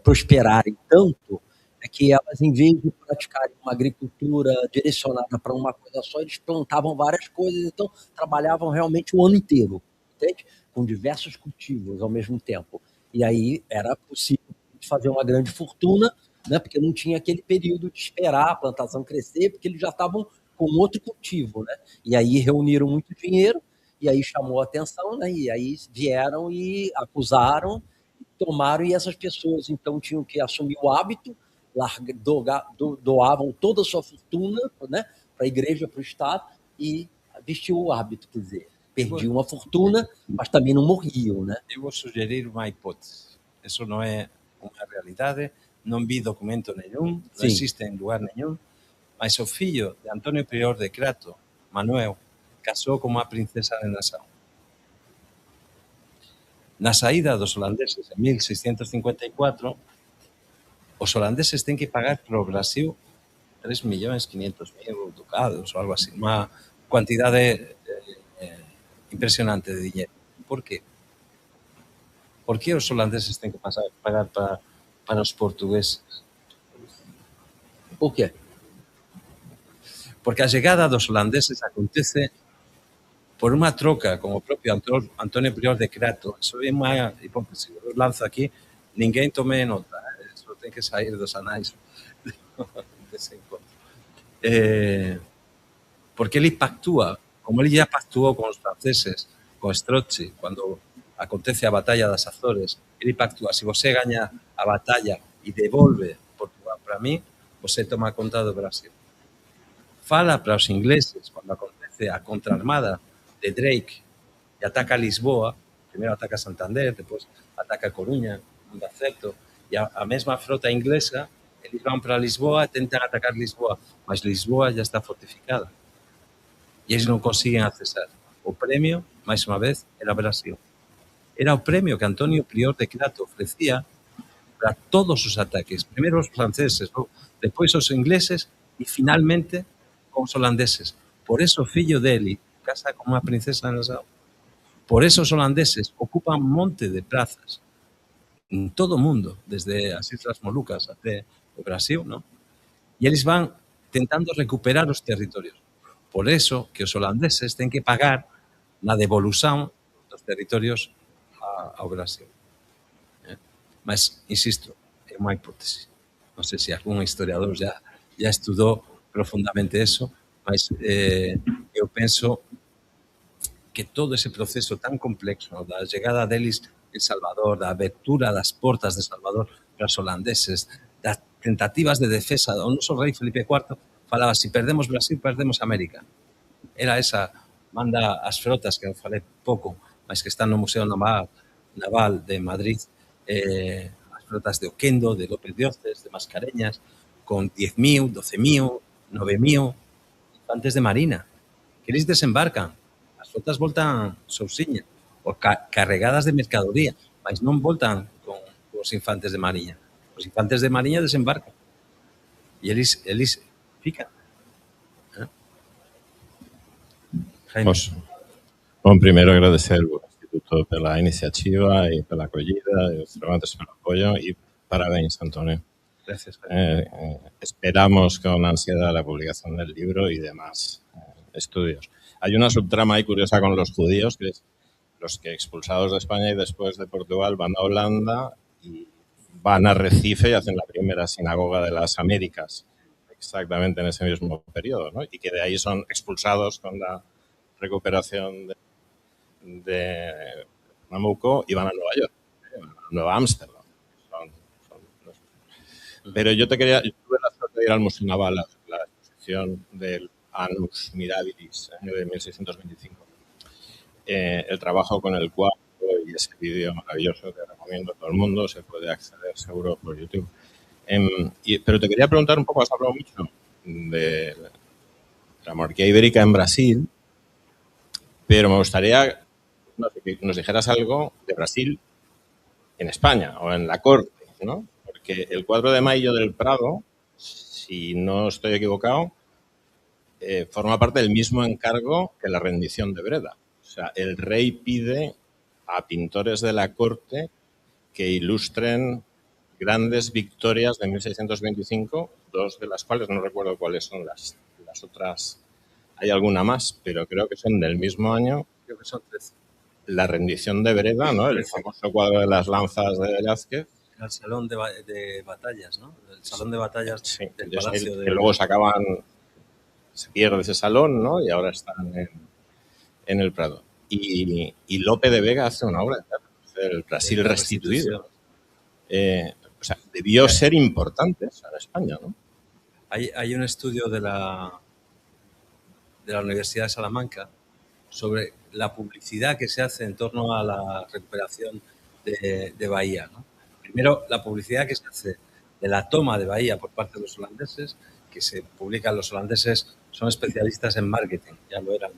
prosperarem tanto, é que elas, em vez de praticarem uma agricultura direcionada para uma coisa só, eles plantavam várias coisas, então trabalhavam realmente o ano inteiro, entende? Com diversos cultivos ao mesmo tempo. E aí era possível fazer uma grande fortuna, né, porque não tinha aquele período de esperar a plantação crescer, porque eles já estavam com outro cultivo, né? E aí reuniram muito dinheiro, e aí chamou a atenção, né? E aí vieram e acusaram, tomaram, e essas pessoas então tinham que assumir o hábito, doavam toda a sua fortuna, né, para a igreja, para o Estado, e vestiam o hábito, quer dizer, perdiam a fortuna, mas também não morriam, né? Eu vou sugerir uma hipótese. Isso não é uma realidade, não vi documento nenhum, não existe em lugar nenhum, mas o filho de Antônio Prior de Crato, Manuel, casou com uma princesa de Nassau. Na saída dos holandeses en 1654, os holandeses têm que pagar para o Brasil 3.500.000 ducados ou algo assim, uma quantidade impressionante de dinheiro. Por quê? Por que os holandeses têm que pagar para os portugueses? Por quê? Porque a chegada dos holandeses acontece por uma troca com o próprio Antônio Prior de Crato. Isso é uma hipótese. Eu lanço aqui, ninguém tome nota. Isso tem que sair dos anais desse encontro. Porque ele pactua, como ele já pactuou com os franceses, com Strozzi, quando acontece a Batalha das Azores, ele pactua, se você ganha a batalha e devolve Portugal para mim, você toma conta do Brasil. Fala para os ingleses, quando acontece a contraarmada de Drake e ataca Lisboa, primeiro ataca Santander, depois ataca Coruña, non dá certo, e a mesma frota inglesa, eles vão para Lisboa e tentam atacar Lisboa, mas Lisboa já está fortificada. E eles não conseguem acessar. O premio, mais uma vez, era Brasil. era o premio que Antonio Prior de Crato ofrecía para todos os ataques. Primeiro os franceses, depois os ingleses e finalmente os holandeses. Por eso o fillo dele casa con unha princesa en Nassau. Por eso os holandeses ocupan un monte de plazas en todo o mundo, desde as Islas Molucas até o Brasil, ¿no? E eles van tentando recuperar os territorios. Por eso que os holandeses ten que pagar na devolución dos territorios ao Brasil. Mas, insisto, é unha hipótese. Non sei se algún historiador já estudou profundamente eso, mas eu penso que todo ese proceso tan complexo da chegada deles en Salvador, da abertura das portas de Salvador para os holandeses, das tentativas de defesa do noso rei Felipe IV, falaba, si perdemos Brasil, perdemos América. Era esa, manda as frotas, que eu falei pouco, mas que están no Museo Naval de Madrid, as frotas de Oquendo, de López Dióceres, de Mascareñas, con 10.000, 12.000, 9.000 infantes de marina, que eles desembarcan. As flotas voltan sousiñas, ou carregadas de mercadoría, mas non voltan con os infantes de mariña. Os infantes de mariña desembarcan. E eles fican. Jaime. Bom, primeiro agradecer ao Instituto pela iniciativa e pela acollida, e os Cervantes pelo apoio, e parabéns, Antonio. Gracias, Jaime. Esperamos con ansiedad la publicación del libro y demás estudios. Hay una subtrama ahí curiosa con los judíos, que es los que expulsados de España y después de Portugal van a Holanda y van a Recife y hacen la primera sinagoga de las Américas, exactamente en ese mismo periodo, ¿no? Y que de ahí son expulsados con la recuperación de Namuco y van a Nueva York, a Nueva Ámsterdam. Pero yo tuve la suerte de ir al Museo Naval a la exposición del Annus Mirabilis, año de 1625. El trabajo con el cuadro y ese vídeo maravilloso que recomiendo a todo el mundo, se puede acceder seguro por YouTube. Pero te quería preguntar un poco, has hablado mucho de la monarquía ibérica en Brasil, pero me gustaría que nos dijeras algo de Brasil en España o en la corte, ¿no? Porque el 4 de mayo del Prado, si no estoy equivocado, forma parte del mismo encargo que la rendición de Breda. O sea, el rey pide a pintores de la corte que ilustren grandes victorias de 1625, dos de las cuales no recuerdo cuáles son las otras. Hay alguna más, pero creo que son del mismo año. Creo que son 13. La rendición de Breda, ¿no? El famoso cuadro de las lanzas de Velázquez. El salón de batallas, ¿no? El salón de batallas sí, del Palacio de... Que luego se pierde ese salón, ¿no? Y ahora están en el Prado. Y Lope de Vega hace una obra de el Brasil restituido. O sea, debió ser importante en España, ¿no? Hay un estudio de la Universidad de Salamanca sobre la publicidad que se hace en torno a la recuperación de Bahía, ¿no? Primero, la publicidad que se hace de la toma de Bahía por parte de los holandeses, que se publican. Los holandeses son especialistas en marketing, ya lo eran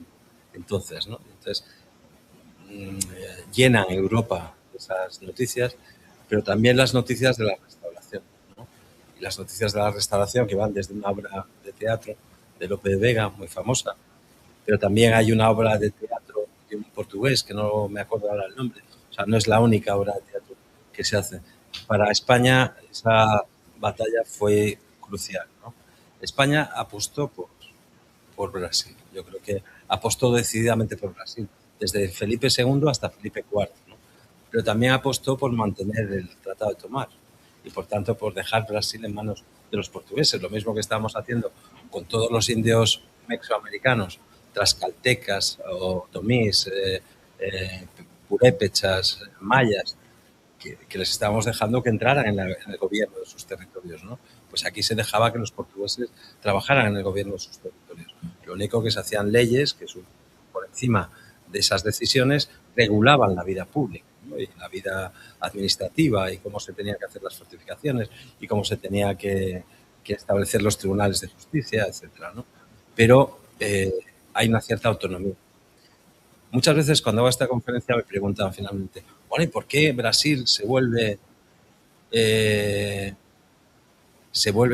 entonces, ¿no? Entonces, llenan Europa esas noticias, pero también las noticias de la restauración, ¿no? Y las noticias de la restauración que van desde una obra de teatro de Lope de Vega, muy famosa, pero también hay una obra de teatro de un portugués, que no me acuerdo ahora el nombre, o sea, no es la única obra de teatro que se hace. Para España esa batalla fue crucial, ¿no? España apostó por Brasil. Yo creo que apostó decididamente por Brasil, desde Felipe II hasta Felipe IV, ¿no? Pero también apostó por mantener el Tratado de Tomar y, por tanto, por dejar Brasil en manos de los portugueses, lo mismo que estábamos haciendo con todos los indios mesoamericanos, tlaxcaltecas, otomís, purépechas, mayas, que les estábamos dejando que entraran en el gobierno de sus territorios, ¿no? Pues aquí se dejaba que los portugueses trabajaran en el gobierno de sus territorios. Lo único que se hacían leyes que por encima de esas decisiones regulaban la vida pública, ¿no? Y la vida administrativa, y cómo se tenían que hacer las fortificaciones y cómo se tenía que establecer los tribunales de justicia, etcétera, ¿no? Pero hay una cierta autonomía. Muchas veces cuando hago esta conferencia me preguntan finalmente, bueno, ¿y por qué Brasil se vuelve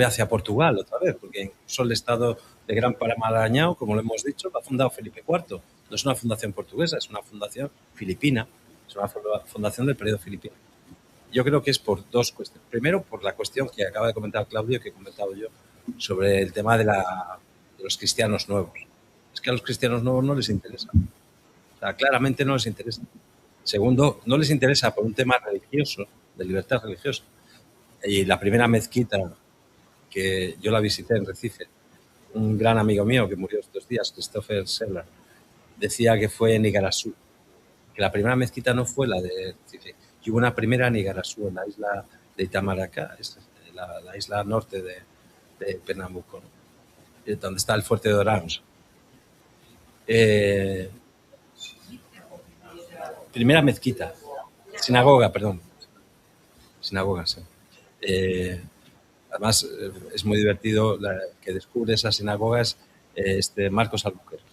hacia Portugal otra vez? Porque incluso el estado de Gran Maranhão, como lo hemos dicho, lo ha fundado Felipe IV. No es una fundación portuguesa, es una fundación filipina, es una fundación del periodo filipino. Yo creo que es por dos cuestiones. Primero, por la cuestión que acaba de comentar Claudio y que he comentado yo sobre el tema de los cristianos nuevos. Es que a los cristianos nuevos no les interesa. O sea, claramente no les interesa. Segundo, no les interesa por un tema religioso, de libertad religiosa. Y la primera mezquita que yo la visité en Recife, un gran amigo mío que murió estos días, Christopher Seller, decía que fue en Igarasú, que la primera mezquita no fue la de Recife, que hubo una primera en Igarasú, en la isla de Itamaracá, la isla norte de Pernambuco, ¿no? Donde está el fuerte de Orange. Primera mezquita, sinagoga, perdón. Sinagoga, sí. Además, es muy divertido que descubre esas sinagogas Marcos Albuquerque.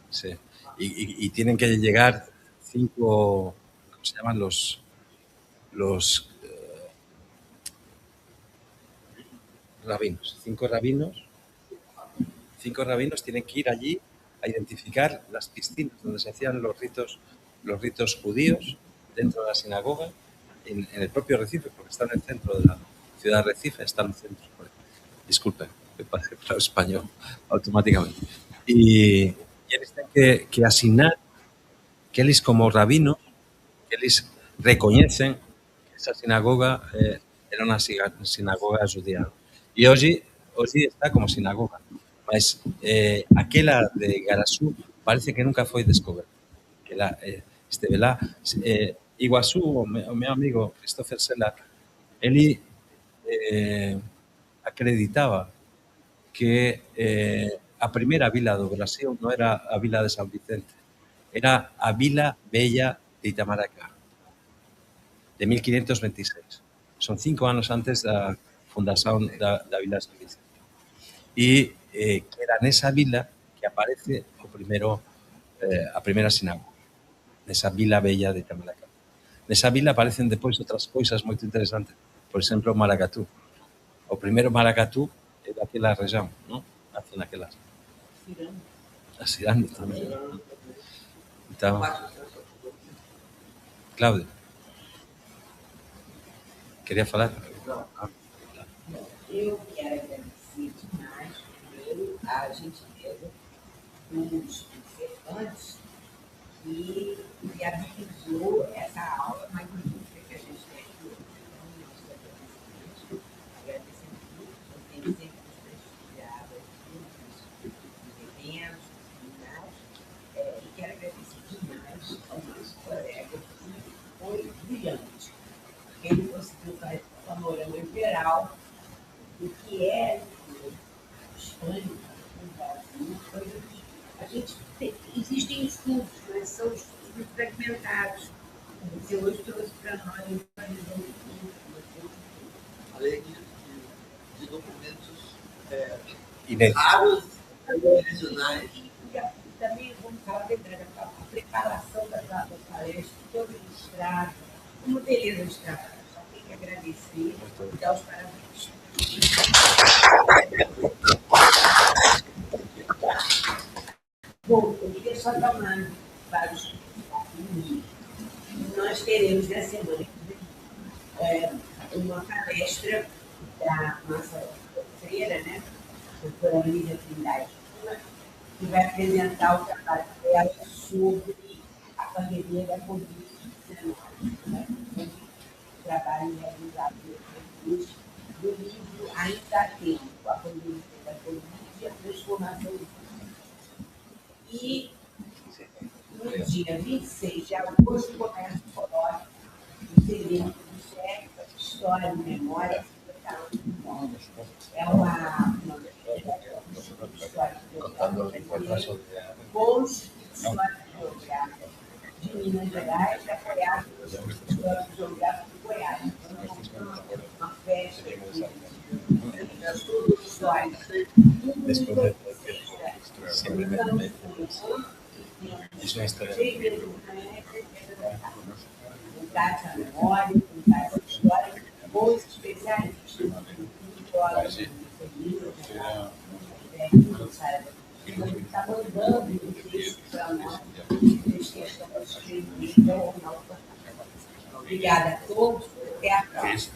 Sí. Y tienen que llegar 5, ¿cómo se llaman? Los rabinos. 5 rabinos tienen que ir allí a identificar las piscinas donde se hacían los ritos judíos dentro de la sinagoga, en el propio Recife, porque está en el centro de la ciudad de Recife, está en el centro. Disculpen, me parece para español automáticamente. Y ellos tienen que asignar que ellos como rabinos, que ellos reconocen que esa sinagoga era una sinagoga judía. Y hoy está como sinagoga. Mas aquella de Igarasú parece que nunca fue descubierta. Que Iguazú, o meu amigo Christopher Seller, ele acreditaba que a primeira vila do Brasil non era a vila de San Vicente, era a Vila Bella de Itamaracá, de 1526. Son 5 anos antes da fundación da vila de San Vicente. E que era nesa vila que aparece a primeira sinagoga, nesa Vila Bella de Itamaracá. Nesa vila aparecen depois outras cousas moito interesantes. Por exemplo, o maracatú. O primeiro maracatú é daquela región, non? Nace naquelas. A ciranda tamén. Então, Claudio, queria falar? Eu quero agradecer demais, primeiro, a gentileza dos participantes que viabilizou essa aula magnífica que a gente tem aqui hoje. Agradecendo muito, eu tenho sempre nos prestigiado nos eventos, e quero agradecer demais ao nosso colega, que foi brilhante. Ele conseguiu fazer um panorama geral do que é o hispânico no Brasil, coisa que a gente tem. Existem estudos, mas são estudos muito fragmentados. Você hoje trouxe para nós uma visão muito. Além de documentos raros, originais. E também vamos falar a preparação da palestra, toda ilustrada, uma beleza de trabalho. Só tenho que agradecer e dar os parabéns. Bom, eu queria só dar vários desafios. Nós teremos na semana que vem uma palestra da nossa freira, né? Doutora Lídia Trindade, que vai apresentar o trabalho dela sobre a pandemia da Covid-19, né? O trabalho realizado do livro Ainda há Tempo, a pandemia da Covid e a transformação do mundo. E no dia 26 de agosto começa o colóquio do evento do CHEC, História e Memória. É uma história geográfica de Minas Gerais, apoiada pelo Histórico Geográfico de Goiás. Então, uma festa de história. Es una historia. Trata a memória, trata a história, ou especialistas. Está mandando isso para nós, Obrigada a todos. Até a próxima.